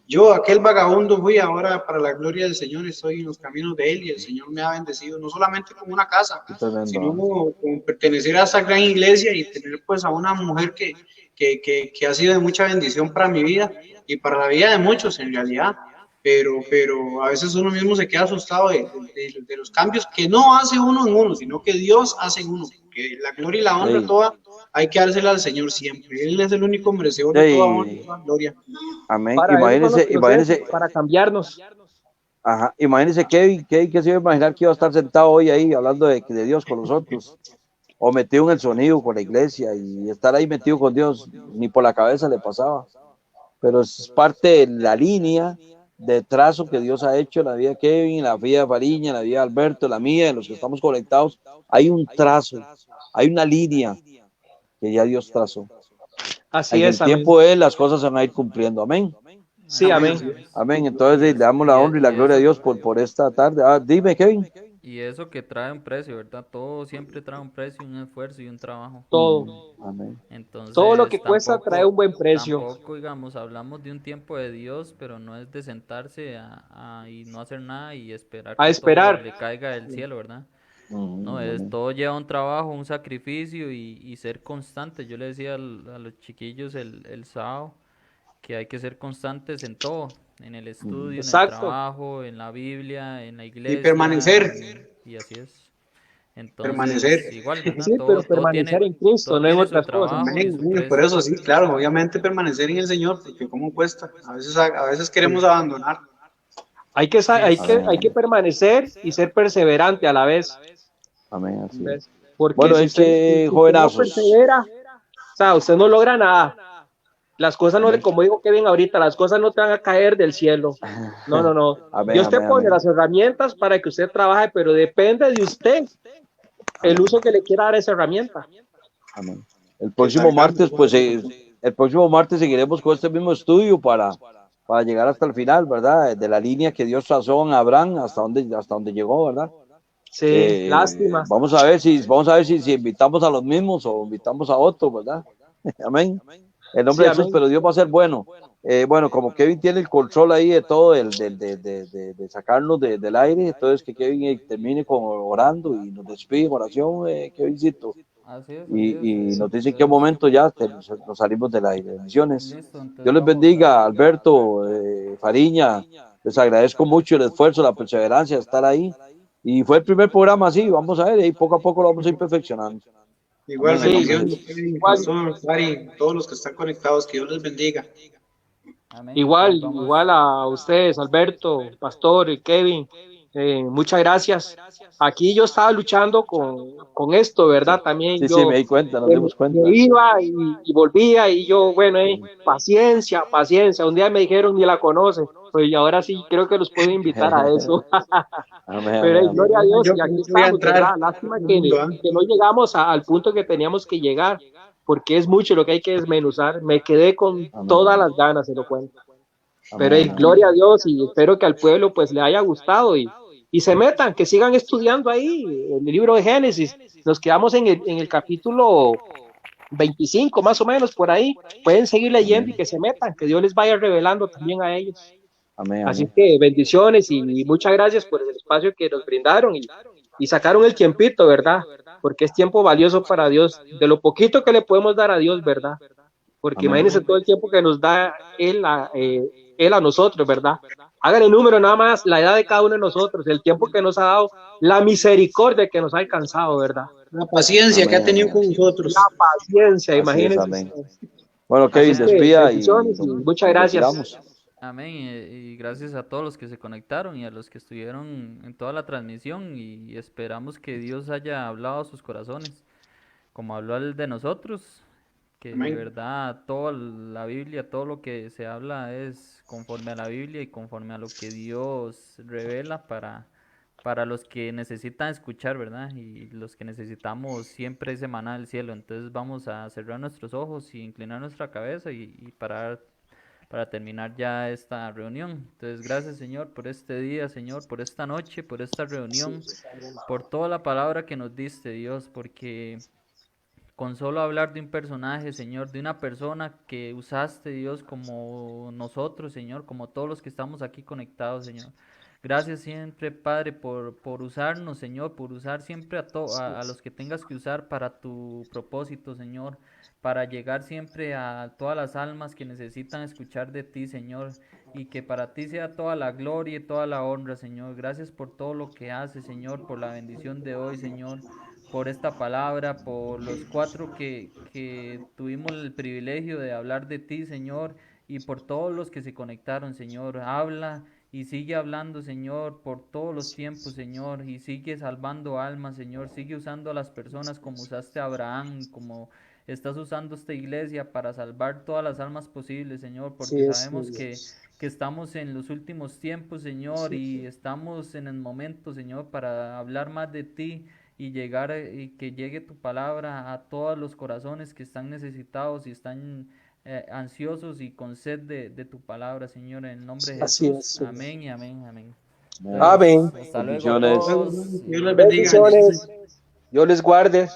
Speaker 5: Yo, aquel vagabundo fui, ahora para la gloria del Señor estoy en los caminos de Él y el Señor me ha bendecido, no solamente con una casa, sino con pertenecer a esta gran iglesia y tener pues a una mujer que ha sido de mucha bendición para mi vida y para la vida de muchos en realidad. Pero a veces uno mismo se queda asustado de los cambios que no hace uno en uno, sino que Dios hace en uno, que la gloria y la honra toda hay que dársela al Señor siempre. Él es el único merecedor de toda honra y toda gloria.
Speaker 1: Amén.
Speaker 2: Para eso son los procesos, para cambiarnos.
Speaker 1: Ajá, imagínese Kevin que se iba a imaginar que iba a estar sentado hoy ahí hablando de Dios con nosotros, o metido en el sonido con la iglesia y estar ahí metido con Dios, ni por la cabeza le pasaba. Pero es parte de la línea de trazo que Dios ha hecho en la vida de Kevin, en la vida de Fariña, en la vida de Alberto, en la mía, en los que estamos conectados. Hay un trazo, hay una línea que ya Dios trazó.
Speaker 2: Así
Speaker 1: en
Speaker 2: es,
Speaker 1: el tiempo de Él las cosas se van a ir cumpliendo. Amén.
Speaker 2: Sí, amén.
Speaker 1: Amén. Entonces le damos la honra y la gloria a Dios por esta tarde. Dime, Kevin.
Speaker 3: Y eso que trae un precio, ¿verdad? Todo siempre trae un precio, un esfuerzo y un trabajo.
Speaker 2: Todo.
Speaker 1: Amén.
Speaker 3: Entonces,
Speaker 2: todo lo que cuesta trae un buen precio.
Speaker 3: Tampoco, digamos, hablamos de un tiempo de Dios, pero no es de sentarse y no hacer nada y esperar que todo le caiga del cielo, ¿verdad? No, todo lleva un trabajo, un sacrificio y ser constante. Yo le decía a los chiquillos el sábado que hay que ser constantes en todo, en el estudio,
Speaker 2: Exacto.
Speaker 3: en el trabajo, en la Biblia, en la iglesia.
Speaker 5: Y permanecer.
Speaker 3: Y así es. Entonces,
Speaker 5: permanecer.
Speaker 3: igual, ¿verdad?
Speaker 2: Sí, pero permanecer en Cristo, no en otras cosas.
Speaker 5: Por eso sí, claro, obviamente permanecer en el Señor, porque cómo cuesta. A veces queremos abandonar.
Speaker 2: Hay que permanecer y ser perseverante a la vez.
Speaker 1: Amén. Así es.
Speaker 2: Porque
Speaker 1: bueno,
Speaker 2: si
Speaker 1: es que jovenazos.
Speaker 2: no persevera, o sea, usted no logra nada. Las cosas no, como dijo Kevin ahorita, las cosas no te van a caer del cielo. No.
Speaker 1: Amén,
Speaker 2: Dios te pone las herramientas para que usted trabaje, pero depende de usted el uso que le quiera dar a esa herramienta.
Speaker 1: Amén. El próximo martes, pues, seguiremos con este mismo estudio para llegar hasta el final, ¿verdad? De la línea que Dios trazó en Abraham hasta donde llegó, ¿verdad?
Speaker 2: Sí, lástima.
Speaker 1: Vamos a ver si invitamos a los mismos o invitamos a otros, ¿verdad? Amén. En nombre de Jesús, pero Dios va a ser bueno. Bueno, como Kevin tiene el control ahí de todo, de sacarnos del aire, entonces que Kevin termine orando y nos despide en oración, Kevincito.
Speaker 3: Así es,
Speaker 1: y nos dice en qué momento ya nos salimos del aire. Bendiciones. Dios les bendiga, Alberto, Fariña. Les agradezco mucho el esfuerzo, la perseverancia de estar ahí. Y fue el primer programa así, vamos a ver, y poco a poco lo vamos a ir perfeccionando.
Speaker 5: Igual, bendiciones, Pastor, Fari, todos los que están conectados, que Dios les bendiga.
Speaker 2: Amén. Igual a ustedes, Alberto, Pastor y Kevin, Muchas gracias. Aquí yo estaba luchando con esto, ¿verdad? También
Speaker 1: Sí,
Speaker 2: yo
Speaker 1: sí, me di cuenta, nos dimos cuenta.
Speaker 2: me iba y volvía y yo, bueno, paciencia, paciencia. Un día me dijeron ni la conoce, pues y ahora sí creo que los puedo invitar a eso.
Speaker 1: Amén,
Speaker 2: Pero
Speaker 1: amén,
Speaker 2: gloria a
Speaker 1: amén.
Speaker 2: Dios
Speaker 5: Yo
Speaker 2: y aquí
Speaker 5: voy a
Speaker 2: estamos,
Speaker 5: entrar
Speaker 2: ¿verdad? Lástima
Speaker 5: en el mundo, ¿ah?
Speaker 2: que no llegamos al punto que teníamos que llegar, porque es mucho lo que hay que desmenuzar. Me quedé con todas las ganas, se lo cuento. Pero
Speaker 1: Amén,
Speaker 2: gloria a
Speaker 1: amén.
Speaker 2: Dios y espero que al pueblo pues le haya gustado y se metan, que sigan estudiando ahí el libro de Génesis. Nos quedamos en el capítulo 25 más o menos por ahí. Pueden seguir leyendo y
Speaker 1: Amén,
Speaker 2: que se metan, que Dios les vaya revelando también a ellos.
Speaker 1: amén,
Speaker 2: Así
Speaker 1: amén.
Speaker 2: que bendiciones y muchas gracias por el espacio que nos brindaron y sacaron el tiempito, ¿verdad? Porque es tiempo valioso para Dios, de lo poquito que le podemos dar a Dios, ¿verdad? Porque
Speaker 1: Amén.
Speaker 2: imagínense todo el tiempo que nos da Él a nosotros, ¿verdad? Hagan el número nada más, la edad de cada uno de nosotros, el tiempo que nos ha dado, la misericordia que nos ha alcanzado, ¿verdad?
Speaker 5: La paciencia que ha
Speaker 1: Amén,
Speaker 5: tenido
Speaker 1: amén.
Speaker 5: con nosotros.
Speaker 2: La paciencia,
Speaker 1: Así es,
Speaker 2: imagínense
Speaker 1: amén.
Speaker 2: ustedes.
Speaker 1: Bueno,
Speaker 2: Así
Speaker 1: Kevin,
Speaker 2: es que
Speaker 1: despida y
Speaker 2: bendiciones y muchas
Speaker 1: nos
Speaker 2: gracias.
Speaker 1: retiramos.
Speaker 3: Amén. Y gracias a todos los que se conectaron y a los que estuvieron en toda la transmisión y esperamos que Dios haya hablado a sus corazones, como habló el de nosotros, que de
Speaker 5: Amén.
Speaker 3: verdad toda la Biblia, todo lo que se habla es conforme a la Biblia y conforme a lo que Dios revela para los que necesitan escuchar, ¿verdad? Y los que necesitamos siempre ese maná del cielo. Entonces vamos a cerrar nuestros ojos y inclinar nuestra cabeza y para terminar ya esta reunión. Entonces, gracias Señor por este día, Señor, por esta noche, por esta reunión, por toda la palabra que nos diste, Dios, porque con solo hablar de un personaje, Señor, de una persona que usaste, Dios, como nosotros, Señor, como todos los que estamos aquí conectados, Señor. Gracias siempre, Padre, por usarnos, Señor, por usar siempre a los que tengas que usar para tu propósito, Señor, para llegar siempre a todas las almas que necesitan escuchar de ti, Señor, y que para ti sea toda la gloria y toda la honra, Señor. Gracias por todo lo que haces, Señor, por la bendición de hoy, Señor, por esta palabra, por los cuatro que tuvimos el privilegio de hablar de ti, Señor, y por todos los que se conectaron, Señor. Habla y sigue hablando, Señor, por todos los tiempos, Señor, y sigue salvando almas, Señor. Sigue usando a las personas como usaste a Abraham, como estás usando esta iglesia para salvar todas las almas posibles, Señor, porque
Speaker 2: Sí,
Speaker 3: sabemos que estamos en los últimos tiempos, Señor, y estamos en el momento, Señor, para hablar más de ti y llegar y que llegue tu palabra a todos los corazones que están necesitados y están ansiosos y con sed de tu palabra, Señor, en el nombre de
Speaker 2: así
Speaker 3: Jesús.
Speaker 2: es.
Speaker 3: Amén y amén, amén.
Speaker 1: Amén.
Speaker 2: Amén.
Speaker 3: Entonces, hasta luego a
Speaker 1: Bendiciones.
Speaker 3: todos
Speaker 5: Dios les
Speaker 3: y
Speaker 5: bendiga.
Speaker 2: Bendiciones. Dios les guarde.